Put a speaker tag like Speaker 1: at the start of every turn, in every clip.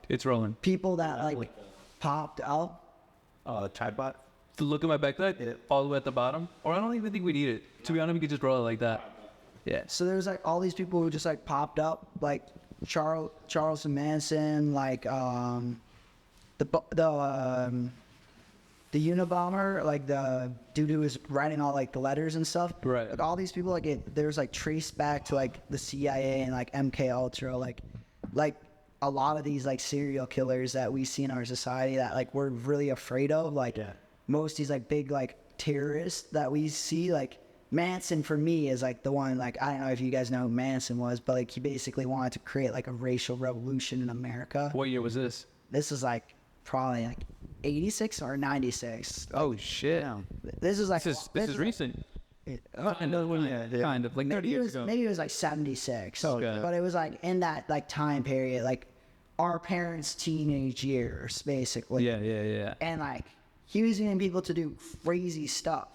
Speaker 1: It's rolling.
Speaker 2: People that like popped up.
Speaker 3: Tripod.
Speaker 1: To look at my backlight, all the way at the bottom. Or I don't even think we need it. To be honest, we could just roll it like that. Yeah.
Speaker 2: So there's like all these people who just like popped up, like Charles Manson, like the Unabomber, like the dude who was writing all like the letters and stuff.
Speaker 1: Right.
Speaker 2: Like all these people, like there's like traced back to like the CIA and like MK Ultra, like a lot of these like serial killers that we see in our society that like we're really afraid of, like most of these like big like terrorists that we see, like Manson for me is like the one, like I don't know if you guys know who Manson was, but like he basically wanted to create like a racial revolution in America.
Speaker 1: What year was this?
Speaker 2: This is like probably like 86 or 96.
Speaker 1: Oh shit.
Speaker 2: This is like
Speaker 1: This is recent. Kind of like 30 years ago.
Speaker 2: Maybe it was like 76.
Speaker 1: Okay.
Speaker 2: But it was like in that like time period, like our parents' teenage years, basically.
Speaker 1: Yeah.
Speaker 2: And like he was getting people to do crazy stuff.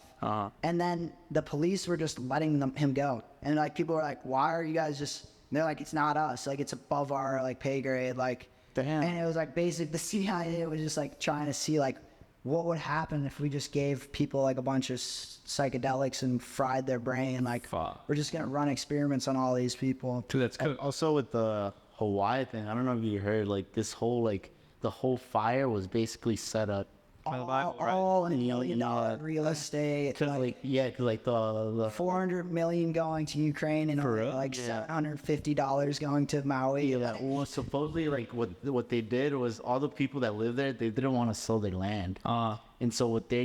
Speaker 2: And then the police were just letting him go. And like people were like, why are you guys just, they're like, it's not us. Like it's above our like pay grade. Like,
Speaker 3: damn.
Speaker 2: And it was like basically the CIA was just like trying to see like what would happen if we just gave people like a bunch of psychedelics and fried their brain. Like we're just going to run experiments on all these people.
Speaker 1: Dude, that's cool.
Speaker 3: Also with the Hawaii thing, I don't know if you heard, like this whole like the whole fire was basically set up
Speaker 2: all in $1 million real estate.
Speaker 3: Cause like the
Speaker 2: 400 million going to Ukraine and like $750 going to Maui.
Speaker 3: Yeah, well, supposedly like what they did was all the people that live there, they didn't want to sell their land. And so what they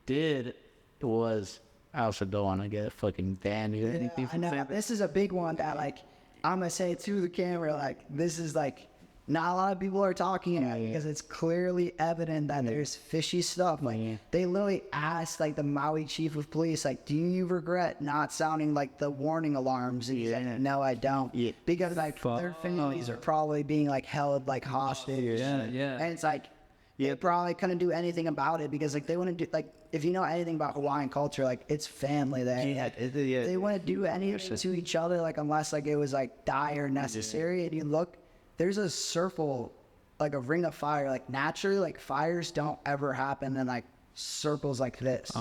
Speaker 3: did was, I also don't want to get fucking banned or anything.
Speaker 2: I know. This is a big one that like I'm gonna say to the camera, like this is like not a lot of people are talking about it because it's clearly evident that there's fishy stuff. Like they literally asked like the Maui chief of police, like, do you regret not sounding like the warning alarms? And he said, no, I don't. Because like their families are probably being like held like hostage. And it's like they probably couldn't do anything about it because like they wouldn't do, like if you know anything about Hawaiian culture, like it's family there. They wouldn't do anything to each other like unless like it was like dire necessary. And you look, there's a circle, like a ring of fire, like naturally, like fires don't ever happen in like circles like this.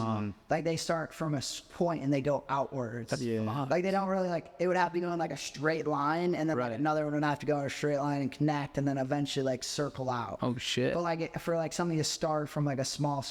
Speaker 2: Like they start from a point and they go outwards. Like they don't really like, it would have to go in like a straight line and then like another one would have to go in a straight line and connect and then eventually like circle out.
Speaker 1: Oh shit.
Speaker 2: But like for like something to start from like a small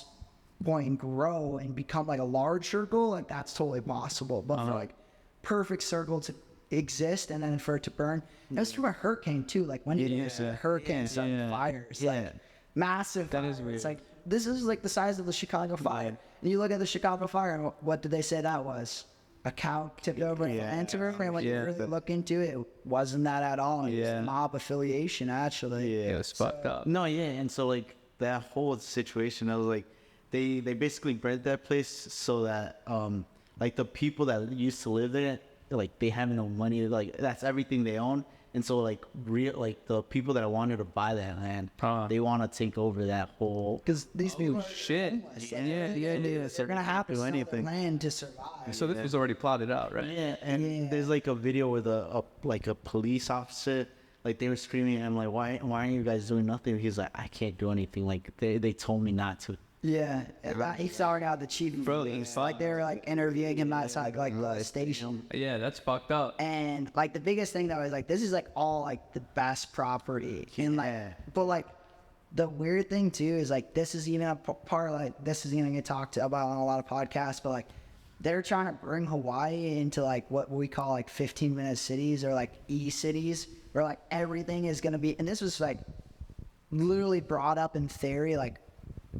Speaker 2: point and grow and become like a large circle, like that's totally possible. But for like perfect circle to exist and then for it to burn, it was from a hurricane too. Like when hurricanes and fires, like massive.
Speaker 1: That is weird.
Speaker 2: It's like this is like the size of the Chicago fire. And you look at the Chicago fire, and what did they say that was? A cow tipped over and enter, and when you really look into it, it wasn't that at all. It was mob affiliation, actually.
Speaker 1: It was fucked up.
Speaker 3: No, and so like that whole situation, I was like, they basically bred that place so that like the people that used to live there, like they have no money, like that's everything they own. And so like the people that wanted to buy that land, they want to take over that whole,
Speaker 2: because these people
Speaker 1: shit.
Speaker 2: They're gonna have to sell their land to survive.
Speaker 1: So this was already plotted out, right?
Speaker 3: And there's like a video with a police officer, like they were screaming at him like, why aren't you guys doing nothing? He's like, I can't do anything, like they told me not to.
Speaker 2: He's talking out the chief.
Speaker 1: Bro,
Speaker 2: like they were like interviewing him outside like the station.
Speaker 1: Yeah, that's fucked up.
Speaker 2: And like the biggest thing though is like this is like all like the best property. And like, but like the weird thing too is like this is even a part, like this is even get talked about on a lot of podcasts. But like they're trying to bring Hawaii into like what we call like 15-minute cities or like e-cities, where like everything is gonna be. And this was like literally brought up in theory like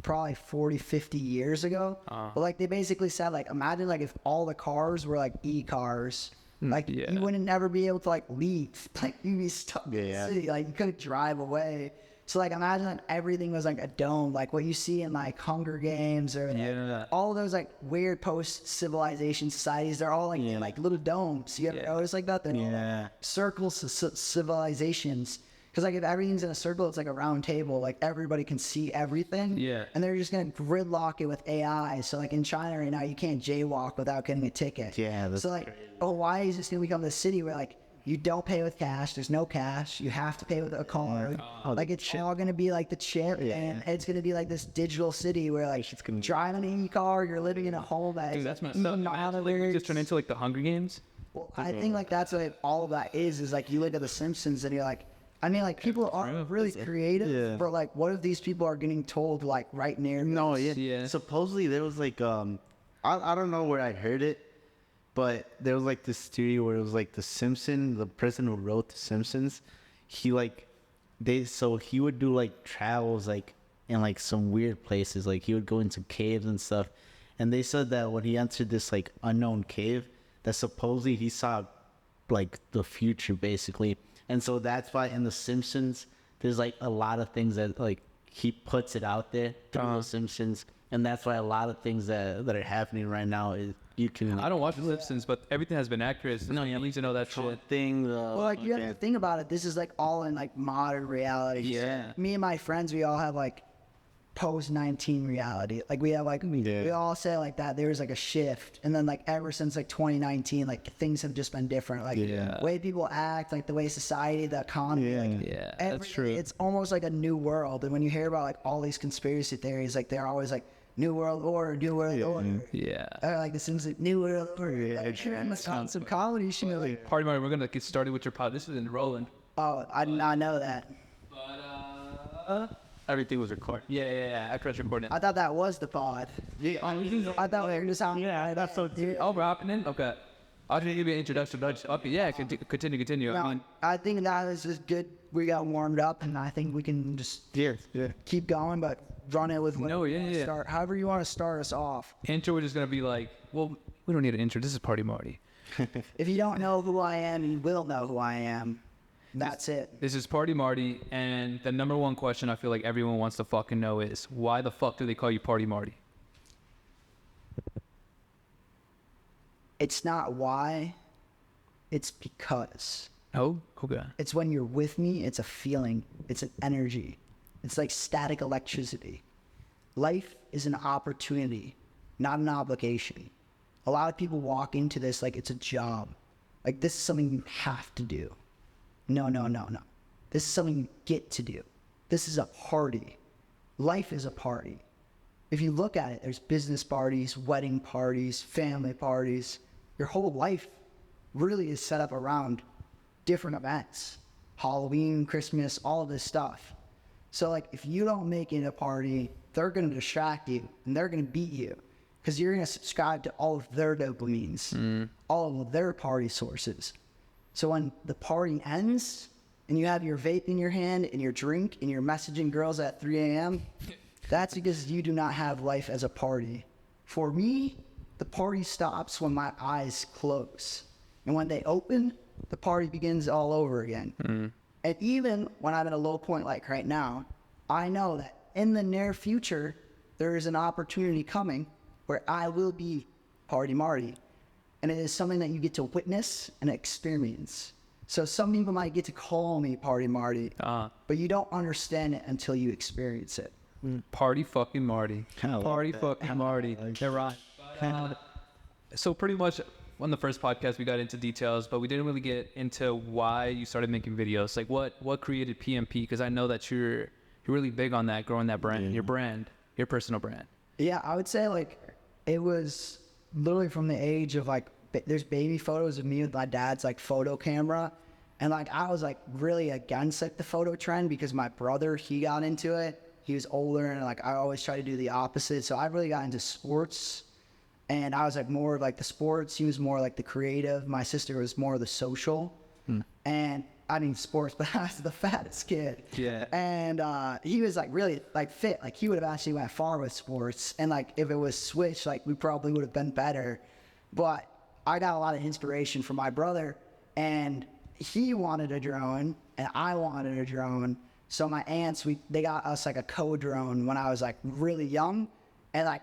Speaker 2: probably 40-50 years ago. But like they basically said, like imagine like if all the cars were like e-cars, like you wouldn't never be able to like leave, like you'd be stuck in the city, like you couldn't drive away. So like imagine like everything was like a dome, like what you see in like Hunger Games or like, all those like weird post-civilization societies, they're all like like little domes. You ever notice like that? They're circles of civilizations. Because like if everything's in a circle, it's like a round table. Like everybody can see everything. And they're just gonna gridlock it with AI. So like in China right now, you can't jaywalk without getting a ticket. So like Hawaii is just gonna become the city where like You don't pay with cash. There's no cash. You have to pay with a card. Like it's all gonna be like the chip, and it's gonna be like this digital city where like driving an e-car, you're living in a home that
Speaker 1: Dude, that's messed up. We just turn into like the Hunger Games.
Speaker 2: Well, I think like that's what all of that is like you look at The Simpsons and you're like, I mean, like people are really creative, but like, what if these people are getting told like right near?
Speaker 3: No, yeah. Supposedly there was like I don't know where I heard it, but there was like this theory where it was like the person who wrote The Simpsons, he would do like travels like in like some weird places, like he would go into caves and stuff, and they said that when he entered this like unknown cave, that supposedly he saw like the future basically, and so that's why in The Simpsons there's like a lot of things that like he puts it out there through The Simpsons. And that's why a lot of things that are happening right now is you can.
Speaker 1: I don't watch The Simpsons, but everything has been accurate. So no, you need to know that shit.
Speaker 3: Well,
Speaker 2: like you have to think about it. This is like all in like modern reality.
Speaker 3: Yeah.
Speaker 2: Me and my friends, we all have like post-19 reality. Like we have like we all say like that there was like a shift, and then like ever since like 2019, like things have just been different. Like the way people act, like the way society, the economy.
Speaker 1: That's true.
Speaker 2: It's almost like a new world. And when you hear about like all these conspiracy theories, like they're always like New World Order, New World Order.
Speaker 1: Or
Speaker 2: like the Simpsons, New World Order. Like, some comedy shit. Like,
Speaker 1: Party Marty, we're gonna get started with your pod. This isn't rolling.
Speaker 2: oh, I know that.
Speaker 1: But
Speaker 3: everything was recorded.
Speaker 1: Yeah. I pressed recording.
Speaker 2: I thought that was the pod. I thought we were just on.
Speaker 3: Yeah, that's so.
Speaker 1: Oh, we're hopping in. Okay. I'll just give you an introduction. Okay, yeah, continue.
Speaker 2: No, I think that is just good. We got warmed up, and I think we can just keep going, but run it with start. However you want to start us off.
Speaker 1: Intro, we're just gonna be like, well, we don't need an intro. This is Party Marty.
Speaker 2: If you don't know who I am, you will know who I am. That's it.
Speaker 1: This is Party Marty, and the number one question I feel like everyone wants to fucking know is, why the fuck do they call you Party Marty?
Speaker 2: It's not why, it's because.
Speaker 1: Oh, okay.
Speaker 2: It's when you're with me, it's a feeling, it's an energy. It's like static electricity. Life is an opportunity, not an obligation. A lot of people walk into this like it's a job. Like this is something you have to do. No. This is something you get to do. This is a party. Life is a party. If you look at it, there's business parties, wedding parties, family parties. Your whole life really is set up around different events. Halloween, Christmas, all of this stuff. So like if you don't make it a party, they're going to distract you and they're going to beat you because you're going to subscribe to all of their dopamines, all of their party sources. So when the party ends and you have your vape in your hand and your drink and you're messaging girls at 3 a.m., that's because you do not have life as a party. For me, the party stops when my eyes close. And when they open, the party begins all over again. And even when I'm at a low point like right now, I know that in the near future, there is an opportunity coming where I will be Party Marty. And it is something that you get to witness and experience. So some people might get to call me Party Marty, but you don't understand it until you experience it.
Speaker 1: Party fucking Marty. Party fucking Marty. They're right. So pretty much on the first podcast we got into details, but we didn't really get into why you started making videos. Like what created PMP? Because I know that you're really big on that, growing that brand, your personal brand.
Speaker 2: Yeah, I would say like it was literally from the age of like there's baby photos of me with my dad's like photo camera, and like I was like really against like the photo trend because my brother, he got into it. He was older, and like I always try to do the opposite. So I really got into sports, and I was like more of like the sports. He was more like the creative. My sister was more of the social. And I mean sports, but I was the fattest kid.
Speaker 1: Yeah.
Speaker 2: And he was like really like fit. Like he would have actually went far with sports. And like if it was switched, like we probably would have been better. But I got a lot of inspiration from my brother, and he wanted a drone, and I wanted a drone. So my aunts, they got us like a co-drone when I was like really young. And like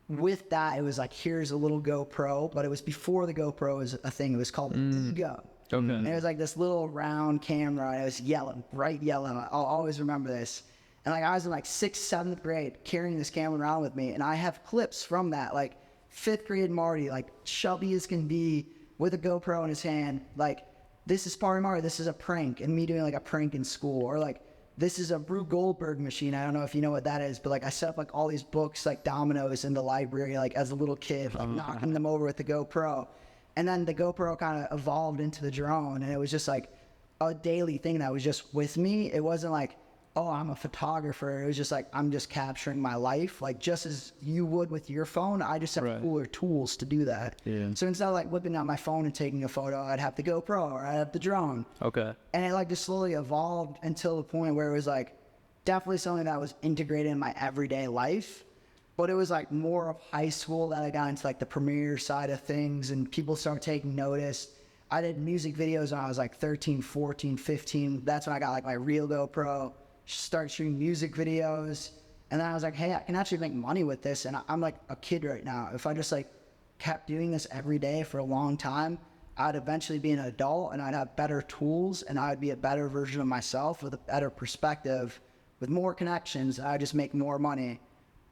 Speaker 2: with that, it was like, here's a little GoPro, but it was before the GoPro was a thing. It was called Ego.
Speaker 1: Okay.
Speaker 2: And it was like this little round camera, and it was yellow, bright yellow. I'll always remember this. And like I was in like 6th, 7th grade carrying this camera around with me, and I have clips from that, like 5th grade Marty, like chubby as can be with a GoPro in his hand, like this is Party Marty, this is a prank, and me doing like a prank in school, or like, this is a Rube Goldberg machine. I don't know if you know what that is, but like I set up like all these books, like dominoes in the library, like as a little kid, like knocking them over with the GoPro. And then the GoPro kind of evolved into the drone, and it was just like a daily thing that was just with me. It wasn't like, oh, I'm a photographer. It was just like, I'm just capturing my life. Like just as you would with your phone, I just have cooler tools to do that.
Speaker 3: Yeah.
Speaker 2: So instead of like whipping out my phone and taking a photo, I'd have the GoPro or I'd have the drone.
Speaker 1: Okay.
Speaker 2: And it like just slowly evolved until the point where it was like definitely something that was integrated in my everyday life. But it was like more of high school that I got into like the premiere side of things, and people started taking notice. I did music videos when I was like 13, 14, 15. That's when I got like my real GoPro, started shooting music videos. And then I was like, hey, I can actually make money with this. And I'm like a kid right now. If I just like kept doing this every day for a long time, I'd eventually be an adult and I'd have better tools and I'd be a better version of myself with a better perspective, with more connections. I'd just make more money.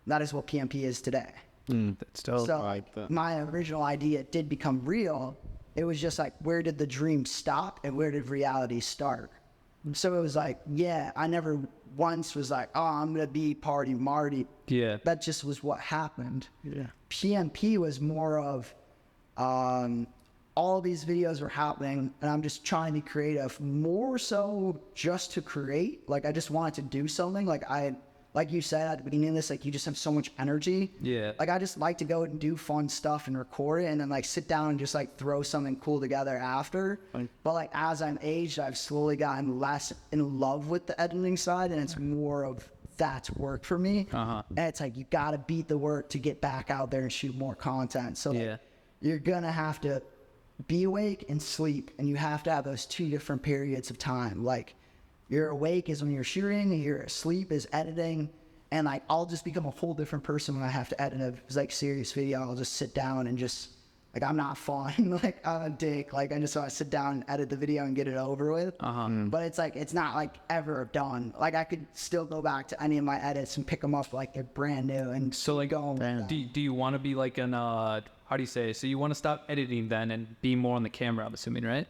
Speaker 2: That is what PMP is today.
Speaker 1: That's dope.
Speaker 2: So
Speaker 3: like that.
Speaker 2: my original idea did become real. It was just like, where did the dream stop and where did reality start? So it was like, yeah, I never once was like, oh, I'm going to be Party Marty.
Speaker 1: Yeah.
Speaker 2: That just was what happened.
Speaker 3: Yeah.
Speaker 2: PMP was more of all these videos were happening and I'm just trying to be creative, more so just to create. Like I just wanted to do something. Like you said at the beginning of this, like you just have so much energy.
Speaker 1: Yeah.
Speaker 2: Like I just like to go and do fun stuff and record it and then like sit down and just like throw something cool together after.
Speaker 3: Right.
Speaker 2: But like as I'm aged, I've slowly gotten less in love with the editing side, and it's more of that's work for me. And it's like you gotta beat the work to get back out there and shoot more content. So like, you're gonna have to be awake and sleep, and you have to have those two different periods of time. Like you're awake is when you're shooting, and you're asleep is editing. And like I'll just become a whole different person when I have to edit a like serious video. I'll just sit down and just like I'm not fun. Like I'm a dick. Like I just want to sit down and edit the video and get it over with. But it's like it's not like ever done. Like I could still go back to any of my edits and pick them up like they're brand new and
Speaker 1: So like,
Speaker 2: go.
Speaker 1: do you want to be like an how do you say? So you want to stop editing then and be more on the camera? I'm assuming, right?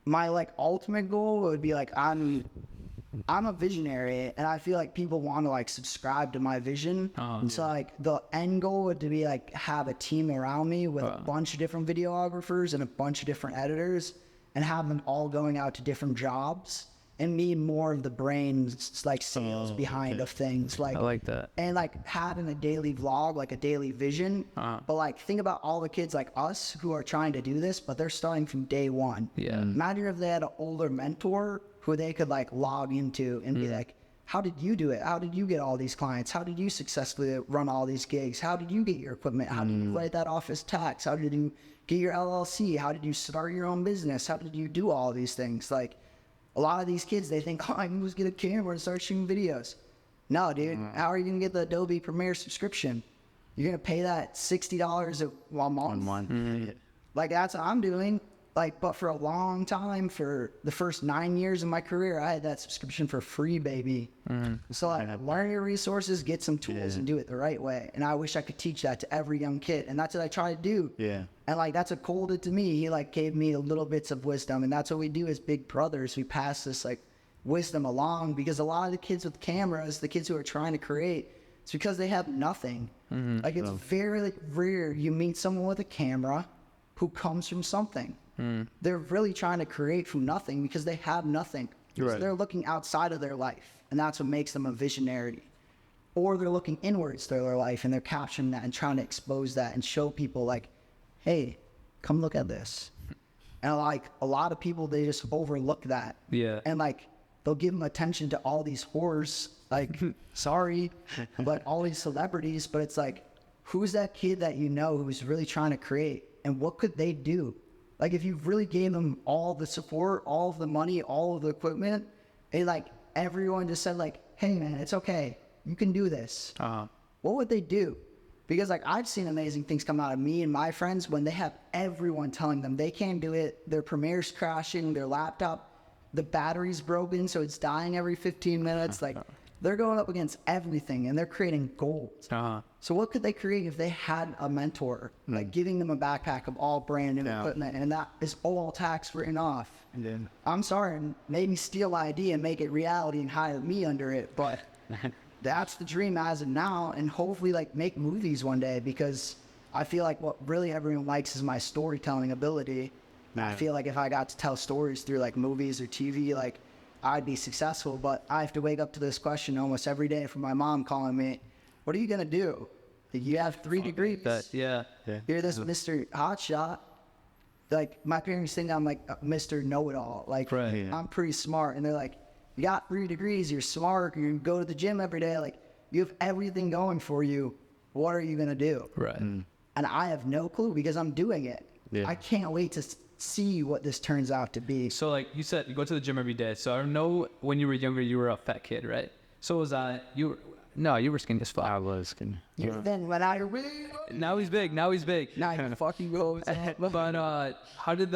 Speaker 2: My like ultimate goal would be like I'm a visionary, and I feel like people want to like subscribe to my vision. So like the end goal would to be like have a team around me with a bunch of different videographers and a bunch of different editors, and have them all going out to different jobs, and me more of the brains, like sales behind of things. Like
Speaker 1: I like that.
Speaker 2: And like having a daily vlog, like a daily vision. But like think about all the kids like us who are trying to do this, but they're starting from day one.
Speaker 1: Yeah.
Speaker 2: Imagine if they had an older mentor who they could like log into and be like, how did you do it? How did you get all these clients? How did you successfully run all these gigs? How did you get your equipment? How did you write that off as tax? How did you get your LLC? How did you start your own business? How did you do all these things? Like a lot of these kids, they think, oh, I can just get a camera and start shooting videos. No, dude. How are you going to get the Adobe Premiere subscription? You're going to pay that $60 a month. Like that's what I'm doing. Like, but for a long time, for the first 9 years of my career, I had that subscription for free, baby. So like, learn your resources, get some tools, and do it the right way. And I wish I could teach that to every young kid. And that's what I try to do.
Speaker 3: Yeah.
Speaker 2: And like, that's what Cole did to me. He like gave me little bits of wisdom. And that's what we do as big brothers. We pass this like wisdom along, because a lot of the kids with cameras, the kids who are trying to create, it's because they have nothing. Like it's very like, rare you meet someone with a camera who comes from something. They're really trying to create from nothing because they have nothing. So they're looking outside of their life, and that's what makes them a visionary. Or they're looking inwards to their life and they're capturing that and trying to expose that and show people like, hey, come look at this. And like a lot of people, they just overlook that.
Speaker 1: Yeah.
Speaker 2: And like they'll give them attention to all these whores, like sorry, but all these celebrities, but it's like, who's that kid that you know who's really trying to create, and what could they do? Like if you really gave them all the support, all of the money, all of the equipment, and like everyone just said like, hey man, it's okay, you can do this. What would they do? Because like I've seen amazing things come out of me and my friends when they have everyone telling them they can't do it. Their Premiere's crashing, their laptop, the battery's broken, so it's dying every 15 minutes. Like they're going up against everything and they're creating gold. So what could they create if they had a mentor, like giving them a backpack of all brand new equipment, and that is all tax written off?
Speaker 3: And then
Speaker 2: I'm sorry, maybe steal my idea and make it reality and hire me under it, but that's the dream as of now, and hopefully like make movies one day, because I feel like what really everyone likes is my storytelling ability. I feel like if I got to tell stories through like movies or TV, like I'd be successful, but I have to wake up to this question almost every day from my mom calling me, what are you gonna do? You have 3 degrees.
Speaker 1: Yeah.
Speaker 2: You're this Mr. Hotshot. Like, my parents think I'm like Mr. Know-It-All. Like, I'm pretty smart. And they're like, you got 3 degrees, you're smart, you go to the gym every day. Like, you have everything going for you. What are you gonna do?
Speaker 1: Right.
Speaker 2: And I have no clue because I'm doing it. I can't wait to see what this turns out to be.
Speaker 1: So, like you said, you go to the gym every day. So I know when you were younger, you were a fat kid, right? So was I. You were skinny as fuck.
Speaker 3: I was skinny.
Speaker 2: Then when I really...
Speaker 1: Now he's big. Now he
Speaker 2: fucking goes.
Speaker 1: But how did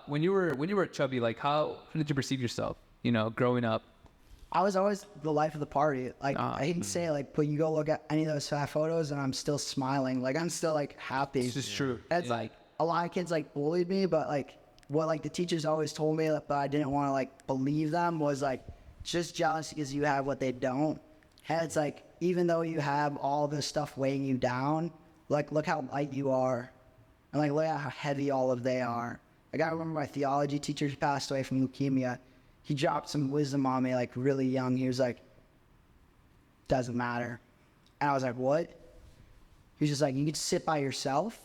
Speaker 1: when you were chubby, like how did you perceive yourself? You know, growing up.
Speaker 2: I was always the life of the party. Like, I hate to say it, like, but you go look at any of those fat photos and I'm still smiling. Like, I'm still like happy.
Speaker 1: This is true.
Speaker 2: It's like a lot of kids like bullied me, but like what like the teachers always told me, but I didn't want to like believe them, was like just jealous because you have what they don't. And it's like, even though you have all this stuff weighing you down, like, look how light you are. And, like, look at how heavy all of they are. Like, I remember my theology teacher, he passed away from leukemia. He dropped some wisdom on me, like, really young. He was like, doesn't matter. And I was like, what? He was just like, you could sit by yourself,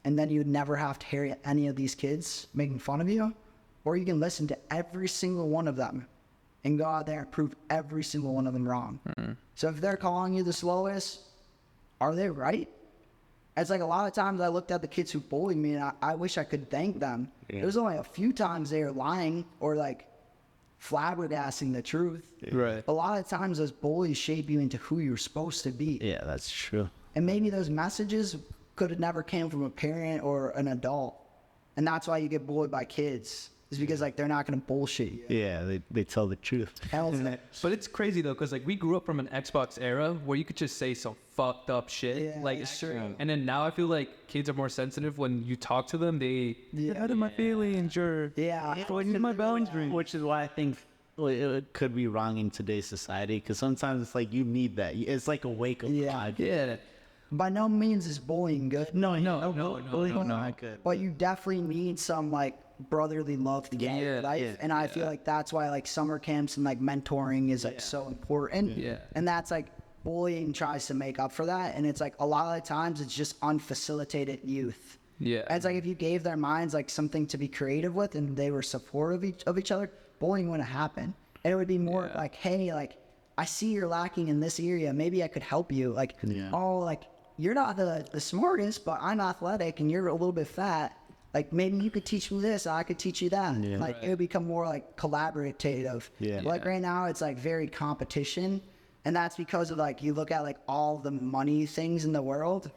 Speaker 2: and then you'd never have to hear any of these kids making fun of you. Or you can listen to every single one of them and go out there and prove every single one of them wrong. So if they're calling you the slowest, are they right? It's like a lot of times I looked at the kids who bullied me and I wish I could thank them. There was only a few times they were lying or like flabbergasting the truth.
Speaker 1: Right.
Speaker 2: A lot of times those bullies shape you into who you're supposed to be.
Speaker 3: Yeah, that's true.
Speaker 2: And maybe those messages could have never came from a parent or an adult. And that's why you get bullied by kids. Is because like they're not gonna bullshit you.
Speaker 3: Yeah, they tell the truth.
Speaker 1: But it's crazy though, because like we grew up from an Xbox era where you could just say some fucked up shit.
Speaker 2: Yeah,
Speaker 1: like
Speaker 2: it's true.
Speaker 1: And then now I feel like kids are more sensitive when you talk to them. They out of my feelings or my boundaries.
Speaker 3: Which is why I think it could be wrong in today's society, because sometimes it's like you need that. It's like a wake up call.
Speaker 1: Yeah.
Speaker 2: By no means is bullying good.
Speaker 1: No.
Speaker 3: Not good.
Speaker 2: But you definitely need some like brotherly love to get in your life. And I feel like that's why like summer camps and like mentoring is like so important. And that's like bullying tries to make up for that. And it's like a lot of the times it's just unfacilitated youth. And it's like if you gave their minds like something to be creative with and they were supportive of each other, bullying wouldn't happen. And it would be more like, hey, like I see you're lacking in this area. Maybe I could help you. Like, oh, like you're not the smartest, but I'm athletic and you're a little bit fat. Like maybe you could teach me this, I could teach you that. Like it would become more like collaborative. Like right now it's like very competition, and that's because of like you look at like all the money things in the world.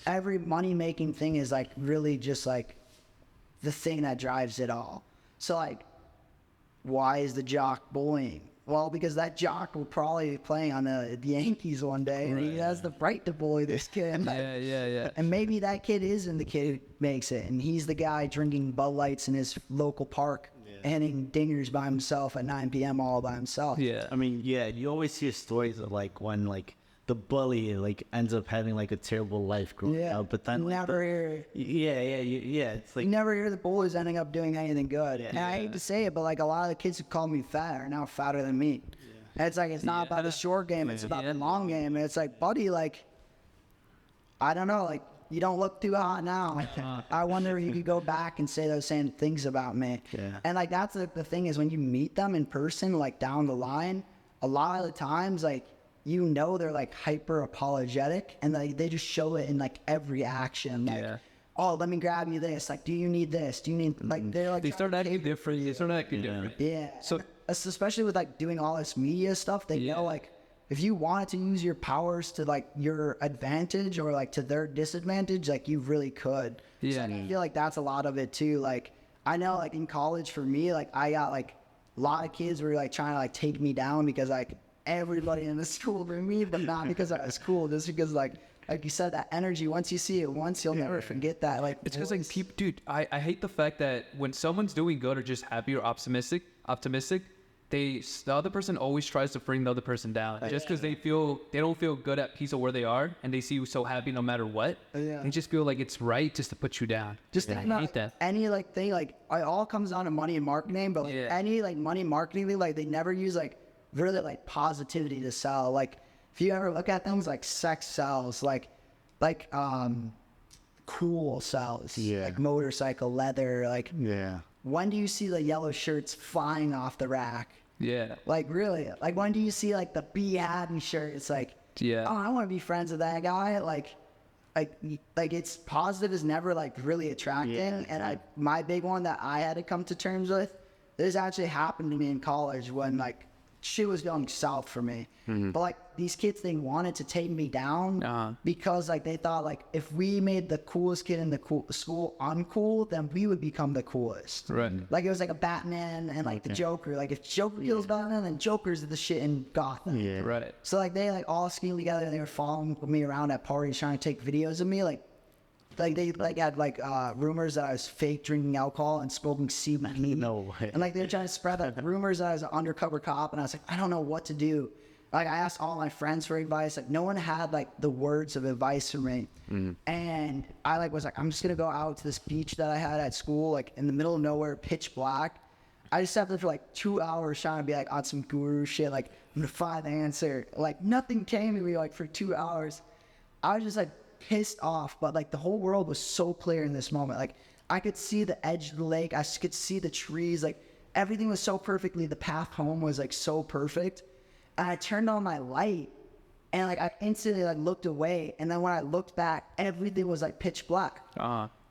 Speaker 2: Every money making thing is like really just like the thing that drives it all. So like, why is the jock bullying? Well, because that jock will probably be playing on the Yankees one day, and he has the right to bully this kid. And maybe that kid isn't the kid who makes it, and he's the guy drinking Bud Lights in his local park and hitting dingers by himself at 9 p.m. all by himself.
Speaker 3: I mean, you always hear stories of like when like the bully like ends up having like a terrible life growing up, but then
Speaker 2: never hear.
Speaker 3: It's like
Speaker 2: you never hear the bullies ending up doing anything good. And I hate to say it, but like a lot of the kids who call me fat are now fatter than me. And it's like it's not about the short game; it's about the long game. And it's like, buddy, like I don't know, like you don't look too hot now. I wonder if you could go back and say those same things about me. And like that's the thing is when you meet them in person, like down the line, a lot of the times, like. You know they're like hyper apologetic and like they just show it in like every action. Like, oh, let me grab you this. Like, do you need this? Do you need like they're like
Speaker 1: they start acting different. They start acting different.
Speaker 2: So especially with like doing all this media stuff, they know like if you wanted to use your powers to like your advantage or like to their disadvantage, like you really could. So I feel like that's a lot of it too. Like I know like in college for me, like I got like a lot of kids were like trying to like take me down because like everybody in the school knew me, but not because I was cool, just because like you said, that energy, once you see it once, you'll never forget that. Like,
Speaker 1: it's because like people, dude, I hate the fact that when someone's doing good or just happy or optimistic, the other person always tries to bring the other person down just because they don't feel good at peace of where they are, and they see you so happy no matter what. They just feel like it's right just to put you down.
Speaker 2: Just
Speaker 1: I hate that.
Speaker 2: Any like thing, like it all comes down to money and marketing, but like any like money marketing thing, like they never use like really like positivity to sell. Like if you ever look at things like sex sells, like cool sells, like motorcycle, leather, like when do you see the yellow shirts flying off the rack? Like really, like when do you see like the Be Happy shirt? It's like, oh, I want to be friends with that guy. Like it's positive is never like really attracting. And my big one that I had to come to terms with, this actually happened to me in college when like shit was going south for me. But like these kids, they wanted to take me down because like they thought like if we made the coolest kid in the school uncool, then we would become the coolest. Right. Like it was like a Batman and like the Joker. Like if Joker kills Batman, then Joker's the shit in Gotham. Right. So like they like all schemed together and they were following me around at parties trying to take videos of me. Like they like had like rumors that I was fake drinking alcohol and smoking CBD. No way. And like they were trying to spread like rumors that I was an undercover cop, and I was like, I don't know what to do. Like I asked all my friends for advice. Like no one had like the words of advice for me. And I like was like, I'm just gonna go out to this beach that I had at school, like in the middle of nowhere, pitch black. I just sat there for like 2 hours trying to be like on some guru shit. Like I'm gonna find the answer. Like nothing came to me like for 2 hours. I was just like pissed off, but like the whole world was so clear in this moment. Like I could see the edge of the lake, I could see the trees, like everything was so perfectly, the path home was like so perfect. And I turned on my light and like I instantly like looked away, and then when I looked back, everything was like pitch black.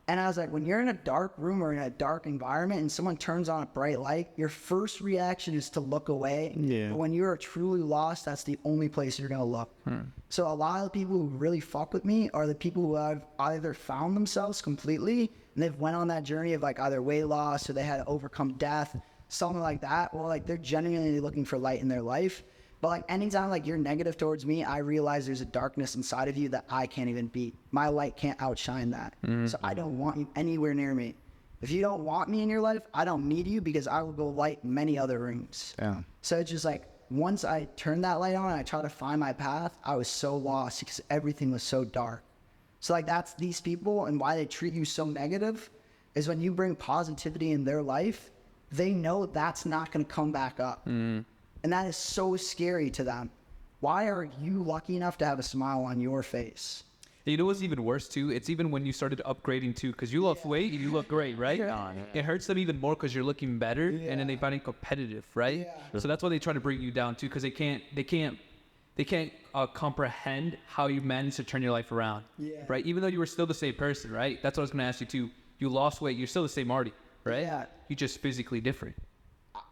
Speaker 2: And I was like, when you're in a dark room or in a dark environment and someone turns on a bright light, your first reaction is to look away. But when you're truly lost, that's the only place you're going to look. So a lot of the people who really fuck with me are the people who have either found themselves completely and they've went on that journey of like either weight loss or they had to overcome death, something like that. Or like they're genuinely looking for light in their life. But like anytime like you're negative towards me, I realize there's a darkness inside of you that I can't even beat. My light can't outshine that. So I don't want you anywhere near me. If you don't want me in your life, I don't need you, because I will go light many other rooms. So it's just like once I turned that light on and I tried to find my path, I was so lost because everything was so dark. So like that's these people, and why they treat you so negative is when you bring positivity in their life, they know that's not going to come back up. And that is so scary to them. Why are you lucky enough to have a smile on your face?
Speaker 1: You know what's even worse too? It's even when you started upgrading too, because you lost weight and you look great, right? It hurts them even more because you're looking better, and then they find it competitive, right? So that's why they try to bring you down too, because they can't comprehend how you managed to turn your life around, right? Even though you were still the same person, right? That's what I was going to ask you too. You lost weight, you're still the same Marty, right? You're just physically different.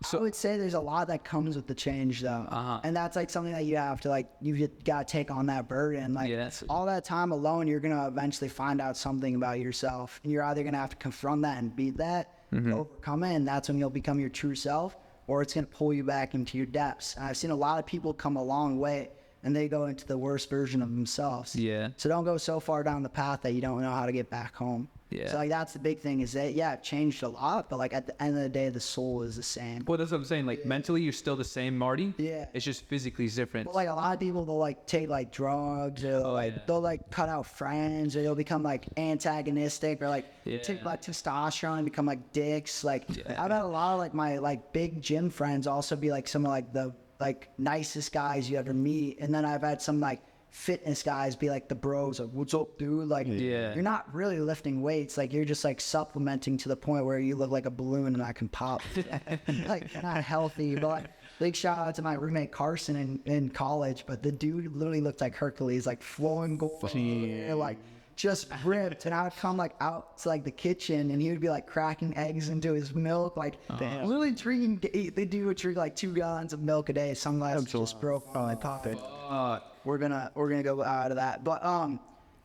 Speaker 2: So I would say there's a lot that comes with the change though. And that's like something that you have to like, you got to take on that burden. Like all that time alone, you're going to eventually find out something about yourself, and you're either going to have to confront that and beat that, overcome it. And that's when you'll become your true self, or it's going to pull you back into your depths. And I've seen a lot of people come a long way and they go into the worst version of themselves. So don't go so far down the path that you don't know how to get back home. So like that's the big thing, is that it changed a lot, but like at the end of the day, the soul is the same.
Speaker 1: Well, that's what I'm saying. Like mentally, you're still the same Marty. It's just physically different.
Speaker 2: But like a lot of people, they'll like take like drugs, or they'll like cut out friends, or they'll become like antagonistic, or like take like testosterone and become like dicks. Like I've had a lot of like my like big gym friends also be like some of like the like nicest guys you ever meet, and then I've had some like fitness guys be like the bros, like, what's up, dude? Like you're not really lifting weights, like you're just like supplementing to the point where you look like a balloon and I can pop. Like you're not healthy. But like big shout out to my roommate Carson in college, but the dude literally looked like Hercules, like flowing gold, like just ripped. And I would come like out to like the kitchen, and he would be like cracking eggs into his milk, like literally drinking. The dude would drink like 2 gallons of milk a day. Sunglasses just broke on my pocket. We're gonna go out of that. But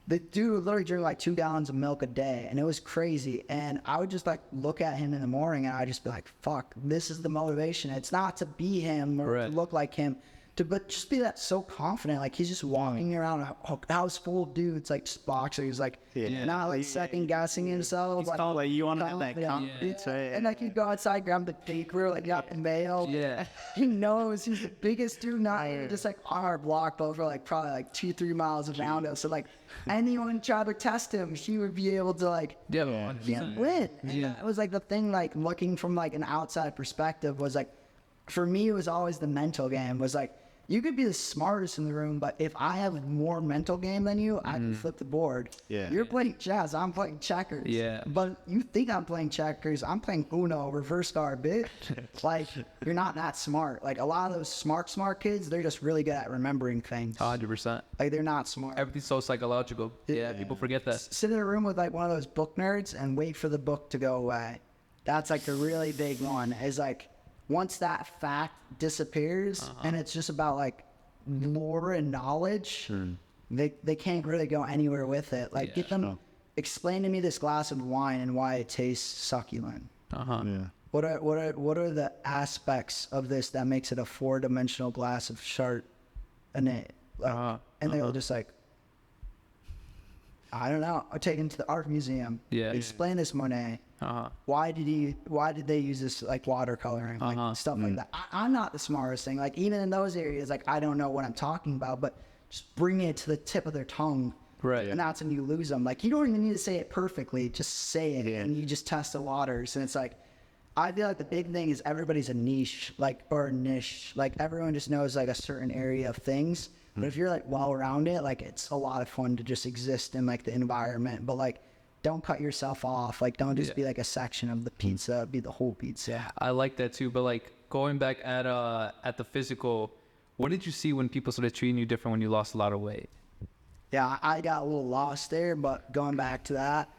Speaker 2: the dude would literally drink like 2 gallons of milk a day, and it was crazy. And I would just like look at him in the morning, and I'd just be like, fuck, this is the motivation. It's not to be him or to look like him. but just be that so confident. Like he's just walking around a house full of dudes, like just boxers, like not like second guessing himself.
Speaker 3: He's like you want to have that confidence, right?
Speaker 2: And like he'd go outside, grab the paper, like got the mail.
Speaker 1: Yeah.
Speaker 2: He knows he's the biggest dude, not even just like on our block, but over like probably like 2-3 miles around us. So like anyone tried to test him, he would be able to like win. And that was like the thing, like looking from like an outside perspective was like, for me, it was always the mental game. Was like, you could be the smartest in the room, but if I have more mental game than you, I can flip the board.
Speaker 3: Yeah.
Speaker 2: You're playing chess, I'm playing checkers.
Speaker 1: Yeah.
Speaker 2: But you think I'm playing checkers, I'm playing Uno, reverse guard, bitch. Like, you're not that smart. Like, a lot of those smart kids, they're just really good at remembering things.
Speaker 1: 100%.
Speaker 2: Like, they're not smart.
Speaker 1: Everything's so psychological. Yeah, people forget that.
Speaker 2: Sit in a room with, like, one of those book nerds and wait for the book to go away. That's, like, a really big one. Is, like, once that fact disappears and it's just about like lore and knowledge, they can't really go anywhere with it. Like get them, explain to me this glass of wine and why it tastes succulent. What are the aspects of this that makes it a 4-dimensional glass of Chardonnay? And they were just like, I don't know. I'll take him to the art museum. Explain this Monet. Why did they use this like watercoloring, like stuff like that? I'm not the smartest thing. Like even in those areas, like I don't know what I'm talking about, but just bring it to the tip of their tongue.
Speaker 1: Right.
Speaker 2: And that's when you lose them. Like you don't even need to say it perfectly. Just say it and you just test the waters. And it's like, I feel like the big thing is everybody's a niche, like, or a niche. Like everyone just knows like a certain area of things. But if you're like well around it, like it's a lot of fun to just exist in like the environment. But like, don't cut yourself off. Like, don't just be like a section of the pizza. Be the whole pizza.
Speaker 1: I like that too. But like going back at the physical, what did you see when people started treating you different when you lost a lot of weight?
Speaker 2: Yeah, I got a little lost there. But going back to that,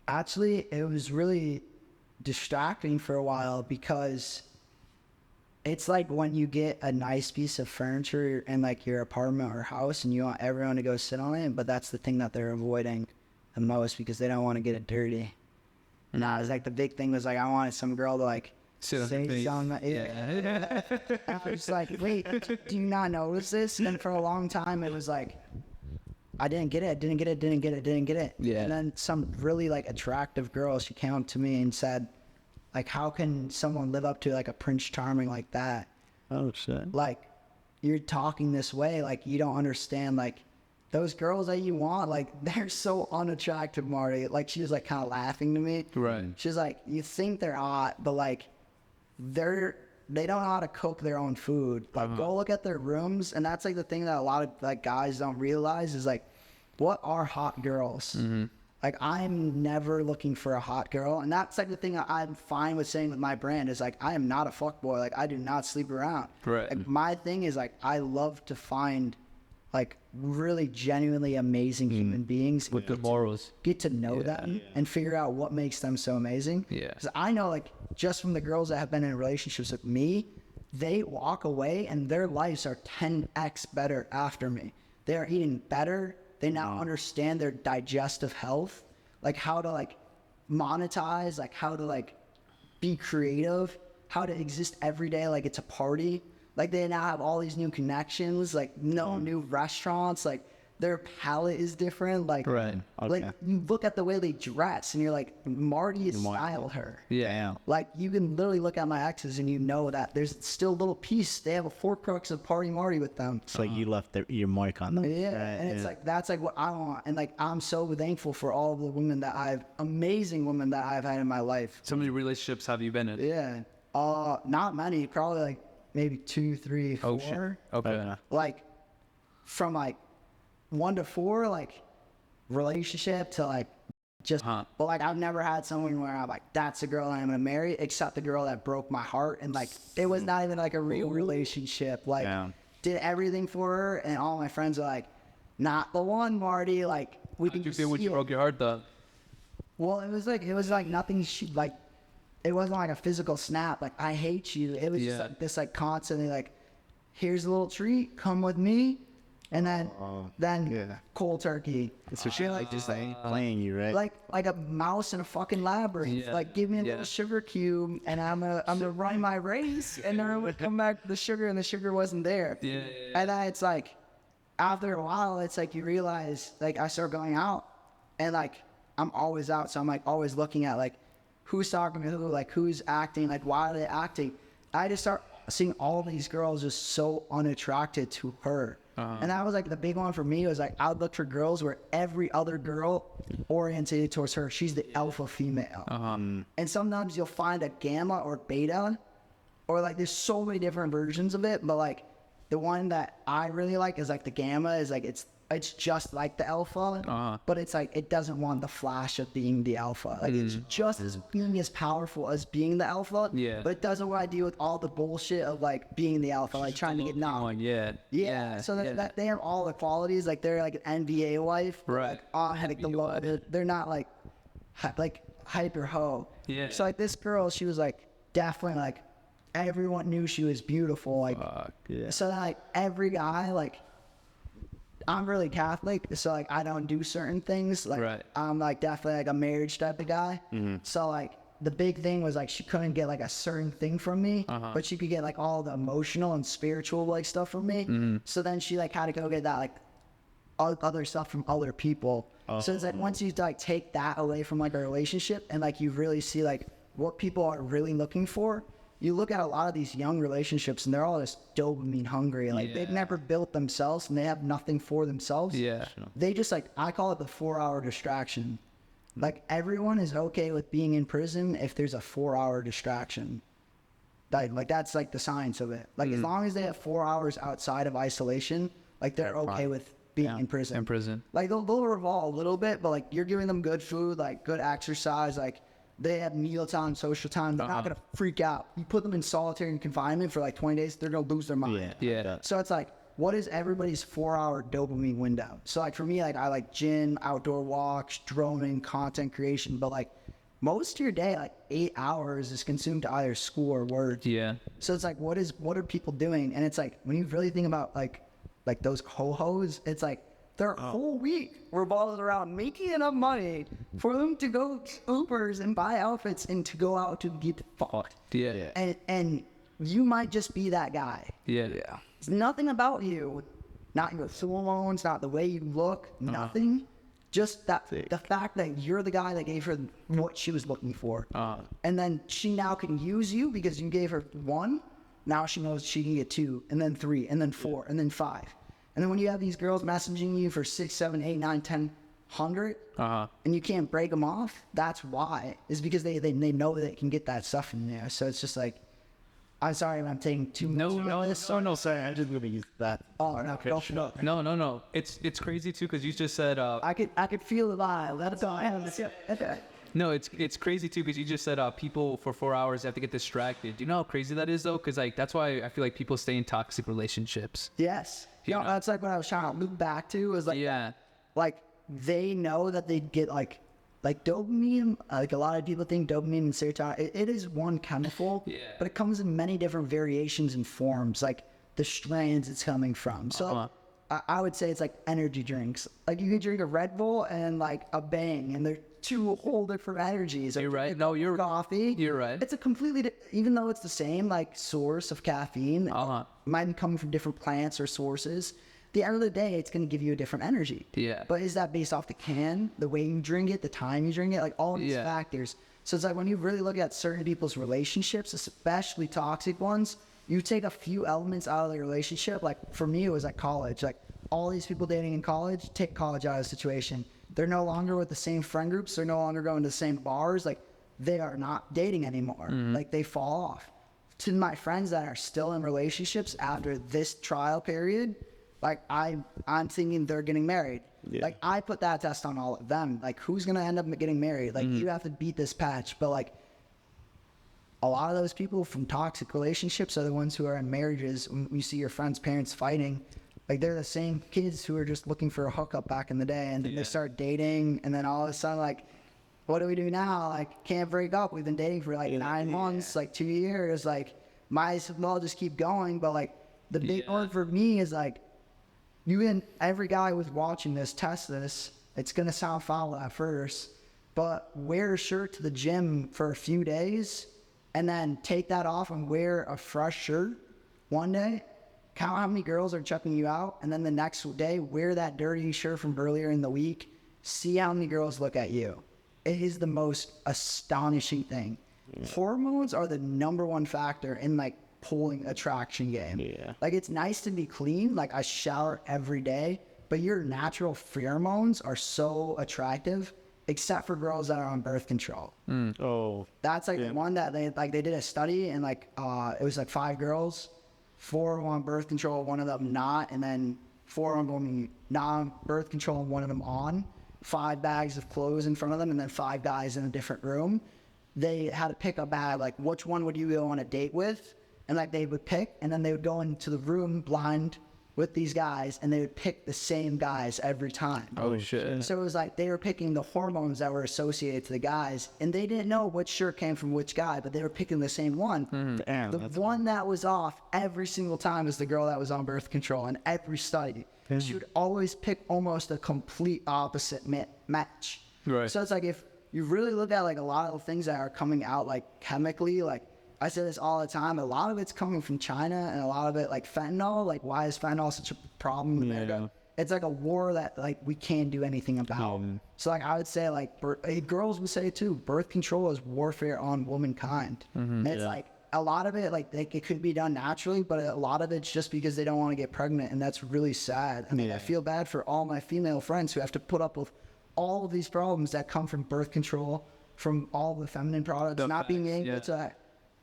Speaker 2: actually, it was really distracting for a while because it's like when you get a nice piece of furniture in like your apartment or house and you want everyone to go sit on it, but that's the thing that they're avoiding the most because they don't want to get it dirty. And that was like the big thing was like I wanted some girl to like say something. And I was just like, wait, do you not notice this? And for a long time it was like I didn't get it. Yeah. And then some really like attractive girl, she came up to me and said, like, how can someone live up to like a Prince Charming like that?
Speaker 3: Oh shit!
Speaker 2: Like, you're talking this way, like you don't understand. Like, those girls that you want, like they're so unattractive, Marty. Like she was like kind of laughing to me.
Speaker 1: Right.
Speaker 2: She's like, you think they're hot, but like, they don't know how to cook their own food. Like, go look at their rooms, and that's like the thing that a lot of like guys don't realize is like, what are hot girls? Like, I'm never looking for a hot girl. And that's like the thing I'm fine with saying with my brand is like, I am not a fuckboy. Like, I do not sleep around.
Speaker 1: Right.
Speaker 2: Like, my thing is like, I love to find like really genuinely amazing human beings.
Speaker 1: With good morals.
Speaker 2: Get to know them and figure out what makes them so amazing.
Speaker 1: Yeah.
Speaker 2: Because I know like just from the girls that have been in relationships with me, they walk away and their lives are 10x better after me. They are eating better. They now understand their digestive health, like how to like monetize, like how to like be creative, how to exist every day like it's a party. Like they now have all these new connections, like new restaurants, like their palate is different. Like,
Speaker 1: right.
Speaker 2: Like you look at the way they dress and you're like, Marty has styled her.
Speaker 1: Yeah.
Speaker 2: Like you can literally look at my exes and you know that there's still a little piece. They have a 4 crux of Party Marty with them.
Speaker 3: It's like you left your mark on them.
Speaker 2: Yeah. And it's like, that's like what I want. And like, I'm so thankful for all of the women amazing women that I've had in my life.
Speaker 1: So many relationships have you been in?
Speaker 2: Yeah. Not many, probably like maybe 2, 3, 4.
Speaker 1: Oh shit. Okay.
Speaker 2: Like from like 1 to 4, like relationship to like just, but like I've never had someone where I'm like, that's the girl I'm gonna marry, except the girl that broke my heart, and like it was not even like a real relationship. Like did everything for her, and all my friends are like, not the one, Marty. Like we can.
Speaker 1: How'd you feel when you broke your heart though?
Speaker 2: Well, it was like nothing. Like it wasn't like a physical snap. Like I hate you. It was just like this like constantly like, here's a little treat, come with me. And then cold turkey.
Speaker 3: So she like just like playing you, right?
Speaker 2: Like a mouse in a fucking labyrinth.
Speaker 1: Yeah.
Speaker 2: Like give me a little sugar cube and I'm gonna run my race and then I would come back to the sugar and the sugar wasn't there.
Speaker 1: Yeah.
Speaker 2: And then it's like after a while it's like you realize like I start going out and like I'm always out, so I'm like always looking at like who's talking to who, like who's acting, like why are they acting. I just start seeing all these girls just so unattracted to her. And that was like the big one for me was like I would look for girls where every other girl oriented towards her. She's the alpha female. And sometimes you'll find a gamma or beta, or like there's so many different versions of it. But like the one that I really like is like the gamma is like it's just like the alpha, but it's like it doesn't want the flash of being the alpha. Like it's just as being as powerful as being the alpha.
Speaker 1: Yeah.
Speaker 2: But it doesn't want to deal with all the bullshit of like being the alpha, like trying to get knocked.
Speaker 1: Yeah.
Speaker 2: So that they have all the qualities. Like they're like an NBA wife.
Speaker 1: Right.
Speaker 2: Like they're not like hyper hoe.
Speaker 1: Yeah.
Speaker 2: So like this girl, she was like definitely like everyone knew she was beautiful. Like so like every guy like. I'm really Catholic, so like I don't do certain things. Like I'm like definitely like a marriage type of guy. So like the big thing was like she couldn't get like a certain thing from me, but she could get like all the emotional and spiritual like stuff from me. So then she like had to go get that like other stuff from other people. So it's like once you like take that away from like a relationship and like you really see like what people are really looking for. You look at a lot of these young relationships and they're all just dopamine hungry. Like they've never built themselves and they have nothing for themselves.
Speaker 1: Yeah.
Speaker 2: They just like, I call it the 4-hour distraction. Like everyone is okay with being in prison if there's a 4-hour distraction. Like that's like the science of it. Like as long as they have 4 hours outside of isolation, like they're okay with being in prison.
Speaker 1: In prison.
Speaker 2: Like they'll revolve a little bit, but like you're giving them good food, like good exercise, like they have meal time, social time. They're not going to freak out. You put them in solitary confinement for like 20 days, they're going to lose their mind.
Speaker 1: Yeah.
Speaker 2: So it's like, what is everybody's 4-hour dopamine window? So like for me, like I like gym, outdoor walks, droning, content creation. But like most of your day, like 8 hours is consumed to either school or work.
Speaker 1: Yeah.
Speaker 2: So it's like, what are people doing? And it's like, when you really think about like those ho-hos, it's like, their whole week revolves around making enough money for them to go Ubers and buy outfits and to go out to get fucked.
Speaker 1: Yeah.
Speaker 2: And you might just be that guy.
Speaker 1: Yeah.
Speaker 2: It's nothing about you, not your hormones, not the way you look, nothing. Just that the fact that you're the guy that gave her what she was looking for. And then she now can use you because you gave her 1. Now she knows she can get 2, and then 3, and then 4, and then 5. And then when you have these girls messaging you for 6, 7, 8, 9, 10, 100, and you can't break them off, that's why. Is because they know that they can get that stuff in there. So it's just like, I'm sorry if I'm taking too much.
Speaker 1: No,
Speaker 3: Sorry, I just gonna use that.
Speaker 2: Oh, no,
Speaker 3: Okay.
Speaker 1: No. It's crazy too because you just said.
Speaker 2: I could feel the vibe. That's all I have to say. Okay.
Speaker 1: No, it's crazy too because you just said people for 4 hours have to get distracted. Do you know how crazy that is though? Because like that's why I feel like people stay in toxic relationships.
Speaker 2: Yes.
Speaker 1: You know?
Speaker 2: That's like what I was trying to loop back to. Was like, like they know that they get like dopamine. Like a lot of people think dopamine and serotonin. It is one chemical, but it comes in many different variations and forms. Like the strands it's coming from. So. I would say it's like energy drinks. Like you can drink a Red Bull and like a Bang, and they're 2 whole different energies.
Speaker 1: You're right. No, you're
Speaker 2: coffee.
Speaker 1: You're right.
Speaker 2: It's a completely even though it's the same like source of caffeine, might be coming from different plants or sources. At the end of the day, it's going to give you a different energy.
Speaker 1: Yeah.
Speaker 2: But is that based off the can, the way you drink it, the time you drink it, like all these factors? So it's like when you really look at certain people's relationships, especially toxic ones. You take a few elements out of the relationship. Like for me, it was at college. Like all these people dating in college, take college out of the situation. They're no longer with the same friend groups. They're no longer going to the same bars. Like they are not dating anymore. Like they fall off. To my friends that are still in relationships after this trial period, like I'm thinking they're getting married. Like I put that test on all of them. Like who's gonna end up getting married? Like you have to beat this patch. But like a lot of those people from toxic relationships are the ones who are in marriages. When you see your friends' parents fighting, like they're the same kids who are just looking for a hookup back in the day, and then they start dating, and then all of a sudden, like, what do we do now? Like, can't break up. We've been dating for like 9 months, like 2 years. Like, might as well just keep going. But like, the big one for me is like, you and every guy who's watching this, test this. It's going to sound foul at first, but wear a shirt to the gym for a few days and then take that off and wear a fresh shirt one day. Count how many girls are checking you out, and then the next day, wear that dirty shirt from earlier in the week. See how many girls look at you. It is the most astonishing thing. Hormones are the number one factor in like pulling attraction game.
Speaker 3: Yeah.
Speaker 2: Like it's nice to be clean. Like I shower every day, but your natural pheromones are so attractive, except for girls that are on birth control.
Speaker 3: Oh,
Speaker 2: That's like one that they did a study and like it was like 5 girls, 4 on birth control, 1 of them not, and then 4 of them non-birth control and 1 of them on. 5 bags of clothes in front of them, and then 5 guys in a different room. They had to pick a bag, like which one would you go on a date with, and like they would pick, and then they would go into the room blind with these guys, and they would pick the same guys every time.
Speaker 1: Oh shit.
Speaker 2: So it was like they were picking the hormones that were associated to the guys, and they didn't know which shirt came from which guy, but they were picking the same one.
Speaker 3: damn.
Speaker 2: The one that was off every single time was the girl that was on birth control in every study. She would always pick almost a complete opposite match.
Speaker 1: Right.
Speaker 2: So it's like if you really look at like a lot of the things that are coming out like chemically, like I say this all the time, a lot of it's coming from China, and a lot of it like fentanyl. Like why is fentanyl such a problem in America? It's like a war that like we can't do anything about. So like I would say like girls would say too, birth control is warfare on womankind. And it's like a lot of it like it could be done naturally, but a lot of it's just because they don't want to get pregnant, and that's really sad. I mean, I feel bad for all my female friends who have to put up with all of these problems that come from birth control, from all the feminine products, not being able to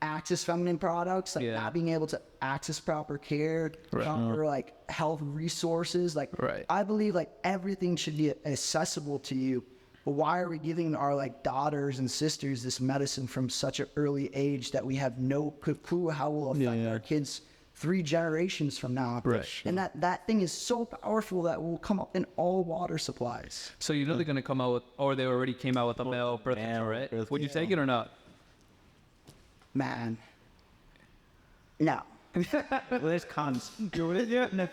Speaker 2: access feminine products, like not being able to access proper care, proper like health resources. Like I believe like everything should be accessible to you. But why are we giving our like daughters and sisters this medicine from such an early age that we have no clue how it will affect our kids 3 generations from now? And that thing is so powerful that will come up in all water supplies.
Speaker 1: So you know they're gonna come out with, or they already came out with a male birth control, right? Would you take it or not?
Speaker 2: Man, no.
Speaker 3: Well, there's cons.
Speaker 1: You wouldn't? Yeah, no.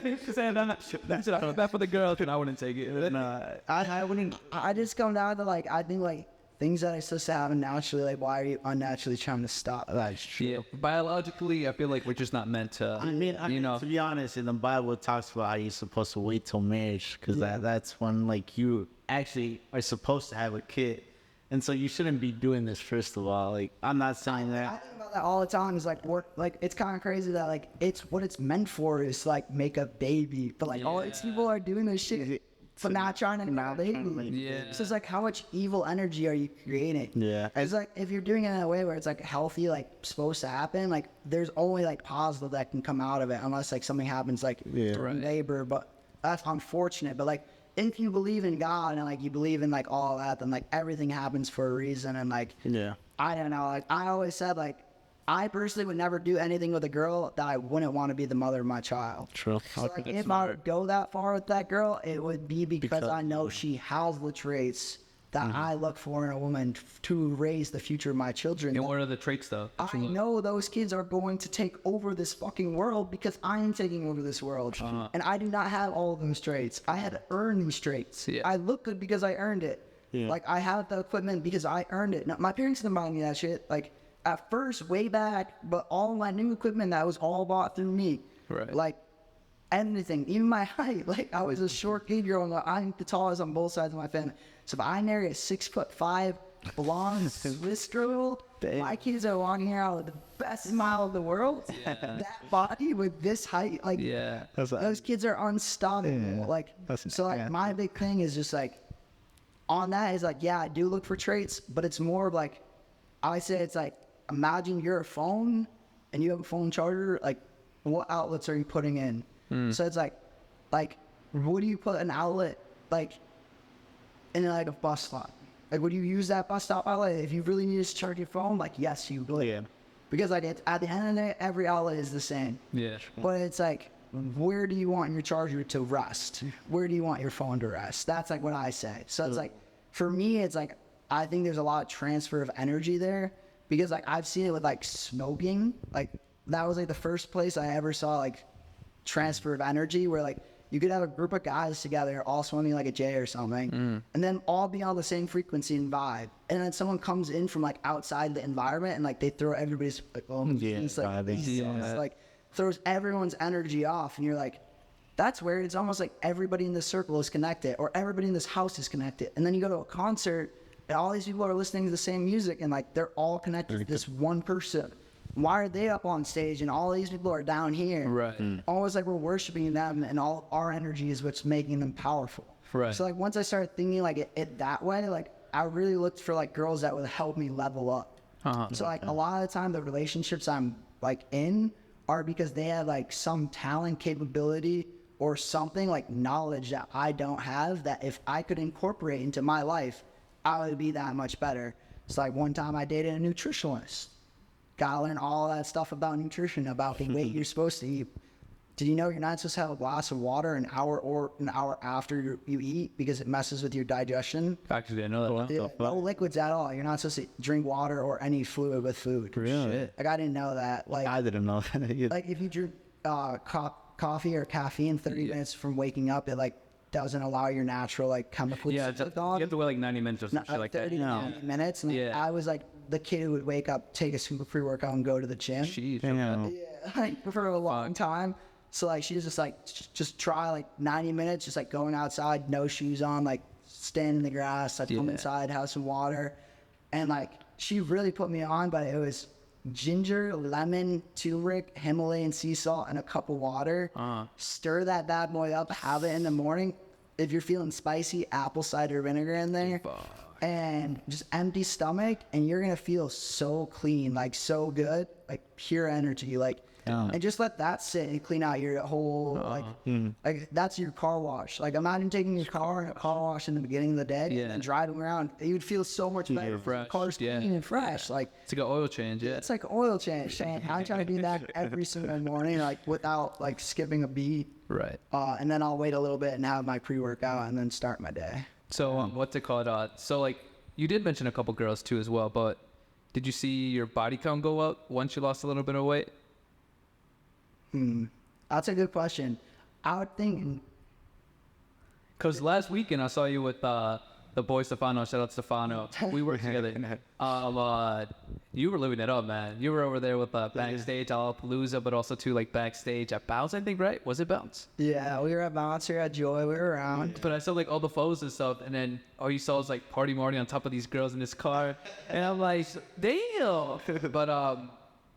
Speaker 1: That's bad for the girls, and I wouldn't take it.
Speaker 3: Nah, I wouldn't.
Speaker 2: I just come down to like I think like things that are supposed to happen naturally. Like why are you unnaturally trying to stop?
Speaker 3: That's true.
Speaker 1: Yeah, biologically, I feel like we're just not meant to.
Speaker 3: I mean,
Speaker 1: you know,
Speaker 3: to be honest, in the Bible it talks about how you're supposed to wait till marriage, because that's when like you actually are supposed to have a kid, and so you shouldn't be doing this first of all. Like I'm not saying that.
Speaker 2: I think about that all the time. Is like it's kind of crazy that like it's what it's meant for is to, like make a baby, but like all these people are doing this shit. But not trying to make a baby.
Speaker 1: Yeah.
Speaker 2: So it's like how much evil energy are you creating?
Speaker 3: Yeah.
Speaker 2: It's like if you're doing it in a way where it's like healthy, like supposed to happen, like there's only like positive that can come out of it unless like something happens like through labor. But that's unfortunate. But like if you believe in God and like you believe in like all that, then like everything happens for a reason. And like I don't know, like I always said like I personally would never do anything with a girl that I wouldn't want to be the mother of my child.
Speaker 3: True.
Speaker 2: So like, if I would go that far with that girl, it would be because I know she has the traits that I look for in a woman to raise the future of my children.
Speaker 1: and what are the traits though?
Speaker 2: I know those kids are going to take over this fucking world because I am taking over this world. And I do not have all of those traits. I had to earn these traits. I look good because I earned it. Like I have the equipment because I earned it. Now, my parents didn't buy me that shit. Like at first, way back, but all my new equipment, that was all bought through me. Like anything, even my height. Like I was a short kid growing up. I'm the tallest on both sides of my family. So if I marry a 6'5" blonde Swiss girl, my kids are walking around with the best smile of the world. That body with this height, like those kids are unstoppable. Like so, like my big thing is just like on that is like I do look for traits, but it's more of like I say it's like imagine you're a phone and you have a phone charger. Like what outlets are you putting in? So it's like what do you put an outlet like in like a bus stop? Like would you use that bus stop outlet if you really need to charge your phone? Like yes, you would. Because like at the end of the day, every outlet is the same. But it's like where do you want your charger to rest? Where do you want your phone to rest? That's like what I say. So it's like for me, it's like I think there's a lot of transfer of energy there. Because like I've seen it with like smoking, like that was like the first place I ever saw like transfer of energy where like you could have a group of guys together all swimming like a J or something, and then all be on the same frequency and vibe. And then someone comes in from like outside the environment and like they throw everybody's like, it's like throws everyone's energy off, and you're like, that's weird. It's almost like everybody in this circle is connected, or everybody in this house is connected. And then you go to a concert, and all these people are listening to the same music, and like they're all connected to this one person. Why are they up on stage and all these people are down here?
Speaker 1: Right.
Speaker 2: Almost like we're worshiping them, and all our energy is what's making them powerful.
Speaker 1: Right.
Speaker 2: So like once I started thinking like it that way, like I really looked for like girls that would help me level up. So like a lot of the time the relationships I'm like in are because they have like some talent, capability, or something like knowledge that I don't have, that if I could incorporate into my life, I would be that much better. It's like one time I dated a nutritionalist. Gotta learn all that stuff about nutrition, about the weight you're supposed to eat. Did you know you're not supposed to have a glass of water an hour after you eat because it messes with your digestion?
Speaker 1: Actually, I know that.
Speaker 2: Yeah, no liquids at all. You're not supposed to drink water or any fluid with food.
Speaker 3: Really?
Speaker 2: Like I didn't know that. Like
Speaker 3: I didn't know that either.
Speaker 2: like if you drink coffee or caffeine 30 minutes from waking up, it like doesn't allow your natural like chemicals
Speaker 1: Yeah,
Speaker 2: to
Speaker 1: you
Speaker 2: kick on.
Speaker 1: have to wait like 90 minutes or some shit like that.
Speaker 2: 30 minutes. And I was like the kid who would wake up, take a super pre-workout and go to the gym.
Speaker 1: Jeez.
Speaker 2: Yeah, like for a long time. So like she's just like, just try like 90 minutes, just like going outside, no shoes on, like stand in the grass, like come inside, have some water. And like she really put me on, but it was ginger, lemon, turmeric, Himalayan sea salt, and a cup of water. Stir that bad boy up, have it in the morning. If you're feeling spicy, apple cider vinegar in there. And just empty stomach, and you're gonna feel so clean, like so good, like pure energy, like and just let that sit and clean out your whole like that's your car wash. Like imagine taking your car and a car wash in the beginning of the day and driving around, you would feel so much better.
Speaker 1: Fresh.
Speaker 2: Car's clean and fresh. Like
Speaker 1: It's like an oil change,
Speaker 2: it's like oil change. And I try to do that every single morning, like without like skipping a beat.
Speaker 1: Right.
Speaker 2: And then I'll wait a little bit and have my pre-workout and then start my day.
Speaker 1: So what's it called? So like you did mention a couple girls too as well, but did you see your body count go up once you lost a little bit of weight?
Speaker 2: That's a good question. I would think,
Speaker 1: Because last weekend I saw you with the boy Stefano. Shout out Stefano. We worked together. You were living it up, man. You were over there with backstage at Palooza, but also too like backstage at Bounce, I think, right? Was it Bounce?
Speaker 2: yeah, we were at Bounce, we were at Joy, we were around.
Speaker 1: But I saw like all the photos and stuff, and then all you saw was like Party Marty on top of these girls in this car, and I'm like, damn. But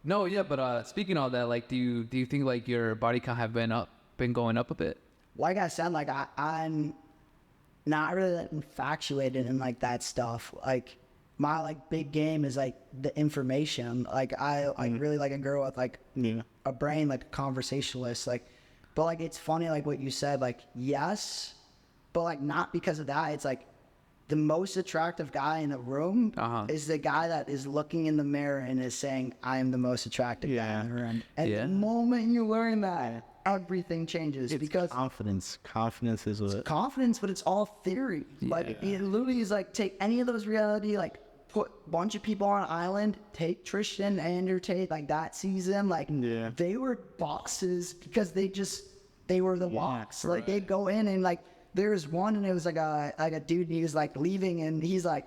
Speaker 1: no, yeah. But speaking of that, like, do you think like your body count have been going up a bit?
Speaker 2: Like I said, like I'm not really that infatuated in like that stuff. Like my like big game is like the information. Like I really like a girl with like a brain, like a conversationalist. Like, but like it's funny like what you said. Like yes, but like not because of that. It's like the most attractive guy in the room is the guy that is looking in the mirror and is saying, "I am the most attractive guy in the room." And the moment you learn that, everything changes.
Speaker 3: It's
Speaker 2: because
Speaker 3: confidence is what
Speaker 2: confidence, but it's all theory. Like it literally is like take any of those reality, like put a bunch of people on an island, take Tristan and Tate, like that season, like they were boxes because they were the box. Like they'd go in and like there was one and it was like a dude, and he was like leaving and he's like,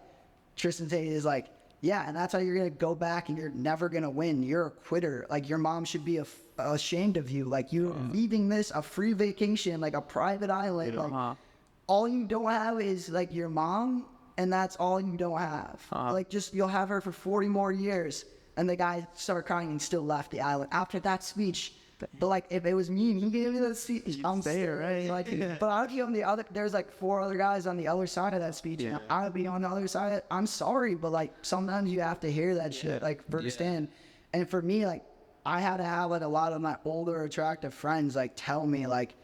Speaker 2: Tristan Tate is like, yeah, and that's how you're gonna go back and you're never gonna win. You're a quitter. Like your mom should be ashamed of you. Like you're leaving this a free vacation, like a private island. Like all you don't have is like your mom, and that's all you don't have. Like just you'll have her for 40 more years. And the guy started crying and still left the island after that speech. But like if it was me and he gave me that speech, I'm there, right? Like, but I would be on the other. There's like 4 other guys on the other side of that speech. And I would be on the other side. I'm sorry, but like sometimes you have to hear that shit like firsthand. And for me, like I had to have like a lot of my older attractive friends like tell me like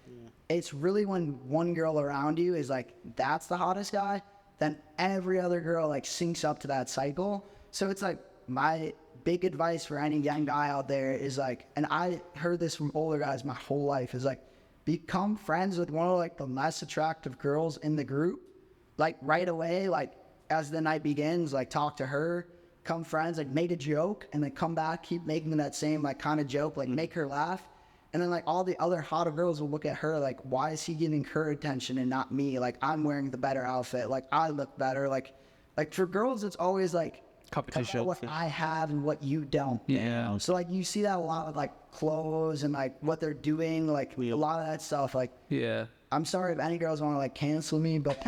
Speaker 2: it's really when one girl around you is like that's the hottest guy, then every other girl like syncs up to that cycle. So it's like my big advice for any young guy out there is like, and I heard this from older guys my whole life, is like become friends with one of like the less attractive girls in the group, like right away, like as the night begins, like talk to her, become friends, like make a joke and then come back, keep making that same like kind of joke, like make her laugh. And then like all the other hotter girls will look at her like, why is he giving her attention and not me? Like I'm wearing the better outfit. Like I look better. Like for girls, it's always like
Speaker 1: Competition.
Speaker 2: what I have and what you don't.
Speaker 1: Yeah.
Speaker 2: So like you see that a lot with like clothes and like what they're doing, like a lot of that stuff. Like
Speaker 1: Yeah.
Speaker 2: I'm sorry if any girls want to like cancel me, but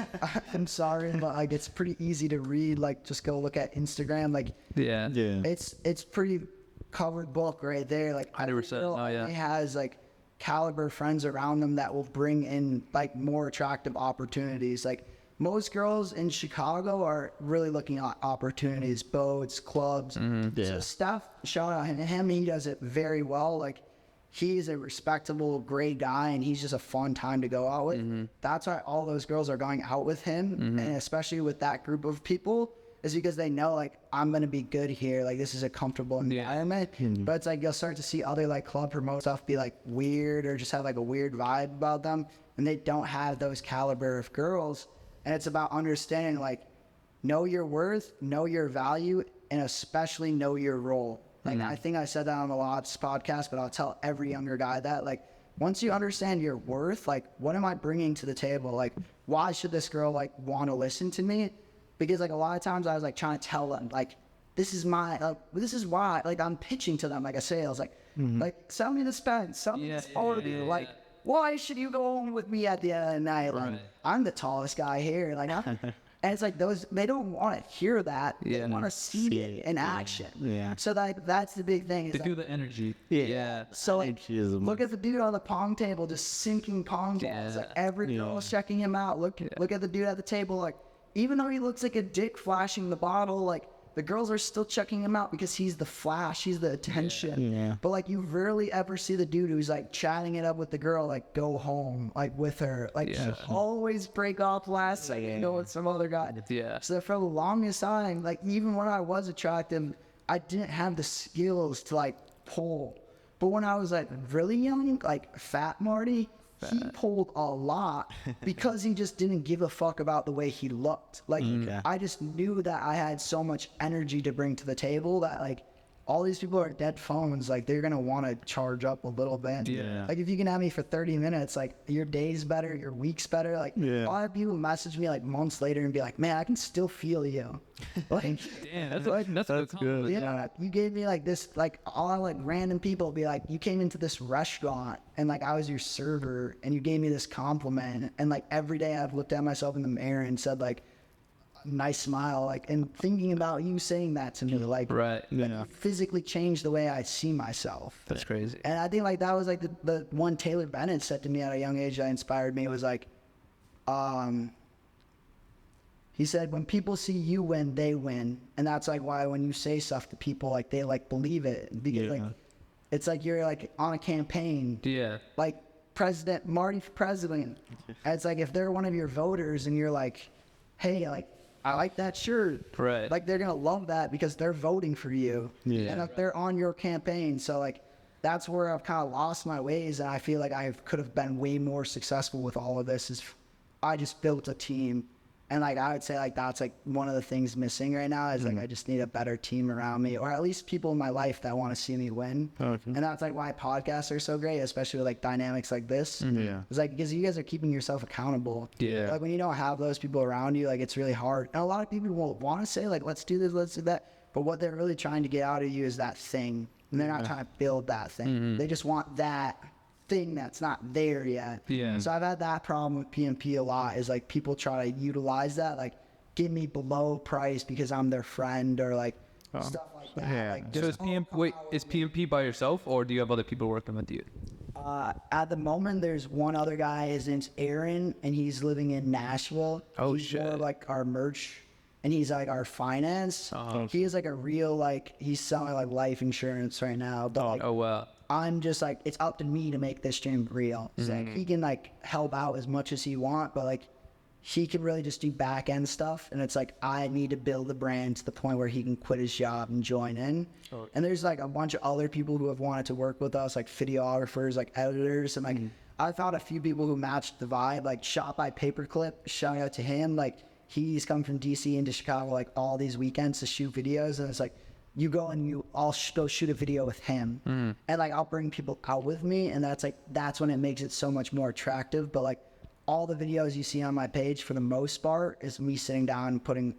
Speaker 2: I'm sorry, but like it's pretty easy to read. Like just go look at Instagram. Like
Speaker 1: Yeah.
Speaker 2: it's pretty covered book right there. Like
Speaker 1: 100%. Oh yeah.
Speaker 2: it has like caliber friends around them that will bring in like more attractive opportunities. Like most girls in Chicago are really looking at opportunities, boats, clubs. So Steph, shout out to him, he does it very well. Like he's a respectable, great guy, and he's just a fun time to go out with. That's why all those girls are going out with him, and especially with that group of people, is because they know, like, I'm going to be good here. Like, this is a comfortable environment. But it's like you'll start to see other, like, club promote stuff be, like, weird or just have, like, a weird vibe about them, and they don't have those caliber of girls. And it's about understanding, like, know your worth, know your value, and especially know your role. Like, I think I said that on the last podcast, but I'll tell every younger guy that, like, once you understand your worth, like, what am I bringing to the table? Like, why should this girl, like, want to listen to me? Because, like, a lot of times I was, like, trying to tell them, like, this is why, like, I'm pitching to them like a sales, like, sell me the spend, sell me this party, like, why should you go home with me at the end of the night? Like, I'm the tallest guy here. Like, and it's like they don't want to hear that. They want to see it in action. Yeah. So like that's the big thing.
Speaker 1: They do the energy.
Speaker 2: So like, look at the dude on the pong table just sinking pong balls. Like every girl's checking him out. Look at the dude at the table. Like even though he looks like a dick flashing the bottle, like the girls are still checking him out because he's the flash, he's the attention. But like you rarely ever see the dude who's like chatting it up with the girl, like go home, like with her, like always break off last second, with some other guy. So for the longest time, like even when I was attractive, I didn't have the skills to like pull. But when I was like really young, like fat Marty, he pulled a lot because he just didn't give a fuck about the way he looked. Like, I just knew that I had so much energy to bring to the table that, like, all these people are dead phones. Like, they're going to want to charge up a little bit. Like, if you can have me for 30 minutes, like, your day's better, your week's better. Like, a lot of people message me, like, months later and be like, man, I can still feel you. Like,
Speaker 1: damn, that's good.
Speaker 2: Yeah, you gave me, like, this, like, all, like, random people be like, you came into this restaurant and, like, I was your server and you gave me this compliment. And, like, every day I've looked at myself in the mirror and said, like, nice smile, like, and thinking about you saying that to me, like, physically changed the way I see myself.
Speaker 1: That's crazy.
Speaker 2: And I think like that was like the one Taylor Bennett said to me at a young age that inspired me. It was like, he said, when people see you win, they win. And that's like why when you say stuff to people, like they like believe it because like it's like you're like on a campaign. Like Marty for president. And it's like if they're one of your voters and you're like, hey, like, I like that shirt. Like, they're going to love that because they're voting for you. And if they're on your campaign. So, like, that's where I've kind of lost my ways. And I feel like I could have been way more successful with all of this. Is I just built a team. And, like, I would say, like, that's, like, one of the things missing right now is, like, I just need a better team around me. Or at least people in my life that want to see me win. And that's, like, why podcasts are so great, especially with, like, dynamics like this. It's, like, because you guys are keeping yourself accountable. Like, when you don't have those people around you, like, it's really hard. And a lot of people will want to say, like, let's do this, let's do that. But what they're really trying to get out of you is that thing. And they're not trying to build that thing. They just want that thing that's not there yet. So I've had that problem with PMP a lot is like people try to utilize that, like give me below price because I'm their friend or like stuff like that. Like,
Speaker 1: so is PMP by yourself or do you have other people working with you?
Speaker 2: At the moment there's one other guy, his name's Aaron and he's living in Nashville. He's more like our merch and he's like our finance. He is like a real like he's selling like life insurance right now. But, like, I'm just like, it's up to me to make this gym real. So like, he can like help out as much as he want, but like he can really just do back end stuff. And it's like, I need to build the brand to the point where he can quit his job and join in. And there's like a bunch of other people who have wanted to work with us, like videographers, like editors. And like, I found a few people who matched the vibe, like Shot by Paperclip, shout out to him. Like he's come from DC into Chicago, like all these weekends to shoot videos. And it's like, you go and I'll go shoot a video with him, and like I'll bring people out with me, and that's when it makes it so much more attractive. But like all the videos you see on my page for the most part is me sitting down and putting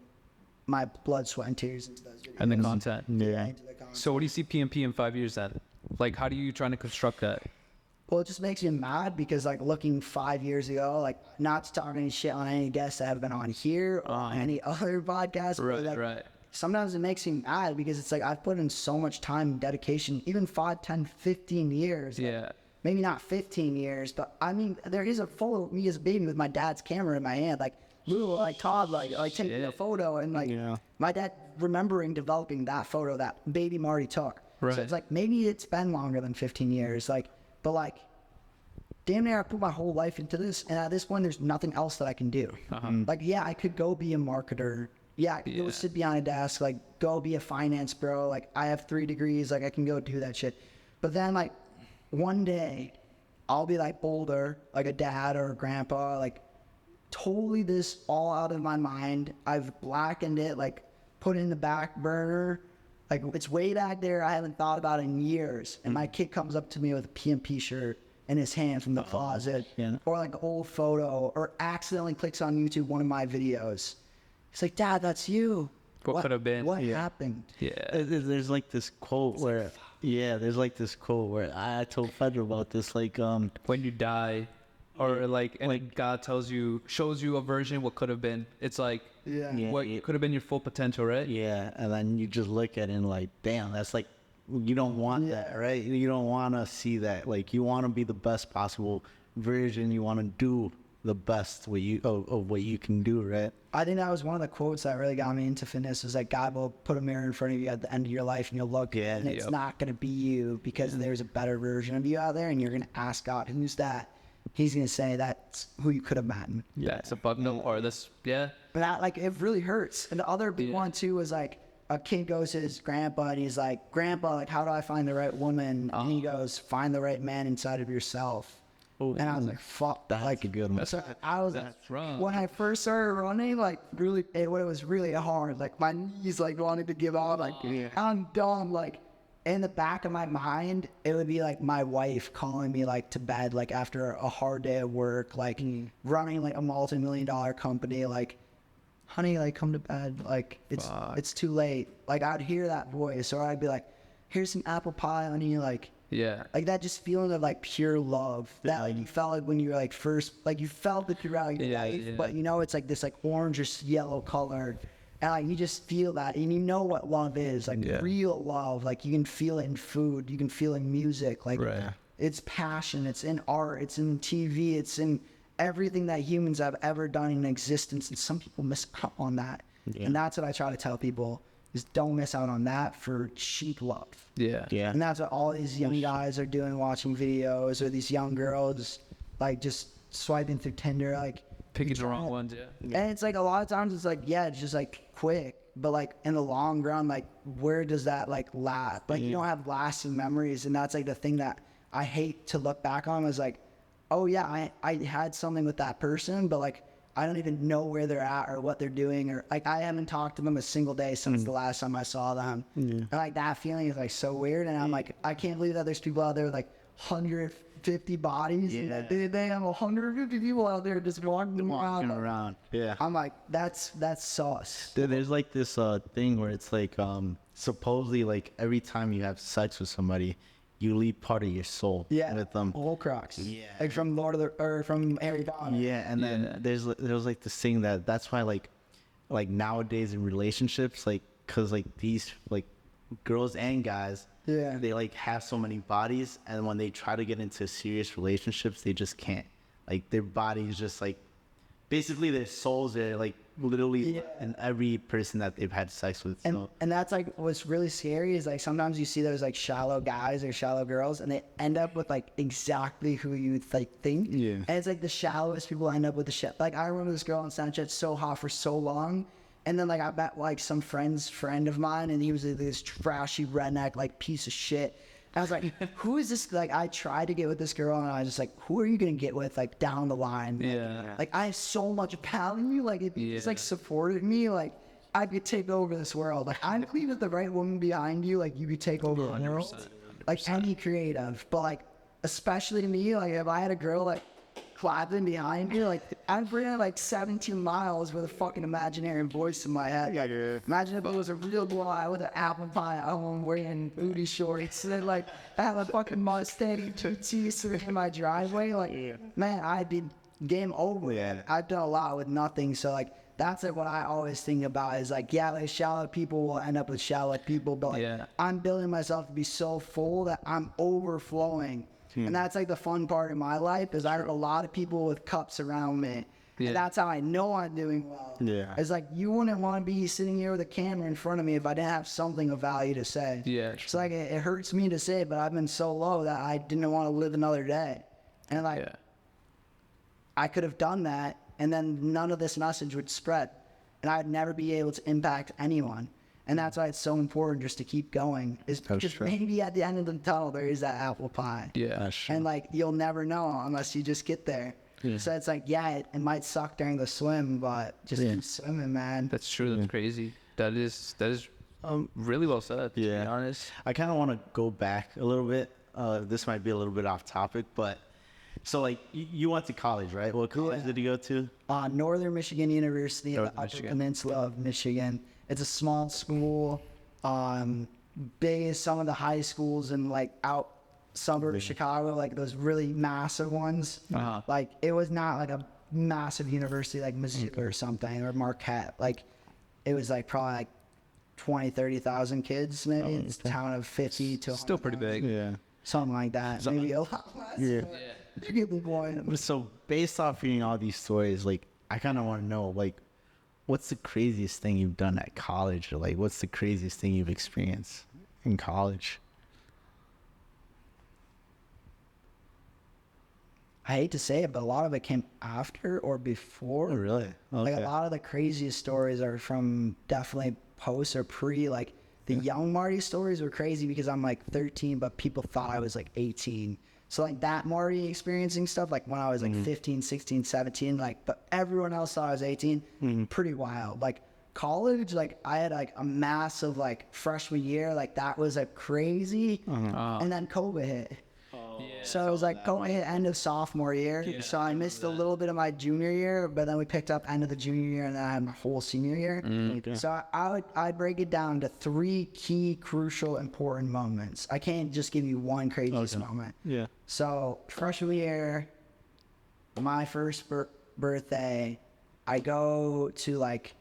Speaker 2: my blood, sweat, and tears into those videos.
Speaker 1: And the content.
Speaker 3: Yeah.
Speaker 2: Into the content.
Speaker 1: So what do you see PMP in 5 years then? Like, how do you trying to construct that?
Speaker 2: Well, it just makes me mad because, like, looking 5 years ago, like, not to talk any shit on any guests that have been on here or any other podcast. But, like,
Speaker 1: Right.
Speaker 2: sometimes it makes me mad because it's like I've put in so much time and dedication, even 5, 10, 15 years. Like,
Speaker 1: Yeah.
Speaker 2: maybe not 15 years, but I mean, there is a photo of me as a baby with my dad's camera in my hand, like, little, like, toddler, like taking a photo, and, like, my dad remembering developing that photo that baby Marty took.
Speaker 1: Right.
Speaker 2: So it's like, maybe it's been longer than 15 years, like, but, like, damn near I put my whole life into this, and at this point, there's nothing else that I can do. Like, yeah, I could go be a marketer. Yeah, I could go sit behind a desk, like, go be a finance bro. Like, I have 3 degrees, like, I can go do that shit. But then, like, one day, I'll be, like, older, like a dad or a grandpa, like, totally this all out of my mind. I've blackened it, like, put it in the back burner. Like, it's way back there. I haven't thought about it in years. And my kid comes up to me with a PMP shirt in his hand from the closet, or like an old photo, or accidentally clicks on YouTube one of my videos. He's like, Dad, that's you.
Speaker 1: What could have been?
Speaker 2: What happened?
Speaker 1: Yeah.
Speaker 3: There's like this quote where, there's like this quote where I told Federer about this, like,
Speaker 1: When you die, or like, and like God shows you a version what could have been. It's like, what could have been your full potential, right?
Speaker 3: Yeah, and then you just look at it and like, damn, that's like, you don't want that, right? You don't want to see that. Like, you want to be the best possible version. You want to do the best of what you can do, right?
Speaker 2: I think that was one of the quotes that really got me into fitness. Was like, God will put a mirror in front of you at the end of your life, and you'll look, and it's not going to be you, because there's a better version of you out there, and you're going to ask God, who's that? He's going to say that's who you could have met.
Speaker 1: Yeah, it's a bug no, or this,
Speaker 2: But that, like, it really hurts. And the other big one too was like, a kid goes to his grandpa and he's like, Grandpa, like, how do I find the right woman? And he goes, find the right man inside of yourself. And I was like, fuck,
Speaker 3: That's
Speaker 2: like,
Speaker 3: a good one.
Speaker 2: So I was
Speaker 1: That's wrong.
Speaker 2: when I first started running, like, really, it was really hard. Like, my knees, like, wanted to give up. Like, I'm done. Like, in the back of my mind, it would be like my wife calling me, like, to bed, like, after a hard day of work, like, running like a multi-million-dollar company, like, honey, like, come to bed, like, it's too late. Like, I'd hear that voice, or I'd be like, here's some apple pie, honey, like, like that just feeling of, like, pure love that, like, you felt like when you were, like, first, like, you felt it throughout your life, but you know, it's like this, like, orange or yellow color, and, like, you just feel that, and you know what love is, like, real love. Like, you can feel it in food, you can feel it in music, like, it's passion, it's in art, it's in TV, it's in everything that humans have ever done in existence, and some people miss out on that. And that's what I try to tell people, is don't miss out on that for cheap love. And that's what all these young guys are doing, watching videos, or these young girls, like, just swiping through Tinder, like,
Speaker 1: picking the wrong ones.
Speaker 2: And it's like, a lot of times it's like, it's just like quick, but like in the long run, like, where does that like last? Like, you don't have lasting memories. And that's like the thing that I hate to look back on, is like, oh yeah, I had something with that person, but like, I don't even know where they're at or what they're doing, or like, I haven't talked to them a single day since the last time I saw them. And like, that feeling is like so weird. And I'm like, I can't believe that there's people out there with like 150 bodies. They have 150 people out there just walking around. I'm like, that's sauce.
Speaker 3: There's like this thing where it's like, supposedly, like, every time you have sex with somebody, you leave part of your soul with them.
Speaker 2: Horcrux. Like from from Harry Potter.
Speaker 3: And then there's like this thing that's why like nowadays in relationships, like, cause like these like girls and guys, they like have so many bodies, and when they try to get into serious relationships, they just can't. Like, their bodies just like, basically their souls are like literally in every person that they've had sex with.
Speaker 2: And that's like what's really scary, is like sometimes you see those like shallow guys or shallow girls, and they end up with like exactly who you like think. And it's like the shallowest people end up with the shit. Like, I remember this girl on Snapchat, so hot for so long, and then like I met like some friend of mine, and he was like, this trashy redneck like piece of shit. I was like, who is this? Like, I tried to get with this girl, and I was just like, who are you going to get with, like, down the line? Like, I have so much power in you. Like, if you just, like, supported me, like, I could take over this world. Like, I believe with the right woman behind you, like, you could take over the world. Like, any creative. But, like, especially me, like, if I had a girl, like, clapping behind me, like, I'd bring like 17 miles with a fucking imaginary voice in my head.
Speaker 3: Yeah, yeah.
Speaker 2: Imagine if it was a real guy with an apple pie at home wearing booty shorts, and then, like, I have a fucking Mustang GT in my driveway. Like, man, I'd be game over.
Speaker 3: Yeah.
Speaker 2: I've done a lot with nothing. So, like, that's like what I always think about is like, yeah, like shallow people will end up with shallow people, but like, I'm building myself to be so full that I'm overflowing. And that's like the fun part of my life is I have a lot of people with cups around me. Yeah. And that's how I know I'm doing well.
Speaker 3: Yeah.
Speaker 2: It's like, you wouldn't want to be sitting here with a camera in front of me if I didn't have something of value to say.
Speaker 1: Yeah.
Speaker 2: It's like, it hurts me to say, but I've been so low that I didn't want to live another day. And like, I could have done that, and then none of this message would spread. And I'd never be able to impact anyone. And that's why it's so important just to keep going. Is because maybe at the end of the tunnel there is that apple pie.
Speaker 1: Yeah, that's true.
Speaker 2: And like, you'll never know unless you just get there. Yeah. So it's like, it might suck during the swim, but just keep swimming, man.
Speaker 1: That's true. That's crazy. That is really well said. To be honest,
Speaker 3: I kind of want to go back a little bit. This might be a little bit off topic, but so like you went to college, right? What college did you go to?
Speaker 2: Northern Michigan University, the Upper Peninsula of Michigan. It's a small school, big as some of the high schools in like out suburb of Chicago, like those really massive ones. Like, it was not like a massive university like Missouri or something, or Marquette. Like, it was like probably like 20, 30,000 kids maybe. It's a town of 50 to 100,000.
Speaker 1: Still pretty big.
Speaker 3: Yeah.
Speaker 2: Something like that. Maybe a lot less. Yeah. You get the point.
Speaker 3: So based off hearing all these stories, like, I kind of want to know, like, what's the craziest thing you've done at college? Or like, what's the craziest thing you've experienced in college?
Speaker 2: I hate to say it, but a lot of it came after or before.
Speaker 3: Oh, really? Okay.
Speaker 2: Like, a lot of the craziest stories are from definitely post or pre. Like, the young Marty stories were crazy because I'm like 13, but people thought I was like 18. So like that Marty experiencing stuff, like when I was like 15, 16, 17, like, but everyone else thought I was 18, pretty wild. Like college, like I had like a massive like freshman year, like that was like crazy. And then COVID hit. So it was like COVID hit end of sophomore year. So I missed a little bit of my junior year, but then we picked up end of the junior year, and then I had my whole senior year. So I'd break it down to 3 key, crucial, important moments. I can't just give you one craziest moment.
Speaker 3: Yeah.
Speaker 2: So freshman year, my first birthday, I go to like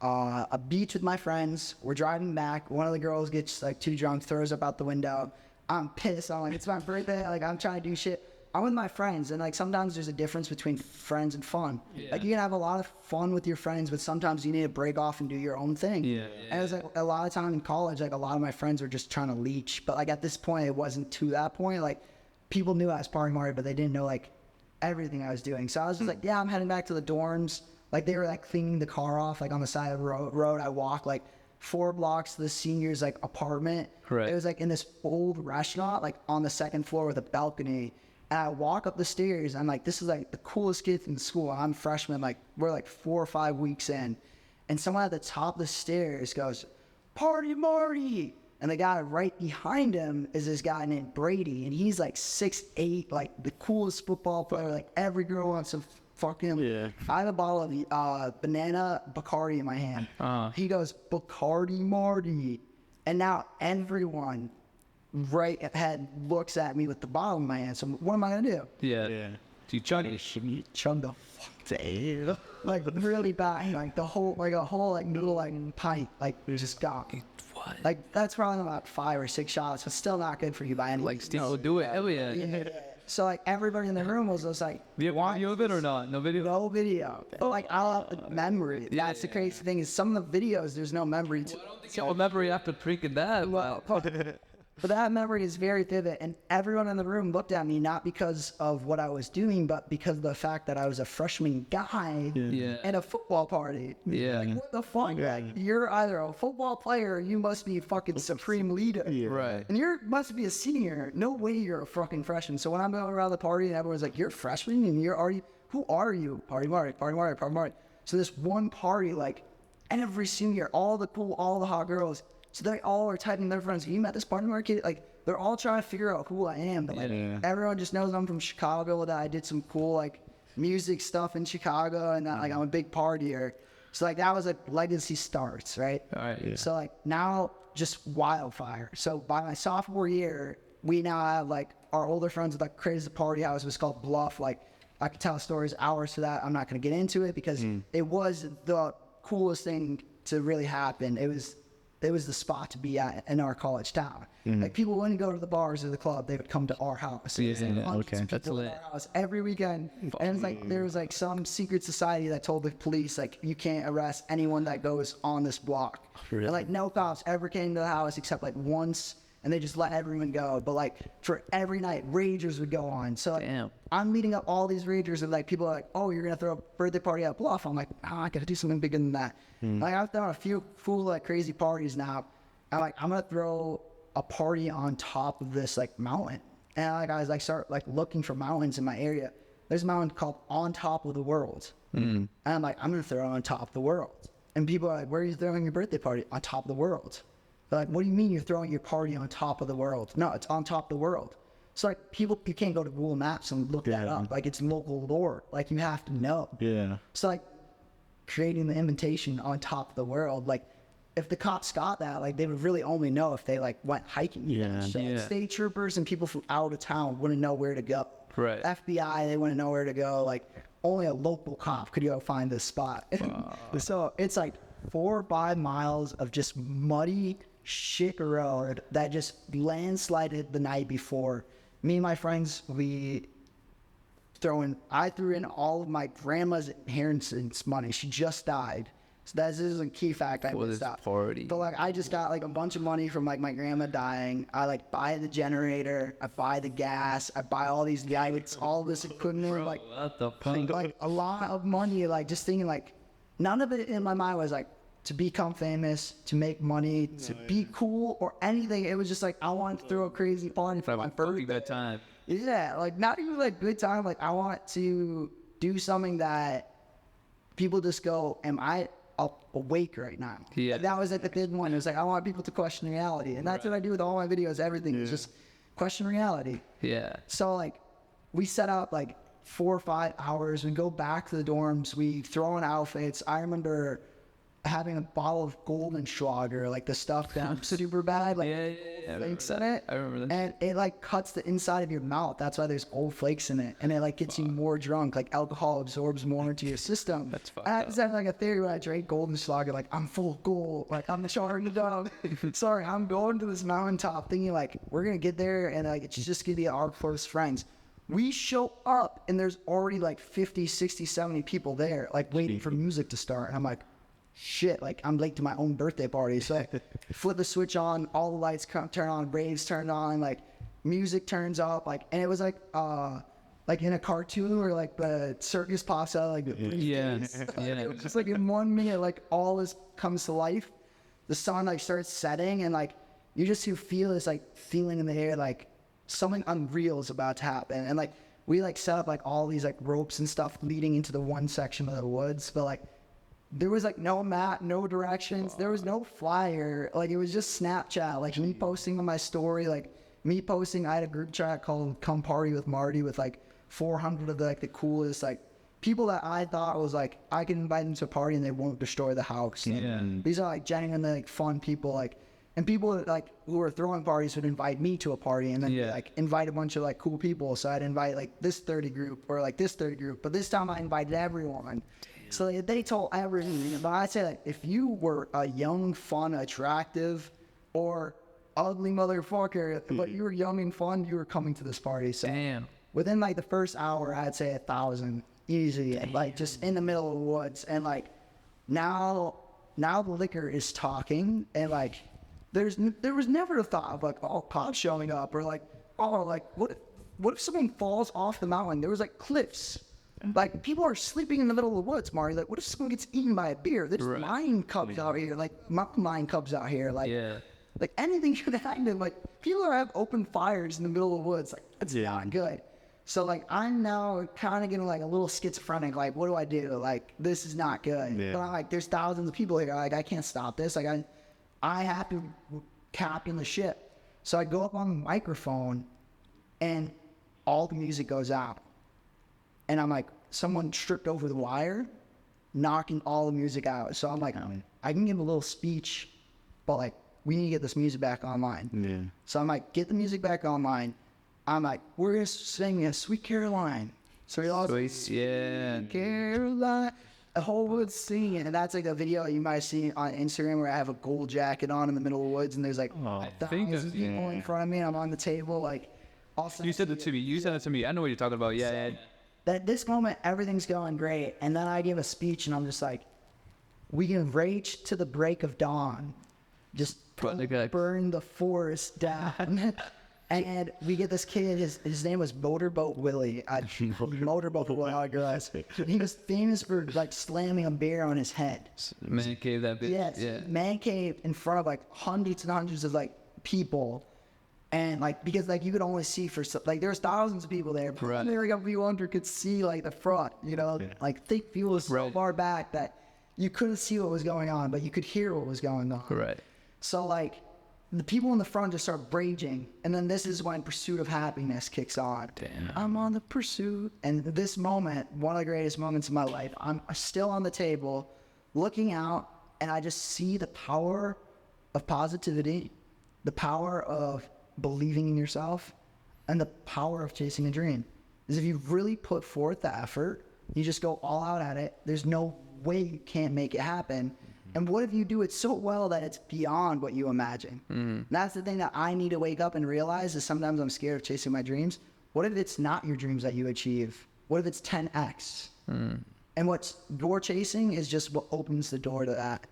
Speaker 2: a beach with my friends. We're driving back. One of the girls gets like too drunk, throws up out the window. I'm pissed. I'm like, it's my birthday. Like, I'm trying to do shit. I'm with my friends, and like sometimes there's a difference between friends and fun. Like, you can have a lot of fun with your friends, but sometimes you need to break off and do your own thing. And it was like a lot of time in college, like a lot of my friends were just trying to leech. But like at this point, it wasn't to that point. Like, people knew I was partying Marty, but they didn't know like everything I was doing. So I was just like, I'm heading back to the dorms. Like, they were like cleaning the car off like on the side of the road. I walked like 4 blocks to the senior's like apartment. Right. It was like in this old restaurant, like on the 2nd floor with a balcony. And I walk up the stairs, and like, this is like the coolest kid in school. I'm a freshman, like we're like 4 or 5 weeks in. And someone at the top of the stairs goes, "Party Marty!" And the guy right behind him is this guy named Brady. And he's like 6'8", like the coolest football player. Like, every girl wants to fuck him. I have a bottle of banana Bacardi in my hand. He goes, "Bacardi Marty." And now everyone right ahead looks at me with the bottle in my hand. So what am I going to do?
Speaker 1: Do you chug it?
Speaker 2: Chug the fuck. Like, really bad. Like, a whole like little like pint. Like, just got.
Speaker 1: What?
Speaker 2: Like, that's probably about 5 or 6 shots. It's still not good for you by any
Speaker 1: like, still do it. Hell yeah.
Speaker 2: So like, everybody in the room was just like,
Speaker 1: "You want you of it or not? No video."
Speaker 2: No video. But like, I'll have the memory. That's the crazy thing, is some of the videos there's no memory to.
Speaker 1: I don't think you have a memory after drinking that.
Speaker 2: Well, but that memory is very vivid, and everyone in the room looked at me not because of what I was doing, but because of the fact that I was a freshman guy at a football party. Like, what the fuck? Like, you're either a football player or you must be a fucking supreme leader.
Speaker 1: Right.
Speaker 2: And you must be a senior. No way you're a fucking freshman. So when I'm going around the party and everyone's like, "You're a freshman and you're already, who are you?" "Party Marty, Party Marty, Party Marty." So this one party, like, every single year, all the hot girls. So they all are typing their friends. You met this part of the market? Like, they're all trying to figure out who I am. But like, everyone just knows I'm from Chicago, that I did some cool like music stuff in Chicago, and that like I'm a big partier. So like that was like legacy starts, right?
Speaker 1: All right. Yeah.
Speaker 2: So like now just wildfire. So by my sophomore year, we now have like our older friends with like crazy party house. It was called Bluff. Like I could tell stories hours to that. I'm not going to get into it because it was the coolest thing to really happen. It was the spot to be at in our college town. Like people wouldn't go to the bars or the club; they would come to our house.
Speaker 1: Okay, that's lit.
Speaker 2: Our house every weekend, and it's like there was like some secret society that told the police like you can't arrest anyone that goes on this block.
Speaker 3: Really?
Speaker 2: And like no cops ever came to the house except like once, and they just let everyone go. But like for every night, ragers would go on. So like, I'm meeting up all these ragers, and like people are like, "Oh, you're gonna throw a birthday party at Bluff?" I'm like, "Oh, I gotta do something bigger than that." Like I've thrown a few cool like crazy parties now. I'm gonna throw a party on top of this like mountain, and like I was like start like looking for mountains in my area. There's a mountain called On Top of the World, and I'm like, I'm gonna throw it on top of the world. And people are like, "Where are you throwing your birthday party?" On top of the world. They're like, "What do you mean you're throwing your party on top of the world?" No, it's on top of the world. So like people, you can't go to Google Maps and look that up. Like it's local lore. Like you have to know.
Speaker 3: Yeah.
Speaker 2: So like creating the invitation on top of the world, like if the cops got that, like they would really only know if they like went hiking. So like, state troopers and people from out of town wouldn't know where to go.
Speaker 1: Right.
Speaker 2: FBI, they wouldn't know where to go. Like only a local cop could go find this spot. So it's like 4 or 5 miles of just muddy shit road that just landslided the night before. Me and my friends, I threw in all of my grandma's inheritance money. She just died. So this is a key fact I missed out.
Speaker 1: Party.
Speaker 2: But like I just got like a bunch of money from like my grandma dying. I like buy the generator, I buy the gas, I buy all these gadgets, all this equipment.
Speaker 1: Bro,
Speaker 2: like
Speaker 1: what the fuck?
Speaker 2: Like a lot of money, like just thinking like none of it in my mind was like to become famous, to make money, to be cool or anything. It was just like I want to throw a crazy party for my birthday.
Speaker 1: That time.
Speaker 2: Yeah, like not even like good time. Like I want to do something that people just go, "Am I awake right now?"
Speaker 1: Yeah.
Speaker 2: That was like the big one. It was like I want people to question reality, and that's what I do with all my videos. Everything is just question reality.
Speaker 1: Yeah.
Speaker 2: So like we set up like 4 or 5 hours. We go back to the dorms. We throw in outfits. I remember having a bottle of Goldenschlager, like the stuff that's super bad, like flakes in it.
Speaker 1: I remember that.
Speaker 2: And it like cuts the inside of your mouth. That's why there's gold flakes in it, and it like gets you more drunk. Like alcohol absorbs more into your system.
Speaker 1: That's fucked
Speaker 2: I
Speaker 1: up.
Speaker 2: just had like a theory when I drank Goldenschlager, like I'm full of gold, like I'm the shark of the dog. Sorry, I'm going to this mountaintop thinking like we're gonna get there and like it's just gonna be our close friends. We show up and there's already like 50, 60, 70 people there, like waiting for music to start. And I'm like, shit, like I'm late to my own birthday party. So I flip the switch on, all the lights turn on, raves turn on, like music turns up, like, and it was like in a cartoon where like the circus pops out, like it was just like in 1 minute, like all this comes to life. The sun like starts setting, and like you just feel this like feeling in the air, like something unreal is about to happen. And like we like set up like all these like ropes and stuff leading into the one section of the woods, but like there was like no map, no directions. There was no flyer. Like it was just Snapchat. Like me posting on my story, like me posting. I had a group chat called "Come Party with Marty" with like 400 of the coolest like people that I thought was like I can invite them to a party and they won't destroy the house. Like, these are like genuinely like fun people. Like and people that, like who were throwing parties would invite me to a party and then like invite a bunch of like cool people. So I'd invite like this 30 group or like this 30 group, but this time I invited everyone. So they told everything. But I'd say like if you were a young, fun, attractive, or ugly motherfucker, but you were young and fun, you were coming to this party. So within like the first hour, I'd say 1,000 easy, like just in the middle of the woods. And like now the liquor is talking, and like there was never a thought of like cops showing up or like what if someone falls off the mountain? There was like cliffs. Like people are sleeping in the middle of the woods, Marty. Like, what if someone gets eaten by a bear? There's lion cubs out here, like mountain lion cubs out here. Like, like anything could happen. Like people have open fires in the middle of the woods. Like that's not good. So like I'm now kind of getting like a little schizophrenic. Like, what do I do? Like, this is not good.
Speaker 3: Yeah.
Speaker 2: But I'm like, there's thousands of people here. Like, I can't stop this. Like, I have to captain the ship. So I go up on the microphone, and all the music goes out, and I'm like, someone tripped over the wire, knocking all the music out. So I'm like, I can give a little speech, but like, we need to get this music back online.
Speaker 3: Yeah.
Speaker 2: So I'm like, get the music back online. I'm like, we're gonna sing a Sweet Caroline. So we all
Speaker 1: Sweet
Speaker 2: Caroline. The whole woods singing it. And that's like a video you might see on Instagram where I have a gold jacket on in the middle of the woods, and there's like thousands of people in front of me, and I'm on the table, like, also.
Speaker 1: You said it to me. You said it to me. I know what you're talking about. Yeah.
Speaker 2: That this moment, everything's going great. And then I give a speech, and I'm just like, we can rage to the break of dawn. Just burn the forest down. And we get this kid, his name was Motorboat Willie. Motorboat Willie, I guess. He was famous for like slamming a bear on his head.
Speaker 1: Man cave that bitch.
Speaker 2: Yes,
Speaker 1: Yeah. Man
Speaker 2: cave in front of like hundreds and hundreds of like people. And like, because like you could only see for, like there's thousands of people there. But
Speaker 1: right.
Speaker 2: There a few hundred could see like the front, you know, like thick people was so far back that you couldn't see what was going on, but you could hear what was going on.
Speaker 1: Right.
Speaker 2: So like, the people in the front just start raging, and then this is when Pursuit of Happiness kicks on.
Speaker 1: Damn.
Speaker 2: I'm on the pursuit, and this moment, one of the greatest moments of my life, I'm still on the table, looking out, and I just see the power of positivity, the power of believing in yourself, and the power of chasing a dream. Because if you really put forth the effort, you just go all out at it, there's no way you can't make it happen. And what if you do it so well that it's beyond what you imagine? That's the thing that I need to wake up and realize is sometimes I'm scared of chasing my dreams. What if it's not your dreams that you achieve? What if it's 10x? And what you're chasing is just what opens the door to that.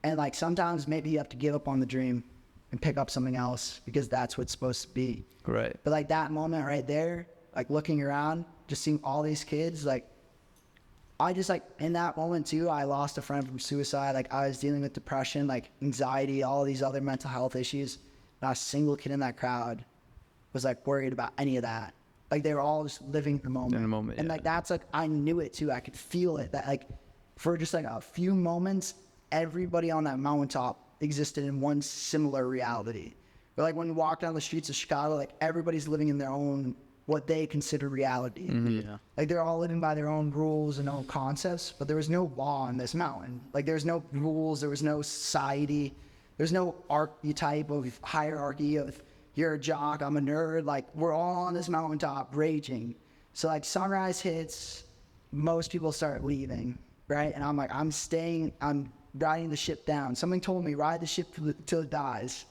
Speaker 2: And like sometimes maybe you have to give up on the dream and pick up something else because that's what's supposed to be.
Speaker 1: Right.
Speaker 2: But like that moment right there, like looking around, just seeing all these kids, like I just like in that moment too, I lost a friend from suicide. Like I was dealing with depression, like anxiety, all these other mental health issues. Not a single kid in that crowd was like worried about any of that. Like they were all just living the moment.
Speaker 1: In the moment,
Speaker 2: and like that's like I knew it too. I could feel it. That like for just like a few moments, everybody on that mountaintop existed in one similar reality. But like when you walk down the streets of Chicago, like everybody's living in their own what they consider reality.
Speaker 3: Yeah.
Speaker 2: Like they're all living by their own rules and own concepts, but there was no law on this mountain. Like there's no rules, there was no society, there's no archetype of hierarchy of you're a jock, I'm a nerd. Like we're all on this mountaintop raging. So like sunrise hits, most people start leaving, right? And I'm like, I'm staying, I'm riding the ship down. Something told me ride the ship till it dies.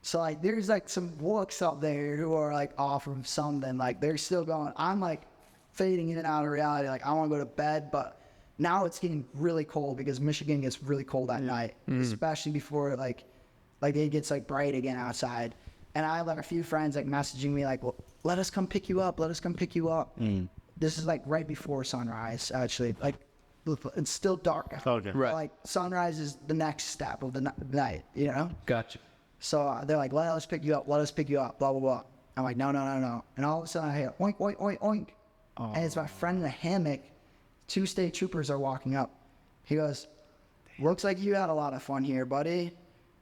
Speaker 2: So like there's like some looks up there who are like off of something, like they're still going. I'm like fading in and out of reality, like I want to go to bed, but now it's getting really cold because Michigan gets really cold at night, especially before like it gets like bright again outside. And I have like a few friends like messaging me like, well, let us come pick you up, let us come pick you up. This is like right before sunrise actually, like it's still dark.
Speaker 3: Okay.
Speaker 1: Right.
Speaker 2: Like sunrise is the next step of the night, you know?
Speaker 1: Gotcha.
Speaker 2: So they're like, let us pick you up, blah, blah, blah. I'm like, no. And all of a sudden I hear, oink, oink, oink, oink. And it's my friend in a hammock. 2 state troopers are walking up. He goes, looks like you had a lot of fun here, buddy.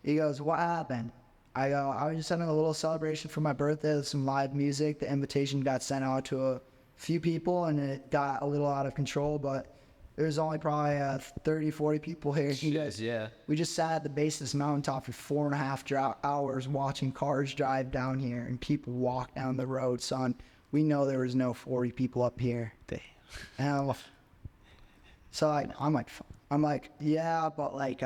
Speaker 2: He goes, what happened? I go, I was just having a little celebration for my birthday with some live music. The invitation got sent out to a few people, and it got a little out of control, but there's only probably 30, 40 people here.
Speaker 1: Yeah.
Speaker 2: We just sat at the base of this mountaintop for 4.5 hours watching cars drive down here and people walk down the road, son. We know there was no 40 people up here.
Speaker 3: Damn.
Speaker 2: And so I'm like, yeah, but like,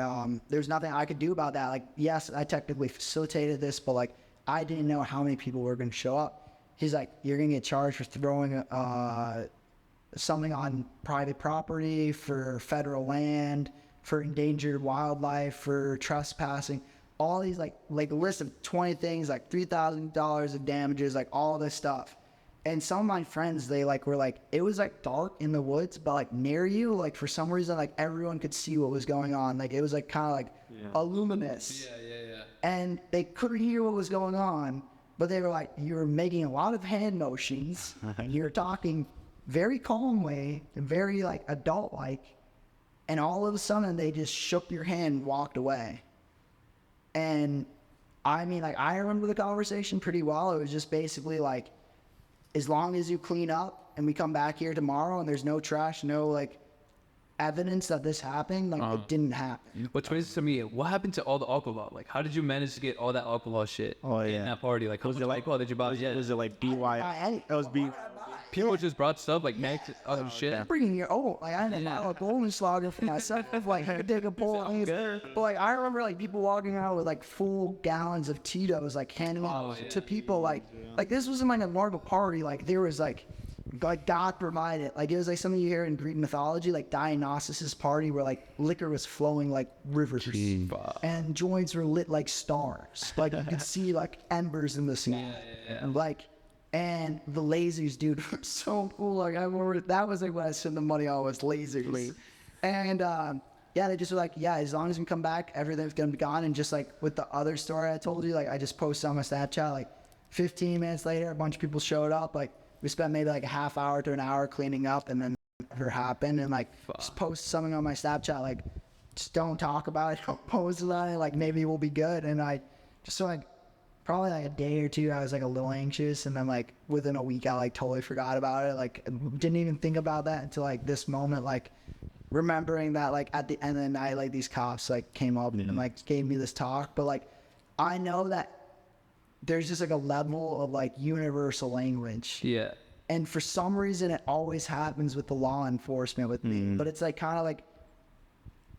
Speaker 2: there's nothing I could do about that. Like, yes, I technically facilitated this, but like, I didn't know how many people were going to show up. He's like, you're going to get charged for throwing something on private property, for federal land, for endangered wildlife, for trespassing, all these like a list of 20 things, like $3,000 of damages, like all this stuff. And some of my friends, they like were like, it was like dark in the woods, but like near you, like for some reason, like everyone could see what was going on. Like it was like kind of like luminous.
Speaker 1: Yeah.
Speaker 2: And they couldn't hear what was going on, but they were like, you were making a lot of hand motions. You're talking very calm way, very like adult like, and all of a sudden they just shook your hand and walked away. And I mean, like, I remember the conversation pretty well. It was just basically like, as long as you clean up and we come back here tomorrow and there's no trash, no like evidence that this happened, like it didn't happen.
Speaker 1: What's crazy to me, what happened to all the alcohol? Like, how did you manage to get all that alcohol shit in that party? Like, how much alcohol did you buy?
Speaker 3: Was it like BY? It was B.
Speaker 1: People just brought stuff like Max, other shit.
Speaker 2: I'm bringing your own, like, I didn't buy a golden slaughter for myself. Like, I take a pull. But like, I remember like people walking out with like full gallons of Tito's, like handing them to people. Like this wasn't like a normal party. Like there was like God provided. Like it was like something you hear in Greek mythology, like Dionysus's party, where like liquor was flowing like rivers, and joints were lit like stars. Like you could see like embers in the sky, and like. And the lasers, dude, were so cool. Like I remember that was like when I spent the money on was lasers. And yeah, they just were like, yeah, as long as we come back, everything's gonna be gone. And just like with the other story I told you, like I just posted on my Snapchat, like 15 minutes later, a bunch of people showed up. Like we spent maybe like a half hour to an hour cleaning up, and then it never happened. And like just post something on my Snapchat, like just don't talk about it, don't post about it, like maybe we'll be good. And I just like probably like a day or two, I was like a little anxious, and then like within a week, I like totally forgot about it. Like didn't even think about that until like this moment, like remembering that like at the end of the night, like these cops like came up and like gave me this talk. But like I know that there's just like a level of like universal language.
Speaker 1: Yeah.
Speaker 2: And for some reason, it always happens with the law enforcement with me. But it's like kind of like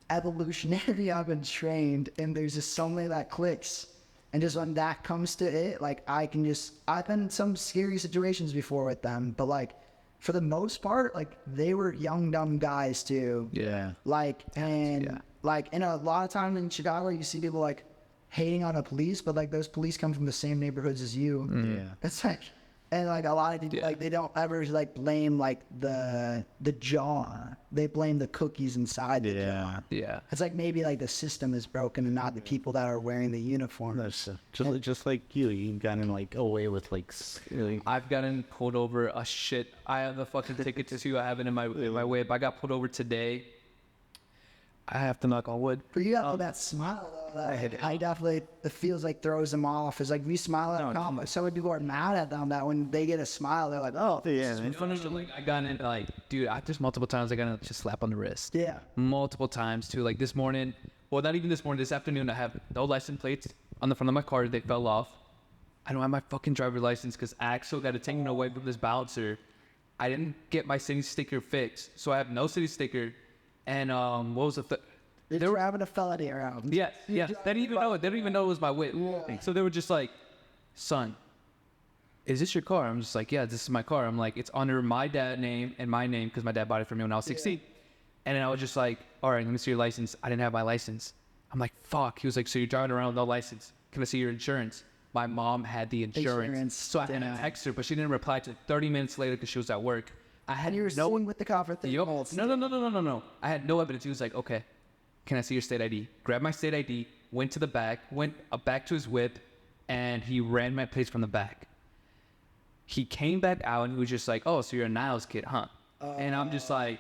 Speaker 2: evolutionary. I've been trained, and there's just something that clicks. And just when that comes to it, like I've been in some scary situations before with them, but like for the most part, like they were young, dumb guys too. Yeah. Like, and like, a lot of times in Chicago, you see people like hating on the police, but like those police come from the same neighborhoods as you. Yeah. It's like, and like a lot of people, like they don't ever like blame like the jar. They blame the cookies inside the jar. Yeah. It's like maybe like the system is broken and not the people that are wearing the uniform.
Speaker 3: That's just like you've gotten like away with like.
Speaker 1: I've gotten pulled over a shit. I have the fucking ticket to I have it in my whip. I got pulled over today. I have to knock on wood.
Speaker 2: But you got that smile though. I definitely, it feels like throws them off. It's like if you smile at a cop, so many people are mad at them that when they get a smile, they're like, oh. Yeah.
Speaker 1: Like, I got in, like, dude, there's multiple times I got just slap on the wrist. Yeah. Multiple times too. Like this morning, well, not even this morning, this afternoon, I have no license plates on the front of my car. They fell off. I don't have my fucking driver's license because Axel got it taken away from this bouncer. I didn't get my city sticker fixed, so I have no city sticker. And what was
Speaker 2: they were having a felony around.
Speaker 1: Yes. They didn't even know it. They didn't even know it was my whip. Yeah. So they were just like, son, is this your car? I'm just like, yeah, this is my car. I'm like, it's under my dad's name and my name because my dad bought it for me when I was 16. And then I was just like, all right, let me see your license. I didn't have my license. I'm like, fuck. He was like, so you're driving around with no license. Can I see your insurance? My mom had the insurance. So I had to text her, but she didn't reply to 30 minutes later because she was at work. I had
Speaker 2: you were sitting with the cop at the
Speaker 1: No. I had no evidence. He was like, okay, can I see your state ID? Grabbed my state ID, went to the back, went back to his whip, and he ran my plates from the back. He came back out and he was just like, oh, so you're a Niles kid, huh? And I'm just like,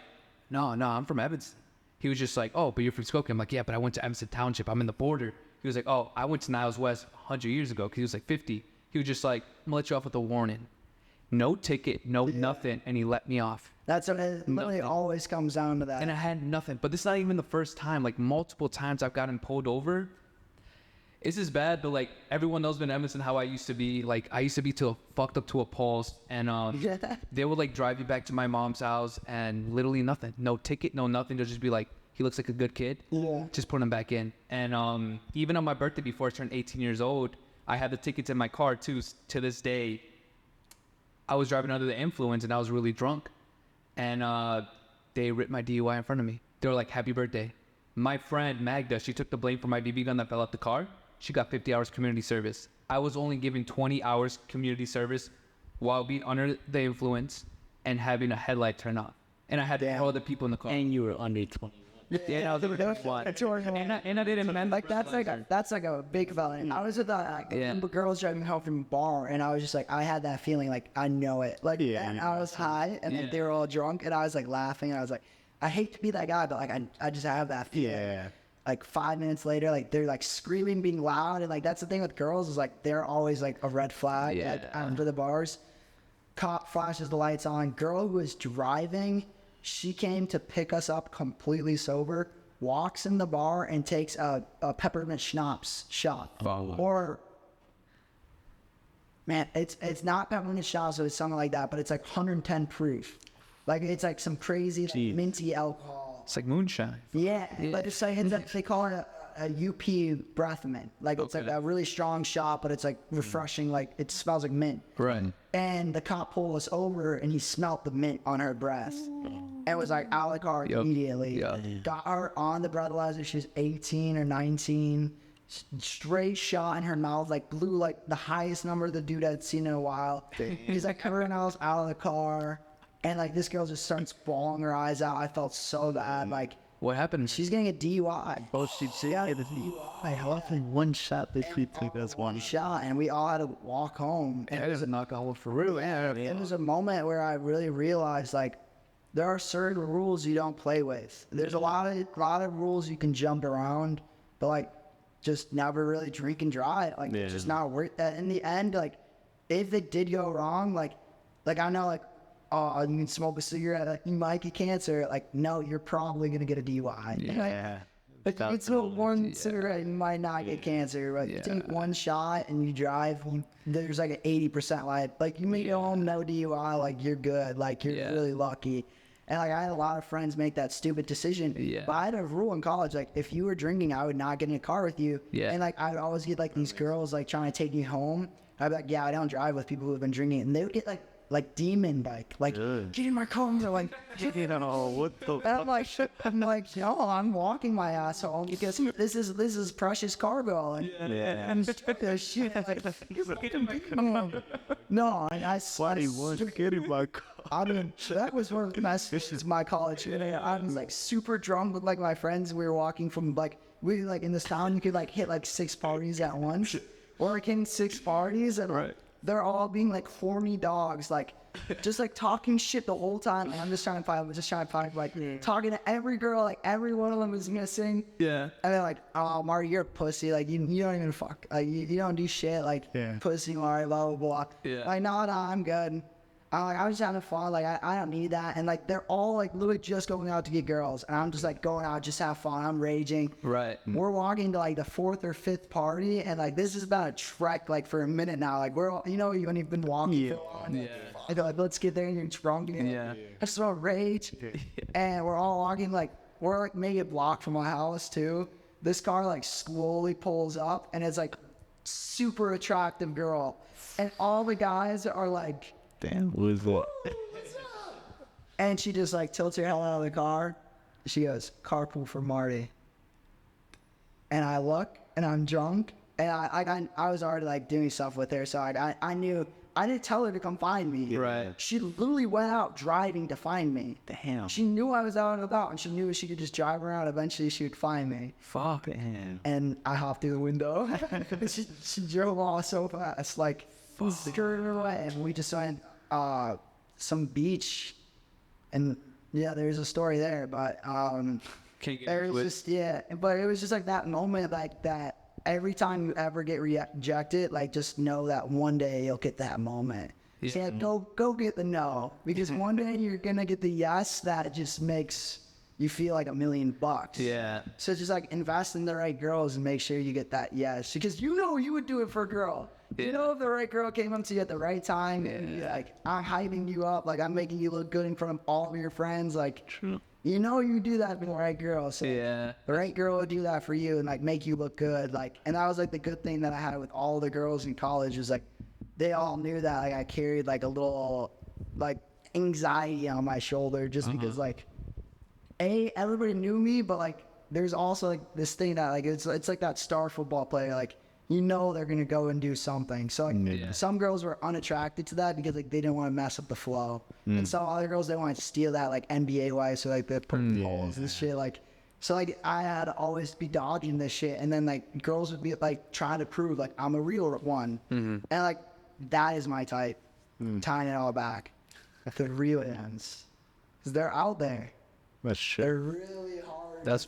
Speaker 1: no, I'm from Evanston. He was just like, oh, but you're from Skokie. I'm like, yeah, but I went to Evanston Township. I'm in the border. He was like, oh, I went to Niles West 100 years ago because he was like 50. He was just like, I'm going to let you off with a warning. No ticket, nothing, and he let me off.
Speaker 2: That's what it literally always comes down to that.
Speaker 1: And I had nothing. But this is not even the first time. Like, multiple times I've gotten pulled over. This is bad, but, like, everyone knows in Evanston how I used to be. Like, I used to be fucked up to a pulse. And they would, like, drive you back to my mom's house and literally nothing. No ticket, no nothing. They'll just be like, he looks like a good kid. Yeah. Just put him back in. And even on my birthday before I turned 18 years old, I had the tickets in my car, too, to this day. I was driving under the influence and I was really drunk, and they ripped my DUI in front of me. They were like, happy birthday. My friend Magda, she took the blame for my BB gun that fell out the car. She got 50 hours community service. I was only given 20 hours community service while being under the influence and having a headlight turn off. And I had all the people in the car.
Speaker 3: And you were under 21.
Speaker 1: Yeah, I was like, what? And I didn't remember.
Speaker 2: Like that's like a big feeling. I was at the girls driving home from a bar, and I was just like, I had that feeling, like I know it. Like and I was high, and like, they were all drunk, and I was like laughing, and I was like, I hate to be that guy, but like I just have that feeling.
Speaker 3: Yeah.
Speaker 2: Like 5 minutes later, like they're like screaming, being loud, and like that's the thing with girls is like they're always like a red flag under the bars. Cop flashes the lights on. Girl who was driving, she came to pick us up completely sober, walks in the bar and takes a peppermint schnapps shot. Or, man, it's not peppermint schnapps, so it's something like that, but it's like 110 proof. Like it's like some crazy like, minty alcohol.
Speaker 1: It's like moonshine.
Speaker 2: Yeah, but it's like they call it a UP breath mint. Like it's like a really strong shot, but it's like refreshing. Like it smells like mint.
Speaker 1: Right.
Speaker 2: And the cop pulled us over, and he smelled the mint on her breath, and was like out of the car immediately. Got her on the breathalyzer. She was 18 or 19. Straight shot in her mouth, like blew like the highest number the dude had seen in a while. He's like covering us out of the car. And like this girl just starts bawling her eyes out. I felt so bad. Like,
Speaker 1: what happened?
Speaker 2: She's getting a DUI.
Speaker 3: Oh, she got a DUI. How one shot they took us one
Speaker 2: shot, and we all had to walk home.
Speaker 3: And it was a alcohol for real. Yeah,
Speaker 2: it was a moment where I really realized like there are certain rules you don't play with. There's a lot of rules you can jump around, but like just never really drink and drive. Like it's just not worth that. In the end, like if it did go wrong, like I know like. Oh, you can smoke a cigarette, like, you might get cancer. Like, no, you're probably going to get a DUI.
Speaker 3: Yeah.
Speaker 2: But you can smoke one cigarette, you might not get cancer. But you take one shot and you drive, there's like an 80% like you make it home, no DUI, like you're good. Like you're really lucky. And like I had a lot of friends make that stupid decision. But I had a rule in college, like if you were drinking, I would not get in a car with you. And like I would always get like these girls like trying to take me home. I'd be like, yeah, I don't drive with people who have been drinking. And they would get like demon like get in my car, and they're like,
Speaker 3: you know what the
Speaker 2: and I'm like no, I'm walking my ass home because this is precious cargo. And shit, like, no, and I
Speaker 3: won't get in my car.
Speaker 2: I mean, that was one of the best of my college. I was like super drunk with like my friends. We were walking from like in this town you could like hit like 6 parties at once, or like in 6 parties and they're all being like horny dogs, like just like talking shit the whole time. And I'm just trying to find like talking to every girl, like every one of them was missing. And they're like, oh, Marty, you're a pussy. Like you don't even fuck. Like you don't do shit. Like pussy, Marty, blah blah blah. Like no, I'm good. I was having fun. Like I don't need that. And like they're all like literally just going out to get girls, and I'm just like going out just have fun. I'm raging. We're walking to like the 4th or 5th party, and like this is about a trek like for a minute now. Like we're all, you know, you've only been walking. I go like, let's get there, and you're drunk. I just want rage. And we're all walking like we're like maybe a block from my house too. This car like slowly pulls up, and it's like super attractive girl, and all the guys are like.
Speaker 3: Damn, what is that?
Speaker 2: And she just like tilts her hell out of the car. She goes, carpool for Marty. And I look, and I'm drunk, and I was already like doing stuff with her, so I knew. I didn't tell her to come find me. She literally went out driving to find me.
Speaker 3: Damn.
Speaker 2: She knew I was out and about, and she knew she could just drive around. Eventually, she would find me.
Speaker 1: Fuck.
Speaker 3: Damn.
Speaker 2: And I hopped through the window. she drove off so fast, like. Skirted away, and we just went some beach, and there's a story there, but there was just but it was just like that moment, like that every time you ever get rejected, like just know that one day you'll get that moment. Go get the no, because one day you're gonna get the yes that just makes you feel like $1 million. So just like invest in the right girls and make sure you get that yes, because you would do it for a girl. You know, if the right girl came up to you at the right time, and like I'm hyping you up, like I'm making you look good in front of all of your friends, like you do that for the right girl. So the right girl would do that for you and like make you look good. Like, and that was like the good thing that I had with all the girls in college was like they all knew that like I carried like a little like anxiety on my shoulder just because like everybody knew me, but like there's also like this thing that like it's like that star football player, like they're gonna go and do something. So like some girls were unattracted to that because like they didn't want to mess up the flow, and some other girls they want to steal that like NBA wise, so like they put holes and shit. Like So like I had to always be dodging this shit, and then like girls would be like trying to prove like I'm a real one, and like that is my type, tying it all back. The real ones, because they're out there.
Speaker 3: That's true.
Speaker 2: They're really hard.
Speaker 1: That's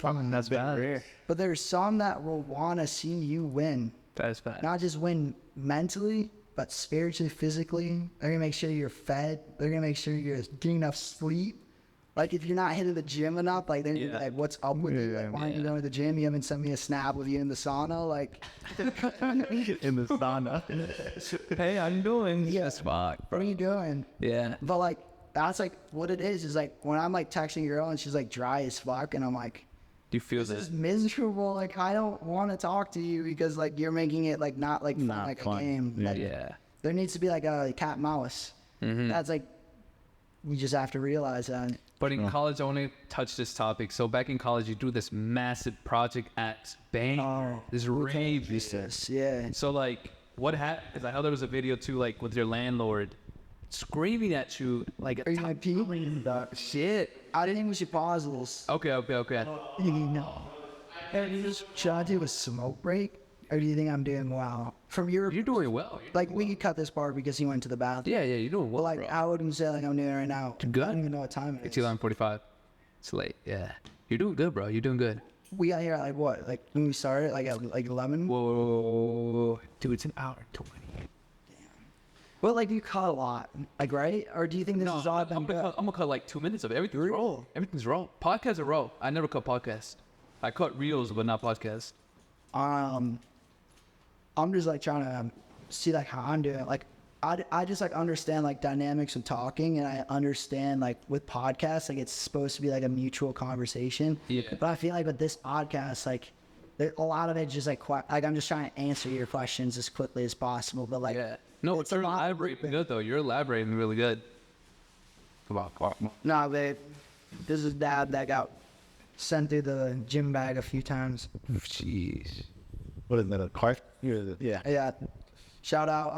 Speaker 1: bad.
Speaker 3: Rare.
Speaker 2: But there's some that will want to see you win.
Speaker 1: That's bad.
Speaker 2: Not just win mentally, but spiritually, physically. They're gonna make sure you're fed. They're gonna make sure you're getting enough sleep. Like if you're not hitting the gym enough, like they're gonna be like, "What's up with you? Like, why aren't you going to the gym? You haven't sent me a snap of you in the sauna." Like
Speaker 3: In the sauna.
Speaker 1: Hey, I'm doing.
Speaker 2: Yes,
Speaker 1: fuck.
Speaker 2: what are you doing?
Speaker 1: Yeah.
Speaker 2: But like that's like what it is like when I'm like texting a girl and she's like dry as fuck, and I'm like,
Speaker 1: Do you feel
Speaker 2: this is
Speaker 1: that?
Speaker 2: miserable. Like I don't want to talk to you because like you're making it like not like fun,
Speaker 3: Not
Speaker 2: like
Speaker 3: fun.
Speaker 2: a game.
Speaker 3: Yeah.
Speaker 2: Like,
Speaker 1: Yeah.
Speaker 2: there needs to be like a cat and mouse. That's like we just have to realize that.
Speaker 1: But in college, I want to touch this topic. So back in college, you do this massive project at Bang.
Speaker 2: Oh,
Speaker 1: This rave.
Speaker 2: Jesus, yeah.
Speaker 1: So like, what happened? Because I know there was a video too, like with your landlord screaming at you, like,
Speaker 2: Are you my pee?
Speaker 1: shit.
Speaker 2: I didn't think we should pause this.
Speaker 1: Okay.
Speaker 2: No. Should I do a smoke break? Or do you think I'm doing well? From your,
Speaker 1: You're doing well.
Speaker 2: like, we could cut this part because he went to the bathroom.
Speaker 1: Yeah, you're doing well.
Speaker 2: But, like,
Speaker 1: bro.
Speaker 2: I wouldn't say, like, I'm doing it right now.
Speaker 1: Good.
Speaker 2: I don't even know what time it
Speaker 1: It's
Speaker 2: is.
Speaker 1: 11:45. It's late. Yeah. You're doing good, bro. You're doing good.
Speaker 2: We got here at, like, what? Like, when we started, like, at, like, 11?
Speaker 1: Whoa. Dude, it's an hour and 20.
Speaker 2: Well, like, you cut a lot. Like, right? Or do you think this
Speaker 1: No,
Speaker 2: is all
Speaker 1: I'm
Speaker 2: been
Speaker 1: gonna cut like 2 minutes of it. Everything's raw. Everything's raw. Podcasts are raw. I never cut podcasts. I cut reels, but not podcasts.
Speaker 2: I'm just like trying to see like how I'm doing. Like I just like understand like dynamics of talking, and I understand like with podcasts, like it's supposed to be like a mutual conversation.
Speaker 1: Yeah.
Speaker 2: But I feel like with this podcast, like a lot of it just like I'm just trying to answer your questions as quickly as possible. But like
Speaker 1: Yeah. No,
Speaker 2: it's
Speaker 1: you're
Speaker 2: a lot-
Speaker 1: elaborating good though. You're elaborating really good. Come on.
Speaker 2: Nah, babe, this is dad that got sent through the gym bag a few times.
Speaker 1: Jeez.
Speaker 3: What is that, a cart? Yeah.
Speaker 2: Yeah. Shout out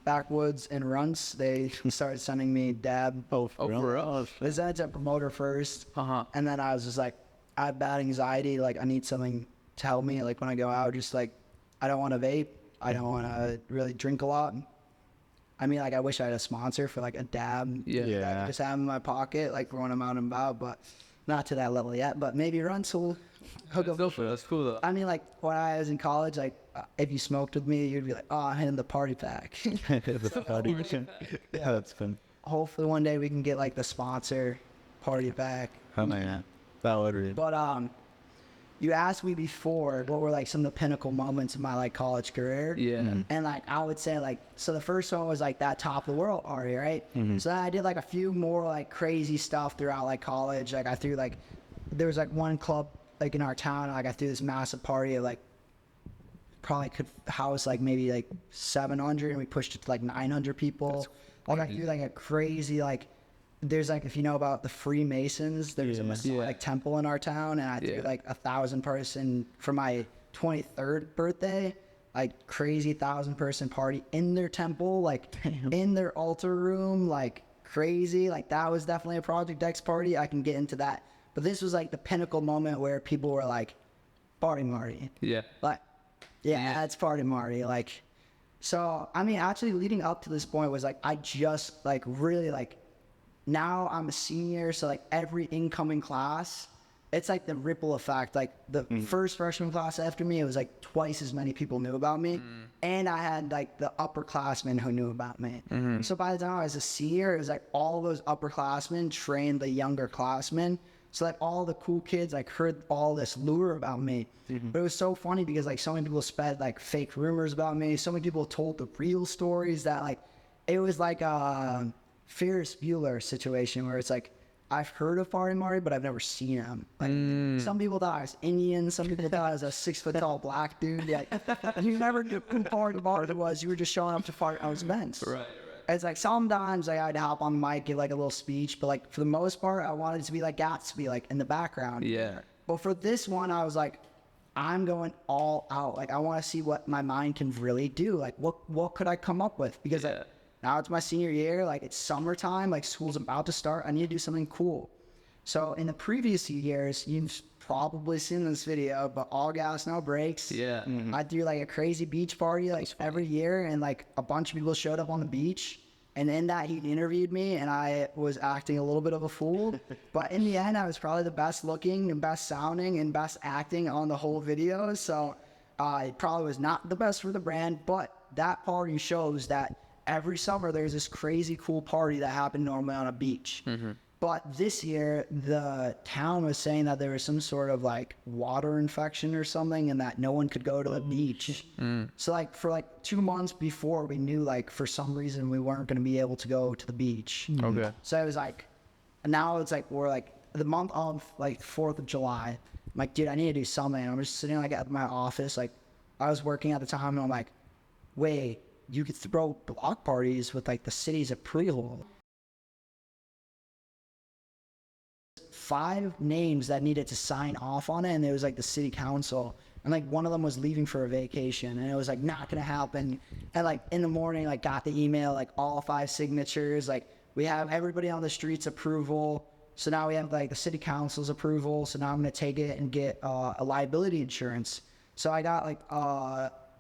Speaker 2: Backwoods and Runts. They started sending me dab.
Speaker 3: Oh,
Speaker 1: Oh, for real?
Speaker 2: They sent it to promoter first.
Speaker 1: Uh-huh.
Speaker 2: And then I was just like, I have bad anxiety. Like, I need something to help me. Like, when I go out, just like, I don't want to vape. I don't want to really drink a lot. I mean, like, I wish I had a sponsor for like a dab.
Speaker 1: Yeah.
Speaker 2: That I could just have in my pocket, like, for when I'm out and about, but not to that level yet. But maybe Runts will hook up.
Speaker 1: That's cool though.
Speaker 2: I mean, like, when I was in college, like, if you smoked with me, you'd be like, oh, I'm in the party pack.
Speaker 3: Yeah, that's fun.
Speaker 2: Hopefully one day we can get, like, the sponsor party pack.
Speaker 3: Oh, man. That would be.
Speaker 2: But, you asked me before what were, like, some of the pinnacle moments of my, like, college career.
Speaker 1: Yeah.
Speaker 2: And, like, I would say, like, so the first one was, like, that top of the world party, right? So then I did, like, a few more, like, crazy stuff throughout, like, college. Like, I threw, like, there was, like, one club, like, in our town. Like, I threw this massive party of, like, probably could house, like, maybe, like, 700. And we pushed it to, like, 900 people. Like, I threw, like, a crazy, like, there's, like, if you know about the Freemasons, there's a Masonic temple in our town, and I threw, like, 1,000 person for my 23rd birthday, like, crazy 1,000 person party in their temple, like, in their altar room, like, crazy. Like, that was definitely a Project X party. I can get into that. But this was, like, the pinnacle moment where people were like, party Marty.
Speaker 1: Yeah.
Speaker 2: Like, yeah, that's party Marty. Like, so, I mean, actually leading up to this point was, like, I just, like, really, like, now I'm a senior, so like every incoming class, it's like the ripple effect. Like the first freshman class after me, it was like twice as many people knew about me. And I had like the upperclassmen who knew about me. So by the time I was a senior, it was like all those upperclassmen trained the younger classmen. So like all the cool kids like heard all this lure about me. But it was so funny because like so many people spread like fake rumors about me. So many people told the real stories that like, it was like Ferris Bueller situation where it's like I've heard of Marty Marty, but I've never seen him. Like some people thought I was Indian, some people thought I was a 6 foot tall black dude. Like you never knew who Marty Marty was. You were just showing up to fart out events.
Speaker 1: Right.
Speaker 2: It's like sometimes like, I'd hop on the mic, give like a little speech, but like for the most part, I wanted it to be like Gatsby, like in the background.
Speaker 1: Yeah.
Speaker 2: But for this one, I was like, I'm going all out. Like I want to see what my mind can really do. Like what could I come up with? Because like, now it's my senior year, like it's summertime, like school's about to start. I need to do something cool. So in the previous years, you've probably seen this video, but all gas, no brakes.
Speaker 1: Yeah.
Speaker 2: I threw like a crazy beach party like every year, and like a bunch of people showed up on the beach. And in that, he interviewed me, and I was acting a little bit of a fool. But in the end, I was probably the best looking and best sounding and best acting on the whole video. So it probably was not the best for the brand, but that party shows that every summer there's this crazy cool party that happened normally on a beach. But this year, the town was saying that there was some sort of like water infection or something, and that no one could go to the beach. So like for like 2 months before, we knew like for some reason we weren't going to be able to go to the beach.
Speaker 1: Okay.
Speaker 2: So it was like, now it's like we're like the month of like 4th of July. I'm like, dude, I need to do something. I'm just sitting like at my office. Like I was working at the time, and I'm like, wait, you could throw block parties with like the city's approval. 5 names that needed to sign off on it, and it was like the city council, and like one of them was leaving for a vacation, and it was like not gonna happen. And like in the morning, like got the email, like all 5 signatures, like we have everybody on the streets approval. So now we have like the city council's approval. So now I'm gonna take it and get a liability insurance. So I got like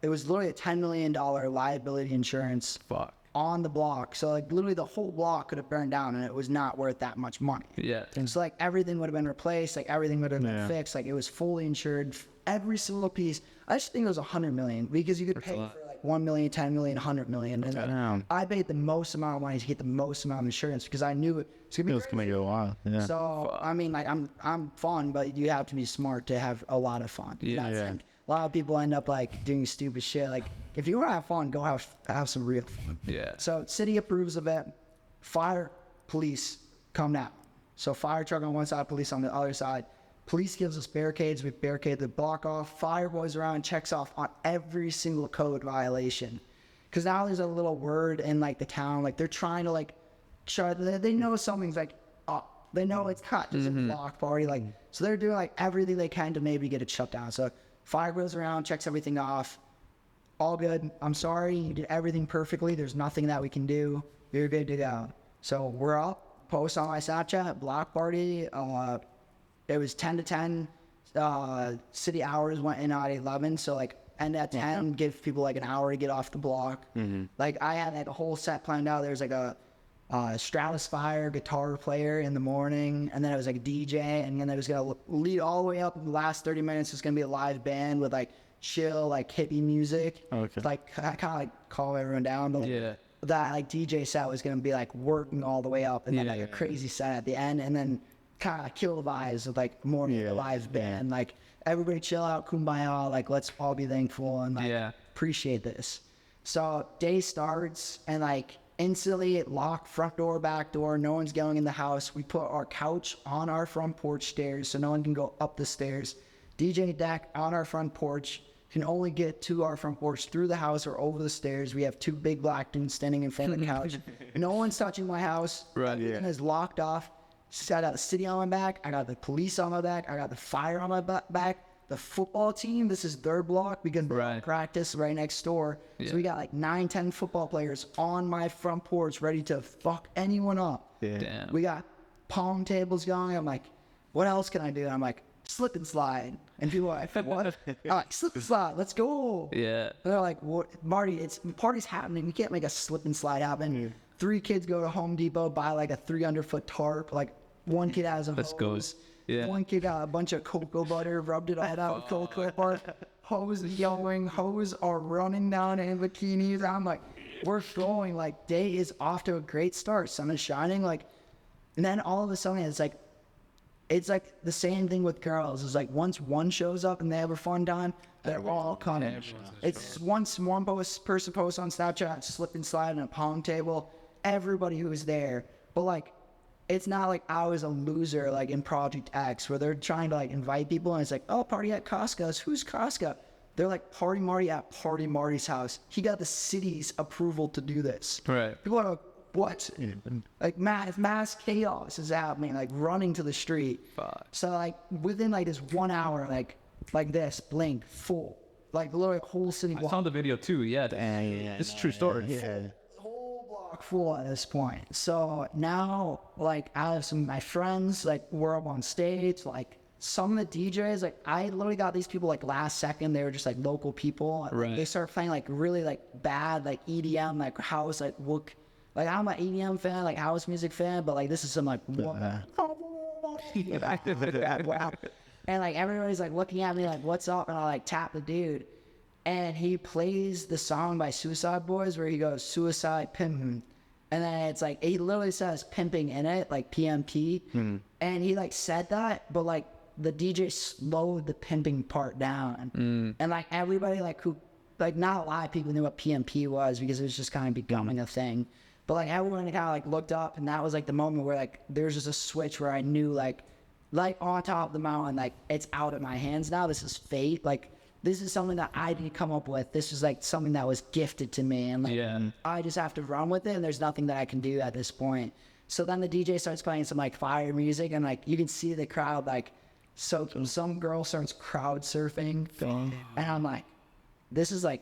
Speaker 2: it was literally a $10 million liability insurance.
Speaker 1: Fuck.
Speaker 2: On the block. So like literally the whole block could have burned down, and it was not worth that much money.
Speaker 1: Yeah.
Speaker 2: And so like everything would have been replaced, like everything would have been fixed, like it was fully insured, every single piece. I just think it was 100 million, because you could pay for like 1 million, 10 million, 100 million. And like, I paid the most amount of money to get the most amount of insurance, because I knew it's gonna be.
Speaker 3: It was gonna go wild. Yeah.
Speaker 2: So I mean, like I'm fun, but you have to be smart to have a lot of fun.
Speaker 1: Yeah.
Speaker 2: A lot of people end up like doing stupid shit. Like if you want to have fun, go have some real fun.
Speaker 1: Yeah.
Speaker 2: So city approves of it. Fire, police come down. So fire truck on one side, police on the other side. Police gives us barricades. We barricade the block off. Fire boys around, checks off on every single code violation. Because now there's a little word in like the town, like they're trying to like show they know something's like up. They know it's not just a block party. Like so they're doing like everything they can to maybe get it shut down. So fire goes around, checks everything off. All good. I'm sorry. You did everything perfectly. There's nothing that we can do. You're good to go. So we're up. Post on my Snapchat. Block party. It was 10 to 10. City hours went in at 11. So like end at 10. Give people like an hour to get off the block. Like I had like a whole set planned out. There's like a Stratospire guitar player in the morning, and then it was like a DJ, and then it was gonna lead all the way up in the last 30 minutes. It's gonna be a live band with like chill, like hippie music.
Speaker 3: Okay.
Speaker 2: Like I kind of like calm everyone down, but
Speaker 1: Yeah.
Speaker 2: that like DJ set was gonna be like working all the way up, and then like a crazy set at the end, and then kind of kill the vibes with like more live band. Like everybody chill out, kumbaya, like let's all be thankful and like appreciate this. So day starts, and like instantly lock front door, back door, no one's going in the house. We put our couch on our front porch stairs so no one can go up the stairs. DJ deck on our front porch, can only get to our front porch through the house or over the stairs. We have 2 big black dudes standing in front of the couch. No one's touching my house.
Speaker 1: Right.
Speaker 2: Everything is locked off. So I got the city on my back. I got the police on my back. I got the fire on my back. The football team, this is their block because they practice right next door. So we got like 9, 10 football players on my front porch ready to fuck anyone up.
Speaker 1: Damn.
Speaker 2: We got pong tables going. I'm like, what else can I do? I'm like, slip and slide. And people are like, what? I'm like, slip and slide, let's go.
Speaker 1: Yeah.
Speaker 2: And they're like, what? Marty, party's happening. We can't make a slip and slide happen. 3 kids go to Home Depot, buy like a 300-foot tarp. Like one kid has a hose.
Speaker 1: Yeah.
Speaker 2: One kid got a bunch of cocoa butter, rubbed it all out with cocoa butter. Hose yelling, hose are running down in bikinis. I'm like, we're going. Like, day is off to a great start. Sun is shining. Like, and then all of a sudden, it's like the same thing with girls. It's like once one shows up and they have a fun time, they're all coming. It's once one person posts on Snapchat, slip and slide on a pong table, everybody who's there. But like, it's not like I was a loser like in Project X where they're trying to like invite people and it's like, oh, party at Costco's. Who's Costco? They're like, party Marty at Party Marty's house. He got the city's approval to do this.
Speaker 1: Right.
Speaker 2: People are like, what? Like mass chaos is happening, like running to the street.
Speaker 1: Fuck.
Speaker 2: So like within like this 1 hour, like this, blink, full. Like literally whole city.
Speaker 1: I saw the video too, yeah.
Speaker 3: Yeah.
Speaker 1: It's a true story.
Speaker 3: Yeah.
Speaker 2: Whole block. chock full at this point. So now, like, I have some of my friends, like, we're up on stage, like, some of the DJs, like, I literally got these people, like, last second. They were just, like, local people.
Speaker 1: Right.
Speaker 2: They started playing, like, really, like, bad, like, EDM, like, house, like, look. Like, I'm an EDM fan, like, house music fan, but, like, this is some, like, and, like, everybody's, like, looking at me, like, what's up? And I, like, tap the dude. And he plays the song by Suicide Boys where he goes, suicide pimping. And then it's, like, he literally says pimping in it, like, PMP. And he, like, said that, but, like, the DJ slowed the pimping part down. And, like, everybody, like, who, like, not a lot of people knew what PMP was because it was just kind of becoming a thing. But, like, everyone kind of, like, looked up, and that was, like, the moment where, like, there's just a switch where I knew, like, on top of the mountain, like, it's out of my hands now. This is fate. Like, this is something that I didn't come up with. This is, like, something that was gifted to me. And, like, I just have to run with it, and there's nothing that I can do at this point. So then the DJ starts playing some, like, fire music, and, like, you can see the crowd, like, so some girl starts crowd surfing. And I'm like, this is, like,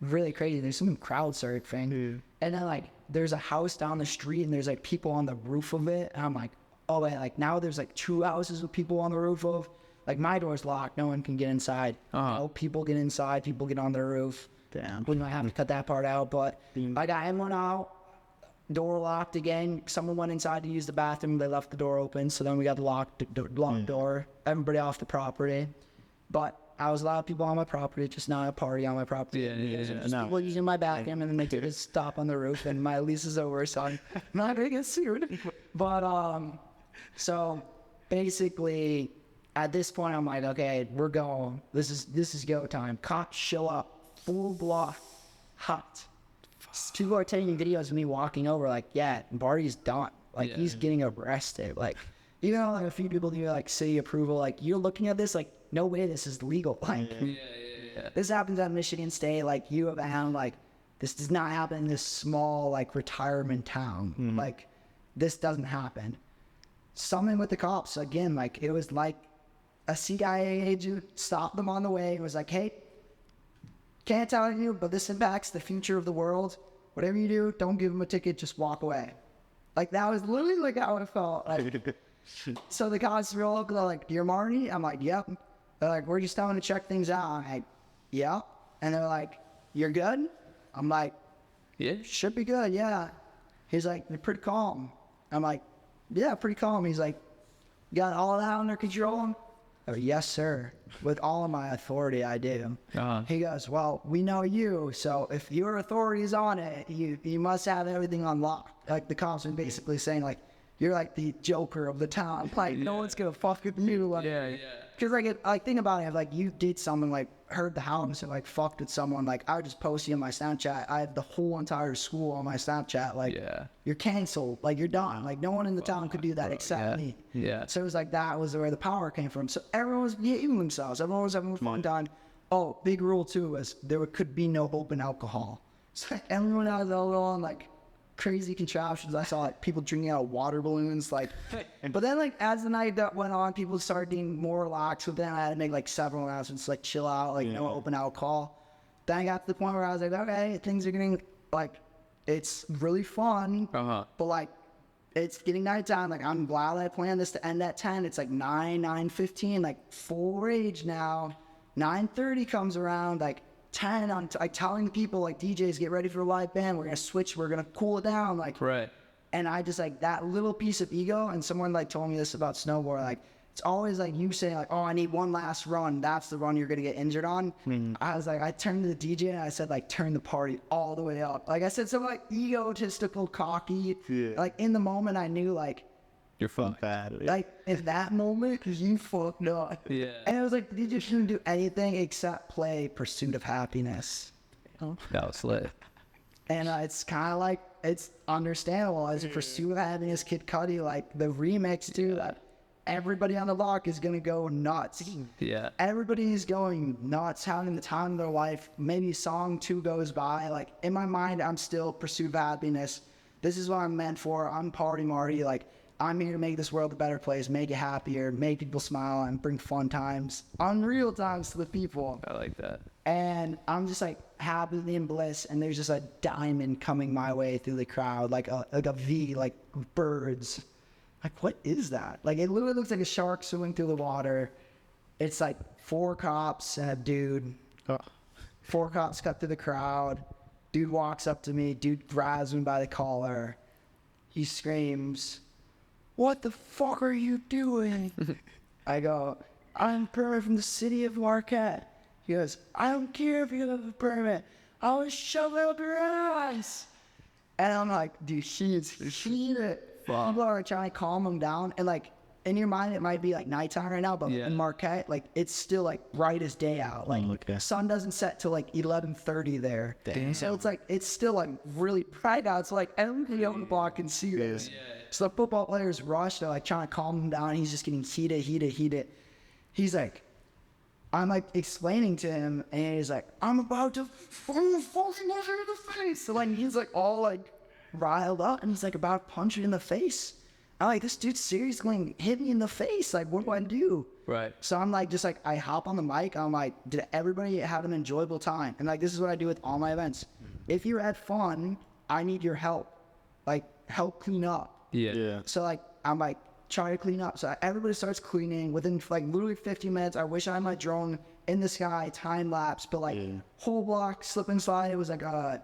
Speaker 2: really crazy. There's some crowd surfing. And then, like, there's a house down the street, and there's, like, people on the roof of it. And I'm like, oh, wait, like, now there's, like, 2 houses with people on the roof of. Like, my door's locked. No one can get inside. No, people get inside. People get on the roof.
Speaker 3: Damn.
Speaker 2: We might have to cut that part out. But I got everyone out. Door locked again. Someone went inside to use the bathroom. They left the door open. So then we got the locked door. Everybody off the property. But I was allowed people on my property, just not a party on my property. People using my bathroom, and then they just stop on the roof, and my lease is over, so I'm not gonna get sued. But so basically, at this point, I'm like, okay, we're going. This is go time. Cops show up, full block, hot. People are taking videos of me walking over, like, yeah, Marty's done. Like, he's getting arrested. Like, even though, like, a few people do, like, city approval, like, you're looking at this, like, no way this is legal. Like, this happens at Michigan State, like, U of M, like, this does not happen in this small, like, retirement town. Like, this doesn't happen. Something with the cops, again, like, it was like a CIA agent stopped them on the way and was like, hey, can't tell you, but this impacts the future of the world. Whatever you do, don't give them a ticket, just walk away. Like, that was literally, like, how it felt. Like, so the cops roll up, they're like, you're Marty? I'm like, yep. They're like, we're just coming to check things out. I'm like, yep. And they're like, you're good? I'm like, yeah, should be good, yeah. He's like, you're pretty calm. I'm like, yeah, pretty calm. He's like, you got all of that under control? I go, yes, sir. With all of my authority, I do. He goes, well, we know you, so if your authority is on it, you must have everything unlocked. Like, the cops are basically saying, like, you're like the Joker of the town. Like, no one's gonna fuck with you. Like, because, like, think about it. If, like, you did something, like, heard the house and, like, fucked with someone, like, I would just post you on my Snapchat. I have the whole entire school on my Snapchat. Like, you're canceled. Like, you're done. Like, no one in the town could do that except me. So it was like, that was where the power came from. So everyone was behaving themselves. Everyone was having a fun time. Oh, big rule, too, was there could be no open alcohol. So everyone had their own, like, crazy contraptions. I saw, like, people drinking out of water balloons, like, but then, like, as the night that went on, people started being more relaxed. So then I had to make, like, several announcements, like, chill out, like, no open alcohol. Then I got to the point where I was like, okay, things are getting, like, it's really fun, but, like, it's getting nighttime. Like, I'm glad I planned this to end at 10. It's like 9:15, like, full rage now. 9:30 comes around, like, 10, I'm like telling people, like, DJs, get ready for a live band. We're going to switch. We're going to cool it down. Like, and I just, like, that little piece of ego. And someone, like, told me this about snowboard. Like, it's always, like, you say, like, oh, I need one last run. That's the run you're going to get injured on. I was like, I turned to the DJ and I said, like, turn the party all the way up. Like, I said, so, like, egotistical, cocky. Like, in the moment, I knew, like,
Speaker 1: you're fucked.
Speaker 2: Like, in that moment, because you fucked up. And it was like, you just shouldn't do anything except play Pursuit of Happiness.
Speaker 1: That was lit.
Speaker 2: And it's kind of like, it's understandable. As Pursuit of Happiness, Kid Cudi, like, the remix, too, that everybody on the block is going to go nuts. Everybody is going nuts, having the time of their life. Maybe song 2 goes by. Like, in my mind, I'm still Pursuit of Happiness. This is what I'm meant for. I'm Party Marty. Like, I'm here to make this world a better place, make it happier, make people smile, and bring fun times, unreal times to the people.
Speaker 1: I like that.
Speaker 2: And I'm just like happily in bliss, and there's just a diamond coming my way through the crowd, like a V, like birds. Like, what is that? Like, it literally looks like a shark swimming through the water. It's like 4 cops and a dude. 4 cops cut through the crowd. Dude walks up to me. Dude grabs me by the collar. He screams, "What the fuck are you doing?" I go, "I'm a permit from the city of Marquette." He goes, "I don't care if you have a permit. I was shoving up your ass." And I'm like, dude, she's it. People are trying to calm him down. And like, in your mind, it might be like nighttime right now, but in Marquette, like, it's still like bright as day out. Like, sun doesn't set till like 11:30 there. Damn. So it's like, it's still like really bright out. It's like everybody on the block can see this. So the football players rush. They're like trying to calm him down. He's just getting heated. He's like, I'm like explaining to him, and he's like, "I'm about to fall in the face." So like, he's like all like riled up, and he's like about to punch me in the face. I'm like, this dude seriously hit me in the face. Like, what do I do? Right. So I'm like, just like, I hop on the mic. I'm like, did everybody have an enjoyable time? And like, this is what I do with all my events. If you had fun, I need your help. Like, help clean up. Yeah. So like, I'm like, try to clean up. So everybody starts cleaning within like literally 15 minutes. I wish I had my drone in the sky, time lapse, but like whole block slip and slide. It was like a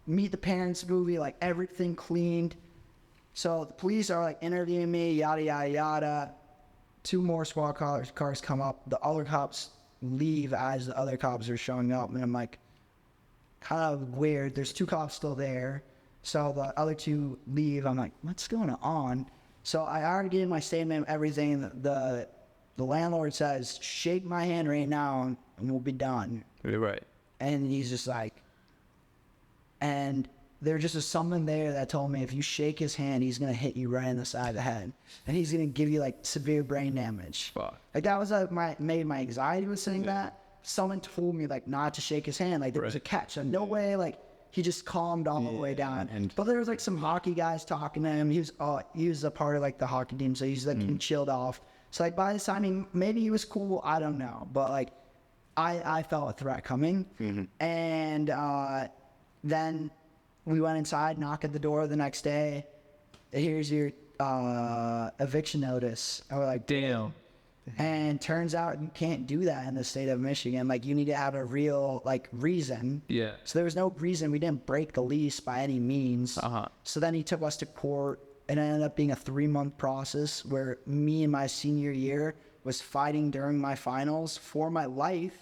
Speaker 2: Meet the Parents movie, like everything cleaned. So the police are like interviewing me, yada, yada, yada. 2 more squad cars come up. The other cops leave as the other cops are showing up. And I'm like, kind of weird. There's 2 cops still there. So the other 2 leave. I'm like, what's going on? So I already gave my statement, everything. The landlord says, shake my hand right now and we'll be done. Right. And he's just like, and there just was someone there that told me if you shake his hand, he's going to hit you right in the side of the head. And he's going to give you like severe brain damage. Fuck. Like that was maybe my anxiety was saying that. Someone told me like not to shake his hand. Like there was a catch. And no way, like, he just calmed all the way down. But there was like some hockey guys talking to him. He was a part of like the hockey team, so he's like chilled off. So like by the time maybe he was cool, I don't know. But like I felt a threat coming. And then we went inside, knocked at the door the next day. Here's your eviction notice. I was like, damn. And turns out you can't do that in the state of Michigan. Like, you need to have a real, like, reason. Yeah. So there was no reason. We didn't break the lease by any means. So then he took us to court, and it ended up being a 3-month process where me in my senior year was fighting during my finals for my life,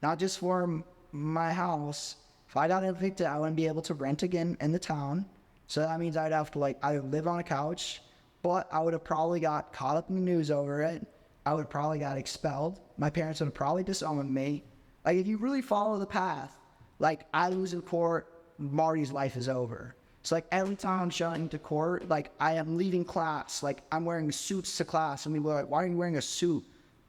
Speaker 2: not just for my house. If I got evicted, I wouldn't be able to rent again in the town. So that means I'd have to, like, either live on a couch, but I would have probably got caught up in the news over it. I would probably got expelled. My parents would have probably disowned me. Like, if you really follow the path, like, I lose in court, Marty's life is over. So, like, every time I'm showing to court, like, I am leaving class. Like, I'm wearing suits to class, and people are like, why are you wearing a suit?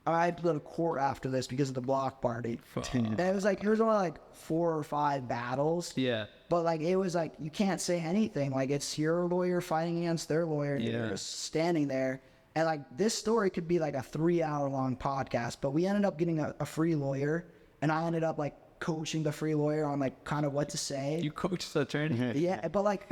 Speaker 2: I had to go to court after this because of the block party. And it was like, there's only like 4 or 5 battles. Yeah. But like, it was like, you can't say anything. Like, it's your lawyer fighting against their lawyer. And you're just standing there. And like, this story could be like a 3-hour-long podcast, but we ended up getting a free lawyer. And I ended up like coaching the free lawyer on like kind of what to say. You coached the attorney? Yeah. But like,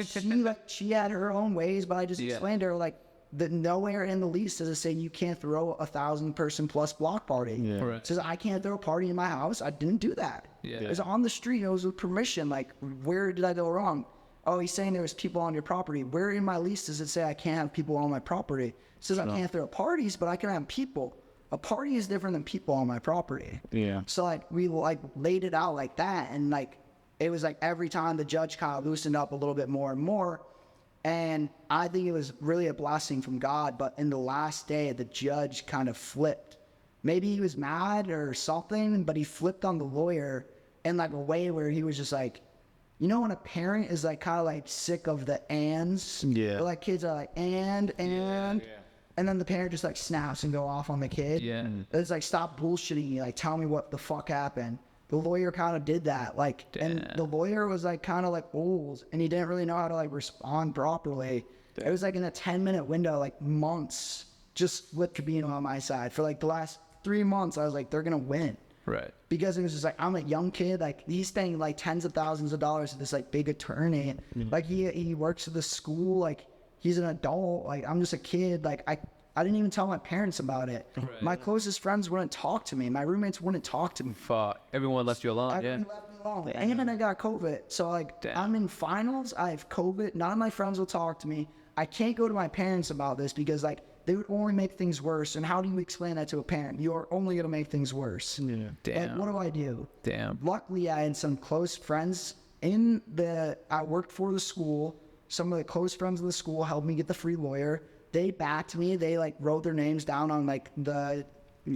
Speaker 2: she had her own ways, but I just explained to her like, that nowhere in the lease does it say you can't throw a 1,000-person plus block party. Yeah. Right. It says I can't throw a party in my house. I didn't do that. Yeah. It was on the street. It was with permission. Like, where did I go wrong? Oh, he's saying there was people on your property. Where in my lease does it say I can't have people on my property? It says I can't throw parties, but I can have people. A party is different than people on my property. Yeah. So like, we like laid it out like that, and like, it was like every time the judge kind of loosened up a little bit more and more. And I think it was really a blessing from God. But in the last day, the judge kind of flipped. Maybe he was mad or something, but he flipped on the lawyer in like a way where he was just like, you know, when a parent is like kind of like sick of the ands, or like kids are like and then the parent just like snaps and go off on the kid. Yeah, it's like, stop bullshitting me, like tell me what the fuck happened. The lawyer kind of did that, like, and the lawyer was like kind of like old, and he didn't really know how to like respond properly. It was like in a 10-minute window, like months, just flipped being on my side for like the last 3 months. I was like, they're gonna win.
Speaker 1: Right.
Speaker 2: Because it was just like, I'm a young kid, like he's paying like tens of thousands of dollars to this like big attorney. Like he works at the school, like he's an adult, like I'm just a kid. Like I didn't even tell my parents about it.
Speaker 1: Right.
Speaker 2: My closest friends wouldn't talk to me. My roommates wouldn't talk to me.
Speaker 1: Fuck. Everyone left you alone.
Speaker 2: Everyone left me alone. And then I got COVID. So like
Speaker 1: Damn.
Speaker 2: I'm in finals, I have COVID, none of my friends will talk to me. I can't go to my parents about this because like they would only make things worse. And how do you explain that to a parent? You're only gonna make things worse.
Speaker 3: Yeah.
Speaker 1: Damn.
Speaker 2: Like, what do?
Speaker 1: Damn.
Speaker 2: Luckily, I had some close friends I worked for the school. Some of the close friends of the school helped me get the free lawyer. They backed me. They like wrote their names down on like the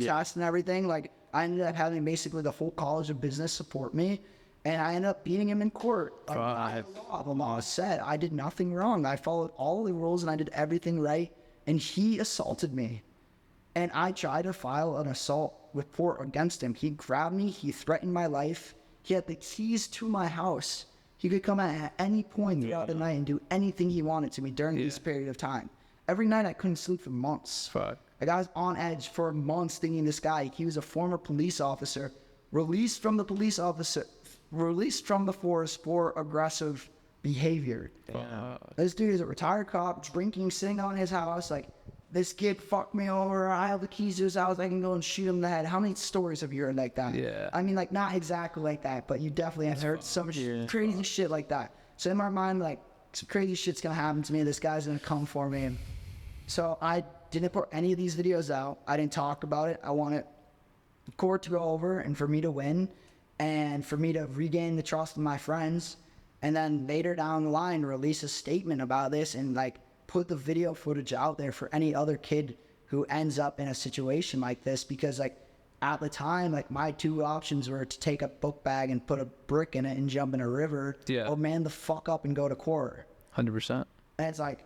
Speaker 2: test and everything. Like I ended up having basically the whole College of Business support me. And I ended up beating him in court. Like, the law said I did nothing wrong. I followed all the rules and I did everything right. And he assaulted me. And I tried to file an assault report against him. He grabbed me. He threatened my life. He had the keys to my house. He could come at any point throughout the night and do anything he wanted to me during this period of time. Every night I couldn't sleep for months.
Speaker 1: Fuck.
Speaker 2: Like I was on edge for months thinking this guy, he was a former police officer, released from the force for aggressive behavior. This dude is a retired cop, drinking, sitting on his house, like, this kid fucked me over, I have the keys to his house, I can go and shoot him in the head. How many stories have you heard like that?
Speaker 1: Yeah.
Speaker 2: I mean, like, not exactly like that, but you definitely have heard some crazy shit like that. So in my mind, like, some crazy shit's gonna happen to me, this guy's gonna come for me. So I didn't put any of these videos out. I didn't talk about it. I wanted the court to go over and for me to win and for me to regain the trust of my friends. And then later down the line, release a statement about this and like put the video footage out there for any other kid who ends up in a situation like this. Because like at the time, like my two options were to take a book bag and put a brick in it and jump in a river, or man the fuck up and go to court.
Speaker 1: 100%.
Speaker 2: And it's like,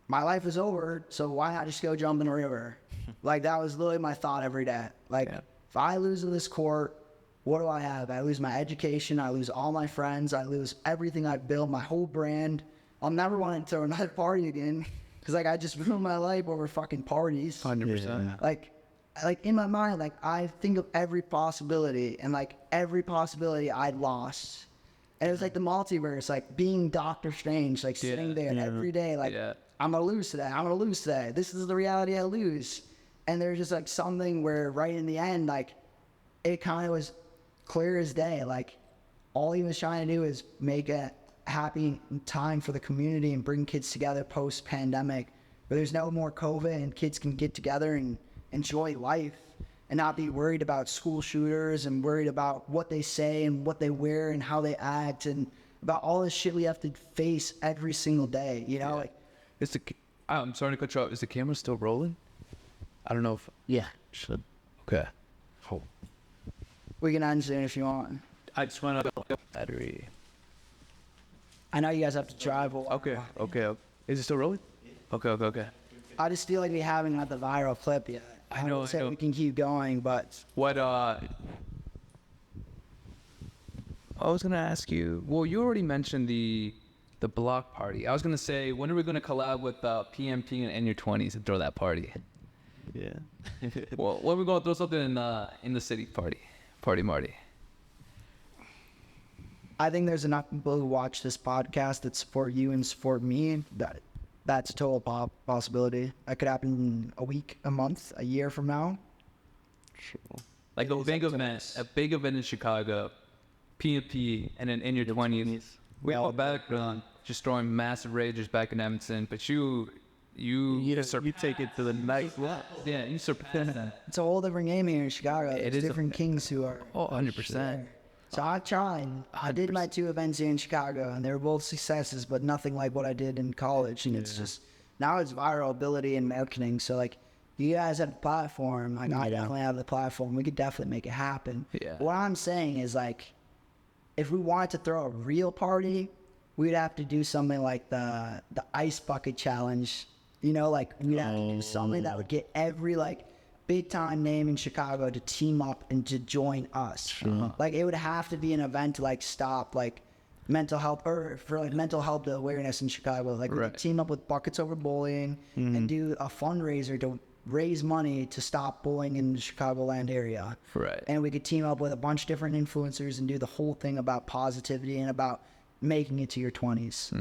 Speaker 2: my life is over, so why not just go jump in a river? Like, that was literally my thought every day. Like, if I lose in this court, what do I have? I lose my education, I lose all my friends, I lose everything I've built, my whole brand. I'll never want to throw another party again, because, like, I just ruined my life over fucking parties.
Speaker 1: 100%.
Speaker 2: Like in my mind, like, I think of every possibility, and, like, every possibility I lost. And it was like the multiverse, like being Doctor Strange, like sitting there every day, like, I'm going to lose today. I'm going to lose today. This is the reality I lose. And there's just like something where right in the end, like it kind of was clear as day. Like all he was trying to do is make a happy time for the community and bring kids together post pandemic where there's no more COVID and kids can get together and enjoy life and not be worried about school shooters and worried about what they say and what they wear and how they act and about all this shit we have to face every single day, you know, like.
Speaker 1: I'm sorry to cut you off. Is the camera still rolling? I don't know if...
Speaker 3: Yeah, should.
Speaker 1: Okay.
Speaker 3: Oh.
Speaker 2: We can end soon if you want.
Speaker 1: I just went up battery.
Speaker 2: I know you guys have to drive.
Speaker 1: Okay. Is it still rolling? Okay.
Speaker 2: I just feel like we haven't got the viral clip yet.
Speaker 1: I know.
Speaker 2: We can keep going, but...
Speaker 1: What, I was going to ask you... Well, you already mentioned the block party. I was gonna say, when are we gonna collab with PMP and In Your 20s and throw that party?
Speaker 3: Yeah.
Speaker 1: Well, when are we gonna throw something in the city? Party Marty.
Speaker 2: I think there's enough people who watch this podcast that support you and support me. That's a total possibility. That could happen in a week, a month, a year from now.
Speaker 3: Sure.
Speaker 1: Like a big event in Chicago, PMP, and then In Your 20s. We all back on just throwing massive rages back in Edmonton, but you
Speaker 3: take it to the next level.
Speaker 1: Yeah, you surpassed that.
Speaker 2: It's a whole different game here in Chicago. There's different kings who are...
Speaker 1: 100%.
Speaker 2: So I tried. I did my 2 events here in Chicago, and they were both successes, but nothing like what I did in college. And it's just... Now it's viral ability and marketing, so like... You guys have the platform. Like, I definitely have the platform. We could definitely make it happen.
Speaker 1: Yeah.
Speaker 2: What I'm saying is, like... If we wanted to throw a real party, we'd have to do something like the ice bucket challenge. You know, like we'd have to do something that would get every like big time name in Chicago to team up and to join us. Like it would have to be an event to like stop like mental health or for like mental health awareness in Chicago. Like we could team up with Buckets Over Bullying and do a fundraiser to raise money to stop bullying in the Chicagoland area.
Speaker 1: Right.
Speaker 2: And we could team up with a bunch of different influencers and do the whole thing about positivity and about making it to your 20s.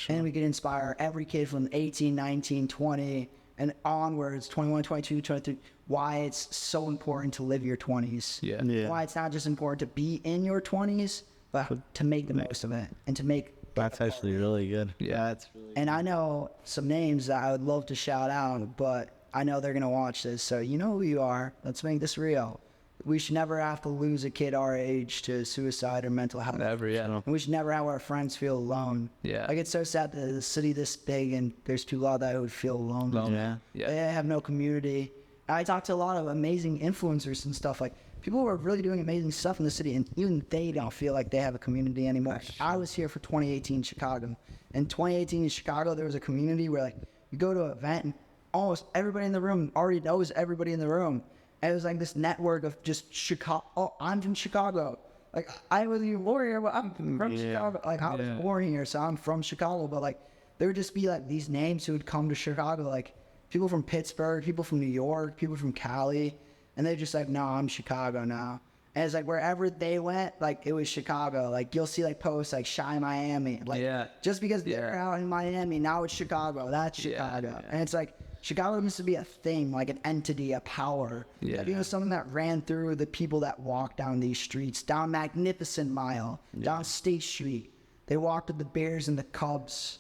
Speaker 2: And we could inspire every kid from 18, 19, 20, and onwards, 21, 22, 23, why it's so important to live your 20s.
Speaker 1: Yeah.
Speaker 2: Why it's not just important to be in your 20s, but to make the most of it and to make.
Speaker 3: That's actually really good.
Speaker 1: Yeah.
Speaker 3: That's really
Speaker 2: And I know some names that I would love to shout out, but I know they're going to watch this. So you know who you are. Let's make this real. We should never have to lose a kid our age to suicide or mental health.
Speaker 1: Never, yeah.
Speaker 2: And we should never have our friends feel alone.
Speaker 1: Yeah.
Speaker 2: Like, it's so sad that a city this big and there's people out there who would feel alone.
Speaker 1: Yeah.
Speaker 2: They have no community. I talked to a lot of amazing influencers and stuff. Like, people who are really doing amazing stuff in the city, and even they don't feel like they have a community anymore. I was here for 2018 Chicago. In 2018 in Chicago, there was a community where, like, you go to an event and almost everybody in the room already knows everybody in the room. And it was like this network of just Chicago. Oh, I'm from Chicago. Like, I was even born here, but I'm from Chicago. Like, I was born here, so I'm from Chicago. But, like, there would just be, like, these names who would come to Chicago. Like, people from Pittsburgh, people from New York, people from Cali. And they're just like, no, I'm Chicago now. And it's like, wherever they went, like, it was Chicago. Like, you'll see, like, posts like Shy Miami. Like, just because they're out in Miami, now it's Chicago. That's Chicago. And it's like, Chicago used to be a thing, like an entity, a power. Like, you know, something that ran through the people that walked down these streets, down Magnificent Mile, down State Street. They walked with the Bears and the Cubs.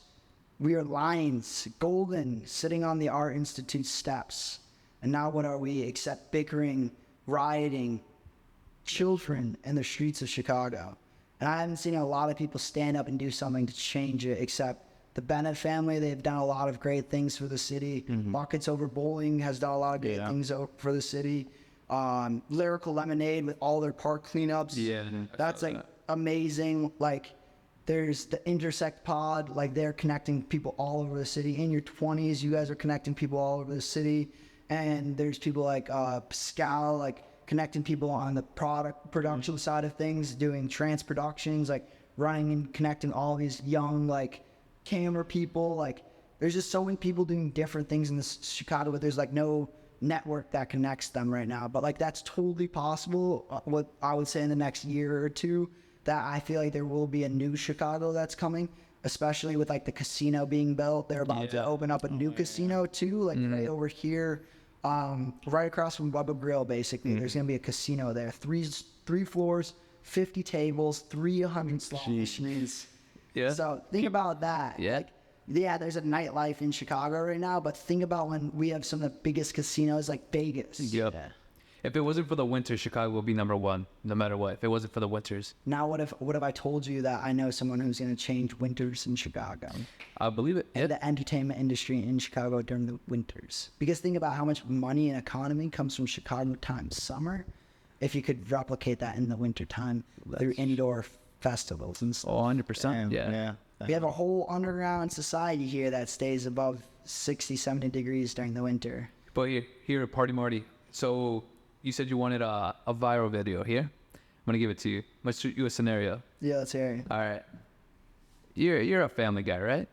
Speaker 2: We are Lions, Golden, sitting on the Art Institute steps. And now what are we except bickering, rioting, children in the streets of Chicago? And I haven't seen a lot of people stand up and do something to change it, except the Bennett family. They've done a lot of great things for the city. Buckets Over Bowling has done a lot of great things for the city. Lyrical Lemonade with all their park cleanups. That's like amazing. Like, there's the Intersect Pod. Like, they're connecting people all over the city. In your 20s, you guys are connecting people all over the city. And there's people like Pascal, like connecting people on the production side of things, doing trans productions, like running and connecting all these young, like, camera people. Like, there's just so many people doing different things in this Chicago, but there's like no network that connects them right now. But like, that's totally possible. What I would say in the next year or two, that I feel like there will be a new Chicago that's coming, especially with like the casino being built. They're about to open up a new casino too, like right over here, right across from Bubba Grill. Basically, there's gonna be a casino there. Three floors, 50 tables, 300 slot machines. So think about that. Like, there's a nightlife in Chicago right now, but think about when we have some of the biggest casinos like Vegas.
Speaker 1: If it wasn't for the winter, Chicago will be number one, no matter what. If it wasn't for the winters.
Speaker 2: Now, what if I told you that I know someone who's going to change winters in Chicago?
Speaker 1: I believe it.
Speaker 2: And the entertainment industry in Chicago during the winters. Because think about how much money and economy comes from Chicago times summer. If you could replicate that in the winter time through indoor festivals and stuff.
Speaker 1: 100%.
Speaker 2: We have a whole underground society here that stays above 60, 70 degrees during the winter.
Speaker 1: But here at Party Marty, so you said you wanted a viral video here. I'm going to give it to you. Let's shoot you a scenario.
Speaker 2: Yeah, let's hear it.
Speaker 1: All right. You're a family guy, right?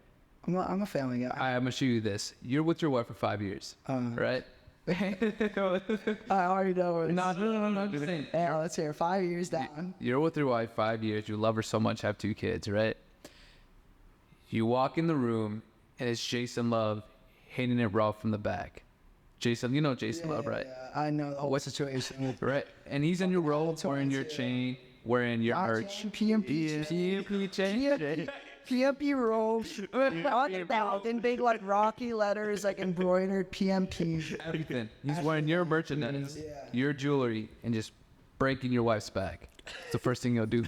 Speaker 2: I'm a family guy.
Speaker 1: I'm going to show you this. You're with your wife for 5 years, right?
Speaker 2: I already know.
Speaker 1: No. Just saying.
Speaker 2: Yeah, let's hear it. 5 years down.
Speaker 1: You're with your wife 5 years. You love her so much, have 2 kids, right? You walk in the room, and it's Jason Love hitting it raw from the back. Jason, you know Jason Love, right?
Speaker 2: Yeah, I know the whole situation.
Speaker 1: Right. And he's in your robe, wearing your chain, wearing your arch.
Speaker 2: PMP chain. PMP robes. In big, like, rocky letters, like embroidered PMP.
Speaker 1: Everything. He's wearing your merchandise, your jewelry, and just breaking your wife's back. It's the first thing he'll do.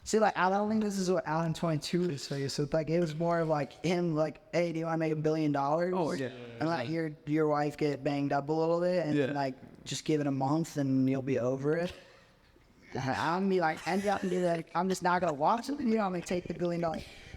Speaker 2: See, like, I don't think this is what Alan 22 is for you. So, like, it was more of like him, like, hey, do you want to make $1 billion?
Speaker 1: Oh, yeah.
Speaker 2: And like, your wife get banged up a little bit, and like, just give it a month, and you'll be over it. I'm be like, end up and be like, I'm just not gonna watch the video. I'm gonna take the $1 billion.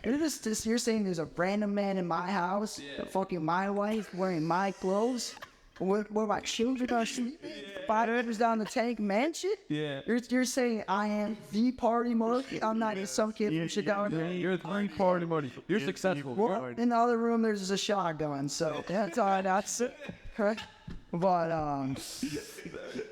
Speaker 2: And you're saying there's a random man in my house, fucking my wife, wearing my clothes. where my children are sleeping, 5 acres down the tank mansion.
Speaker 1: Yeah.
Speaker 2: You're saying I am the party monkey? I'm not just some kid from Chicago.
Speaker 1: You're the party money. You're successful.
Speaker 2: Well, in the other room, there's a shotgun, so that's all right. That's correct. But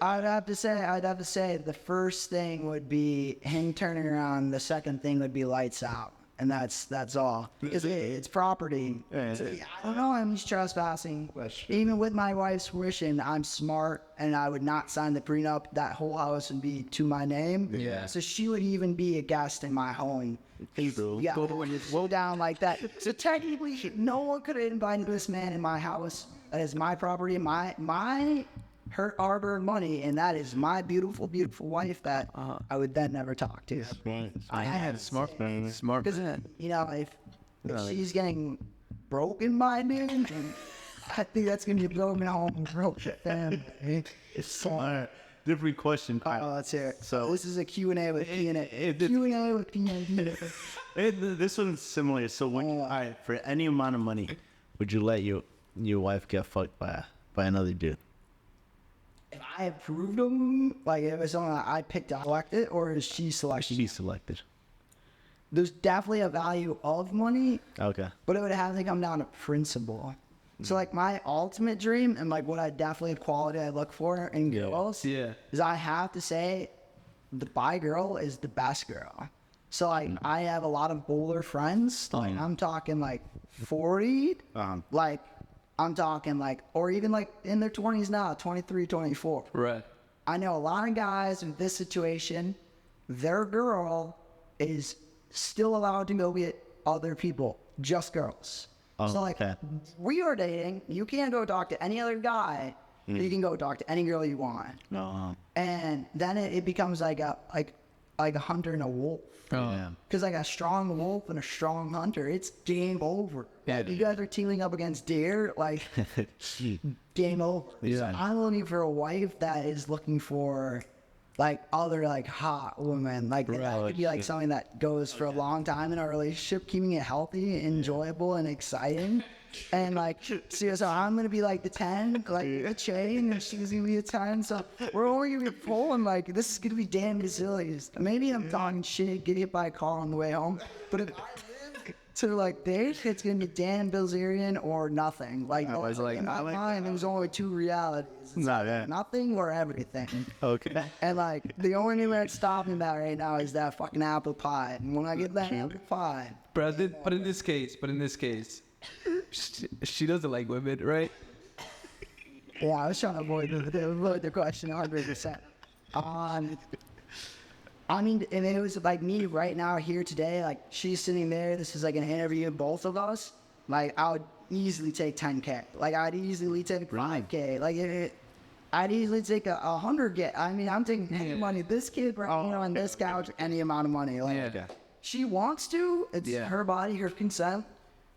Speaker 2: I'd have to say the first thing would be him turning around. The second thing would be lights out, and that's all. It's property. I don't know. I'm just trespassing. Even with my wife's wishing, I'm smart, and I would not sign the prenup. That whole house would be to my name.
Speaker 1: Yeah.
Speaker 2: So she would even be a guest in my home. Yeah, slow down like that. So technically, no one could have invited this man in my house. That is my property, her hard-earned money, and that is my beautiful, beautiful wife that I would then never talk to.
Speaker 1: I had smart.
Speaker 2: Because if she's getting broken by me, I think that's gonna be a broken home, broken family.
Speaker 3: It's smart. Different question.
Speaker 2: Let's hear it.
Speaker 3: So
Speaker 2: this is a Q&A with P&A. Q&A with P&A.
Speaker 3: This one's similar. So all right, for any amount of money, would you let your wife get fucked by another dude?
Speaker 2: If I approved them, like if it's something that I picked out, selected, or is she selected?
Speaker 3: She selected.
Speaker 2: There's definitely a value of money,
Speaker 3: Okay.
Speaker 2: but it would have to come down to principle. So like my ultimate dream and like what I definitely quality I look for in girls is I have to say the bi girl is the best girl. So like I have a lot of older friends, like I'm talking like 40, like I'm talking like, or even like in their 20s now, 23, 24.
Speaker 1: Right.
Speaker 2: I know a lot of guys in this situation, their girl is still allowed to go get other people, just girls. So like, we are dating, you can't go talk to any other guy, you can go talk to any girl you want.
Speaker 3: No.
Speaker 2: And then it becomes like a hunter and a wolf. Because like a strong wolf and a strong hunter, it's game over.
Speaker 1: Yeah,
Speaker 2: you guys are teaming up against deer, like game over.
Speaker 3: Yeah.
Speaker 2: So I'm looking for a wife that is looking for like other like hot women. Like that could be like something that goes for a long time in our relationship, keeping it healthy, enjoyable, and exciting. And like, so I'm gonna be like the 10, like a chain, and she's gonna be a 10. So we're only gonna be pulling like this is gonna be Dan Bazilius. Maybe I'm talking shit, get hit by a car on the way home. But if I live to like date, it's gonna be Dan Bilzerian or nothing. Like
Speaker 1: I was like,
Speaker 2: in my mind, there's only two realities. It's like nothing or everything.
Speaker 3: Okay.
Speaker 2: And like the only thing that's stopping that right now is that fucking apple pie. And when I get that apple pie,
Speaker 1: But in this case, she doesn't like women, right?
Speaker 2: yeah, I was trying to avoid the question 100%. I mean, and it was like me right now here today, like she's sitting there, this is like an interview of both of us. Like I would easily take 10K. Like I'd easily take 5K. Like I'd easily take 100K. I mean, I'm taking any money. This kid, on this couch, any amount of money. Like she wants to, it's her body, her consent.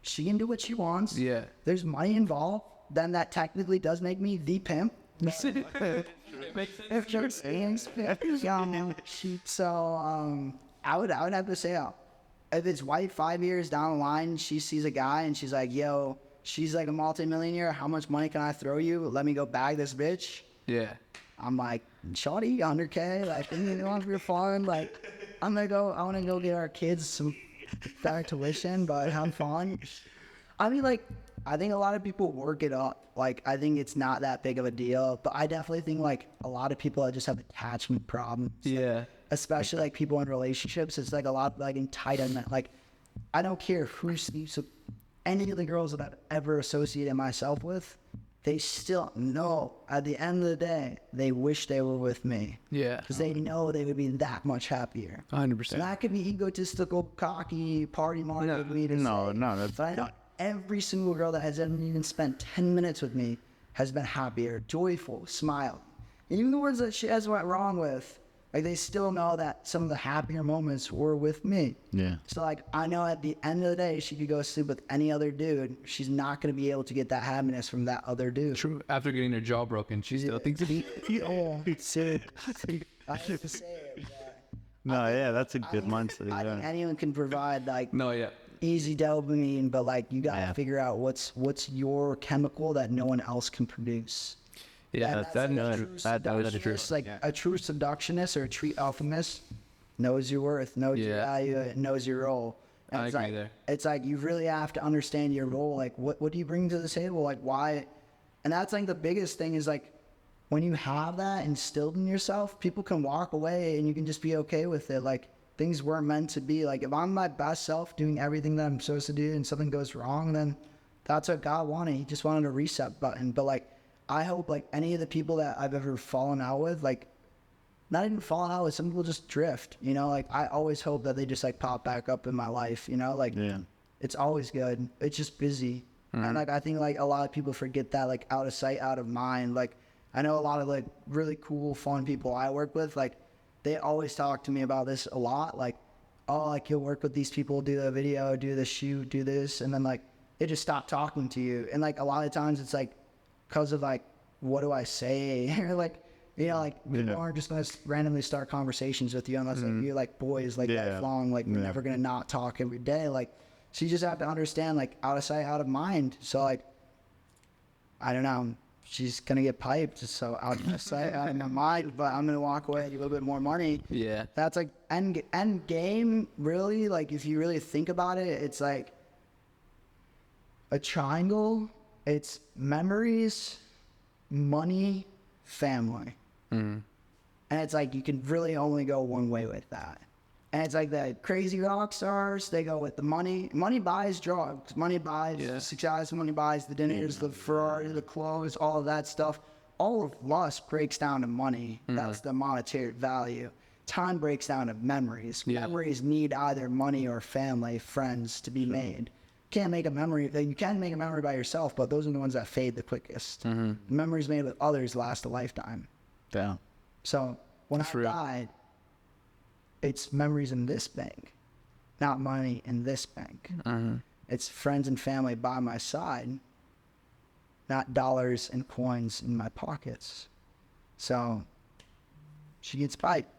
Speaker 2: She can do what she wants. Yeah. There's money involved. Then that technically does make me the pimp. If there's things, so I would have to say, if it's white 5 years down the line, she sees a guy and she's like, yo, she's like a multimillionaire. How much money can I throw you? Let me go bag this bitch. Yeah. I'm like, shawty, 100K. Like, you want to be fun? Like, I want to go get our kids some better tuition, but have fun. I mean, like, I think a lot of people work it up. Like, I think it's not that big of a deal, but I definitely think like a lot of people just have attachment problems. Yeah. Like, especially like people in relationships. It's like a lot of like entitlement. Like, I don't care who sleeps with any of the girls that I've ever associated myself with. They still know at the end of the day, they wish they were with me. Yeah. Because they know they would be that much happier. 100%. And that could be egotistical, cocky, party Marty of me to say. No, that's... But I know every single girl that has ever even spent 10 minutes with me has been happier, joyful, smiling. And even the ones that she has went wrong with, like they still know that some of the happier moments were with me. Yeah. So like I know at the end of the day, she could go sleep with any other dude. She's not gonna be able to get that happiness from that other dude.
Speaker 1: True. After getting her jaw broken, she still thinks it.
Speaker 2: I hate to say it, but
Speaker 3: no, yeah, that's a good mindset.
Speaker 2: I think anyone can provide like.
Speaker 1: No, yeah.
Speaker 2: easy dopamine, but like you gotta figure out what's your chemical that no one else can produce.
Speaker 1: Yeah,
Speaker 2: That was true. Like a true seductionist or a true alchemist knows your worth, knows your value, knows your role. And
Speaker 1: I
Speaker 2: it's
Speaker 1: agree
Speaker 2: like,
Speaker 1: there.
Speaker 2: It's like you really have to understand your role. Like what do you bring to the table? Like why? And that's like the biggest thing is like when you have that instilled in yourself, people can walk away and you can just be okay with it. Like things weren't meant to be. Like if I'm my best self doing everything that I'm supposed to do and something goes wrong, then that's what God wanted. He just wanted a reset button. But like I hope like any of the people that I've ever fallen out with, like not even falling out with, some people just drift, you know, like I always hope that they just like pop back up in my life, you know, like it's always good. It's just busy. And like I think like a lot of people forget that, like out of sight, out of mind. Like I know a lot of like really cool, fun people I work with, like they always talk to me about this a lot. Like, oh, like you'll work with these people, do the video, do the shoot, do this. And then like they just stop talking to you. And like a lot of times it's like because of like, what do I say? Or like, you know, like people aren't just going to randomly start conversations with you unless like you're like boys, like lifelong, like we're never going to not talk every day. Like, so you just have to understand like out of sight, out of mind. So like, I don't know, she's going to get piped. So out of sight, out of mind, but I'm going to walk away, get a little bit more money. Yeah. That's like end game, really. Like if you really think about it, it's like a triangle. It's memories, money, family. And it's like you can really only go one way with that. And it's like the crazy rock stars, they go with the money. Money buys drugs. Money buys success. Money buys the dinners, the Ferrari, the clothes, all of that stuff. All of lust breaks down to money. That's the monetary value. Time breaks down to memories. Memories need either money or family, friends to be made. Can't make a memory. You can make a memory by yourself, but those are the ones that fade the quickest. Memories made with others last a lifetime. Yeah. So when I died, it's memories in this bank, not money in this bank. It's friends and family by my side, not dollars and coins in my pockets. So she gets piped.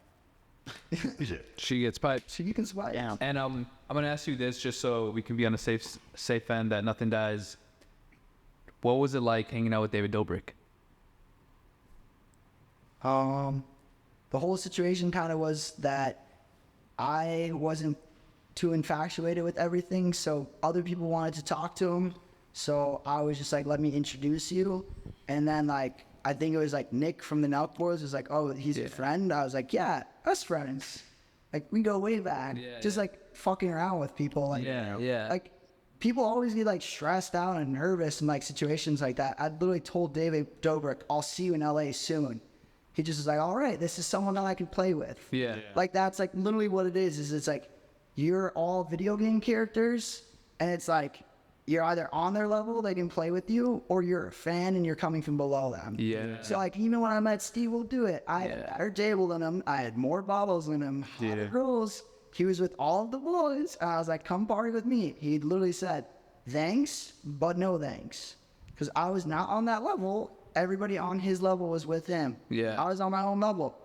Speaker 1: She gets piped.
Speaker 2: She gets piped. Yeah.
Speaker 1: And I'm gonna ask you this just so we can be on a safe end that nothing dies. What was it like hanging out with David Dobrik?
Speaker 2: The whole situation kind of was that I wasn't too infatuated with everything, so other people wanted to talk to him. So I was just like, let me introduce you. And then like, I think it was like Nick from the Nelk Boys was like, oh, he's your friend? I was like, yeah, us friends. Like we go way back. Just like fucking around with people. Like, like people always get like stressed out and nervous in like situations like that. I literally told David Dobrik, I'll see you in LA soon. He just was like, all right, this is someone that I can play with. Like that's like literally what it is it's like, you're all video game characters and it's like, you're either on their level, they can play with you, or you're a fan and you're coming from below them. So like, even when I met Steve Will Do It, I had a better table than him. I had more bottles than him, hotter girls. He was with all of the boys. I was like, come party with me. He literally said, thanks, but no thanks. Because I was not on that level. Everybody on his level was with him. I was on my own level.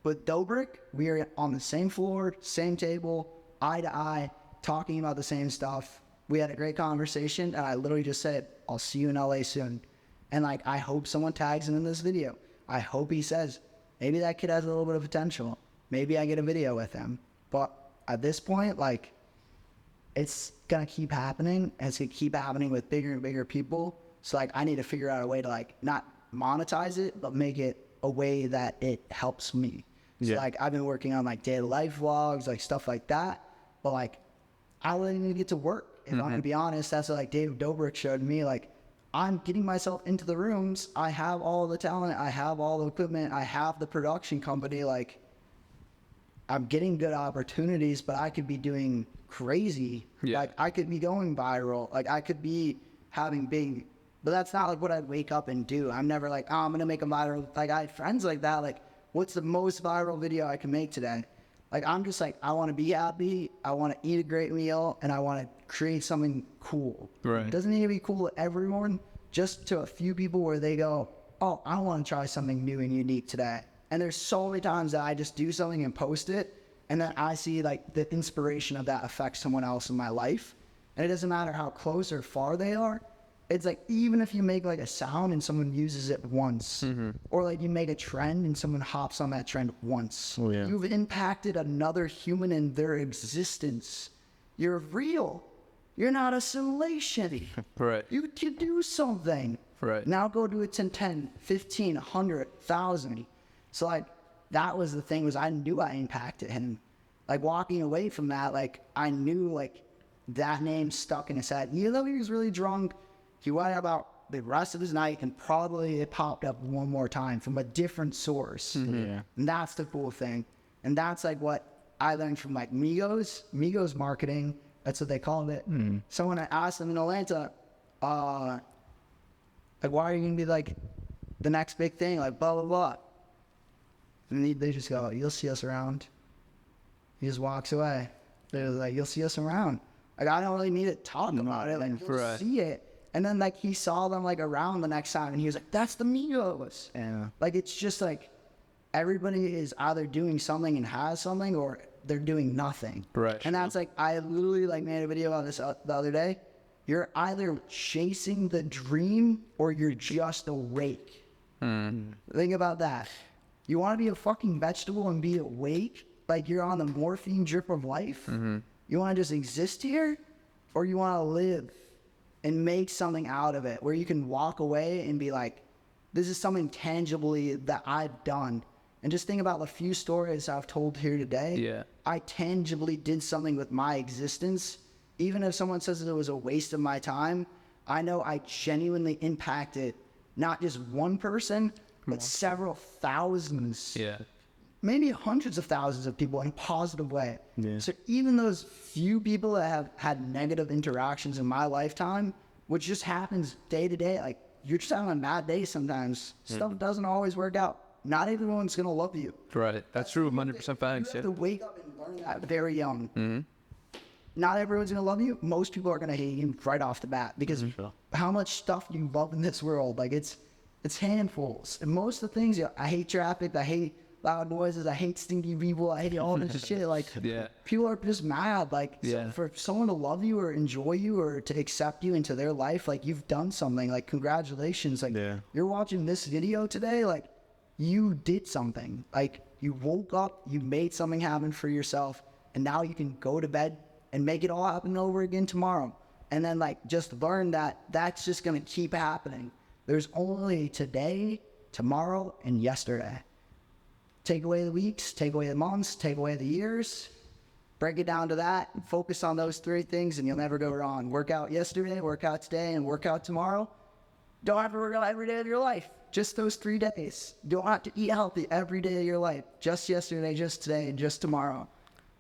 Speaker 2: With Dobrik, we were on the same floor, same table, eye to eye, talking about the same stuff. We had a great conversation, and I literally just said, I'll see you in LA soon. And like, I hope someone tags him in this video. I hope he says, maybe that kid has a little bit of potential. Maybe I get a video with him. But at this point, like, it's gonna keep happening. And it's gonna keep happening with bigger and bigger people. So like, I need to figure out a way to like, not monetize it, but make it a way that it helps me. So like, I've been working on like daily life vlogs, like stuff like that. But like, I really need to get to work. If I'm gonna be honest, that's what like David Dobrik showed me. Like, I'm getting myself into the rooms. I have all the talent. I have all the equipment. I have the production company. Like, I'm getting good opportunities, but I could be doing crazy. Like, I could be going viral. Like, I could be having big, but that's not like what I'd wake up and do. I'm never like, oh, I'm gonna make a viral. Like, I had friends like that. Like, what's the most viral video I can make today? Like, I'm just like, I want to be happy, I want to eat a great meal, and I want to create something cool. It doesn't need to be cool to everyone, just to a few people where they go, oh, I want to try something new and unique today. And there's so many times that I just do something and post it, and then I see like the inspiration of that affect someone else in my life. And it doesn't matter how close or far they are. It's like, even if you make like a sound and someone uses it once, or like you make a trend and someone hops on that trend once, you've impacted another human in their existence. You're real. You're not a simulation.
Speaker 1: Right.
Speaker 2: You can do something.
Speaker 1: Right.
Speaker 2: Now go do it 10, 15, 100, 1,000. So like, that was the thing, was I knew I impacted him. Like, walking away from that, like, I knew like that name stuck in his head. Even though he was really drunk, he went about the rest of his night and probably it popped up one more time from a different source. And that's the cool thing. And that's like what I learned from like Migos marketing. That's what they called it. Someone asked them in Atlanta, like, why are you going to be like the next big thing? Like, blah, blah, blah. And they just go, you'll see us around. He just walks away. They're like, you'll see us around. Like, I don't really need to talk about it. Like, you'll see it. And then, like, he saw them, like, around the next time, and he was like, that's the Migos.
Speaker 3: Yeah.
Speaker 2: Like, it's just, like, everybody is either doing something and has something, or they're doing nothing.
Speaker 1: Right.
Speaker 2: And that's, like, I literally, like, made a video on this the other day. You're either chasing the dream, or you're just awake. Think about that. You want to be a fucking vegetable and be awake? Like, you're on the morphine drip of life? You want to just exist here? Or you want to live and make something out of it, where you can walk away and be like, this is something tangibly that I've done. And just think about the few stories I've told here today.
Speaker 1: Yeah.
Speaker 2: I tangibly did something with my existence. Even if someone says that it was a waste of my time, I know I genuinely impacted not just one person, but several thousands.
Speaker 1: Yeah.
Speaker 2: Maybe hundreds of thousands of people in a positive way.
Speaker 3: Yeah.
Speaker 2: So even those few people that have had negative interactions in my lifetime, which just happens day to day, like, you're just having a bad day sometimes. Stuff doesn't always work out. Not everyone's going to love you.
Speaker 1: Right. That's true. 100% facts.
Speaker 2: You have to wake up and learn that very young. Not everyone's going to love you. Most people are going to hate you right off the bat, because how much stuff you love in this world, like, it's handfuls. And most of the things, I hate traffic, I hate loud noises, I hate stinky people, I hate all this shit. Like, people are just mad. Like, so for someone to love you or enjoy you or to accept you into their life, like, you've done something. Like, congratulations. Like, you're watching this video today, like, you did something. Like, you woke up, you made something happen for yourself, and now you can go to bed and make it all happen over again tomorrow. And then, like, just learn that that's just going to keep happening. There's only today, tomorrow, and yesterday. Take away the weeks, take away the months, take away the years, break it down to that, and focus on those three things, and you'll never go wrong. Work out yesterday, work out today, and work out tomorrow. Don't have to work out every day of your life. Just those 3 days. Don't have to eat healthy every day of your life. Just yesterday, just today, and just tomorrow.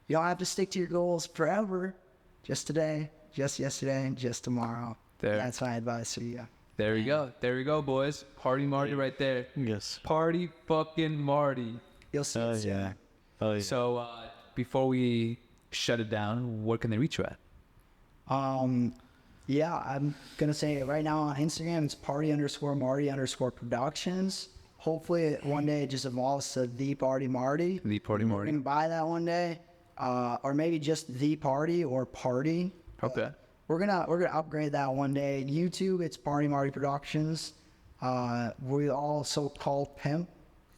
Speaker 2: You don't have to stick to your goals forever. Just today, just yesterday, and just tomorrow. That's my advice for you.
Speaker 1: There we go. There we go, boys. Party Marty right there.
Speaker 3: Yes.
Speaker 1: Party fucking Marty.
Speaker 2: You'll see it soon.
Speaker 1: So before we shut it down, where can they reach you at?
Speaker 2: Yeah, I'm going to say right now on Instagram, it's party_Marty_productions. Hopefully one day it just evolves to The Party Marty.
Speaker 1: The Party Marty.
Speaker 2: You can buy that one day. Or maybe just The Party or Party.
Speaker 1: Okay.
Speaker 2: We're gonna upgrade that one day. YouTube, it's Party Marty Productions. We also call Pimp.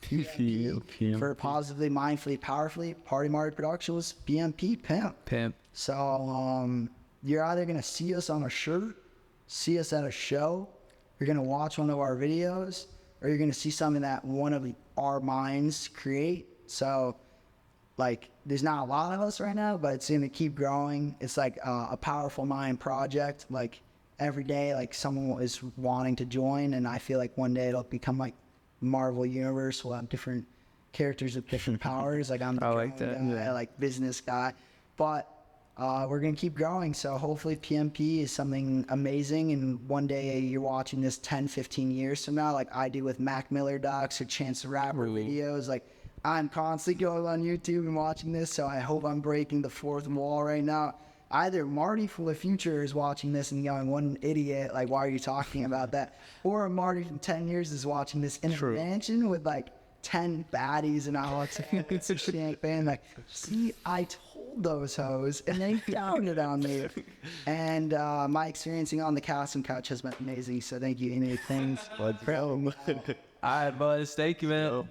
Speaker 2: PMP. For Positively, Mindfully, Powerfully, Party Marty Productions, PMP, Pimp. So you're either going to see us on a shirt, see us at a show, you're going to watch one of our videos, or you're going to see something that one of our minds create. So, like, there's not a lot of us right now, but it's going to keep growing. It's like a powerful mind project. Like, every day, like, someone is wanting to join, and I feel like one day it'll become like Marvel Universe. We'll have different characters with different powers. Like, I'm the guy, like business guy, but we're gonna keep growing. So hopefully PMP is something amazing, and one day you're watching this 10-15 years from now, like I do with Mac Miller docs or Chance the Rapper videos. Like, I'm constantly going on YouTube and watching this, so I hope I'm breaking the fourth wall right now. Either Marty from the future is watching this and going, what an idiot, like, why are you talking about that? Or Marty from 10 years is watching this in a mansion with, like, 10 baddies and Alex and champagne. Like, see, I told sold those hoes, and then he found it on me. And my experiencing on the casting couch has been amazing. So thank you. Anything?
Speaker 3: Bro.
Speaker 1: All right, boys. Thank you, man.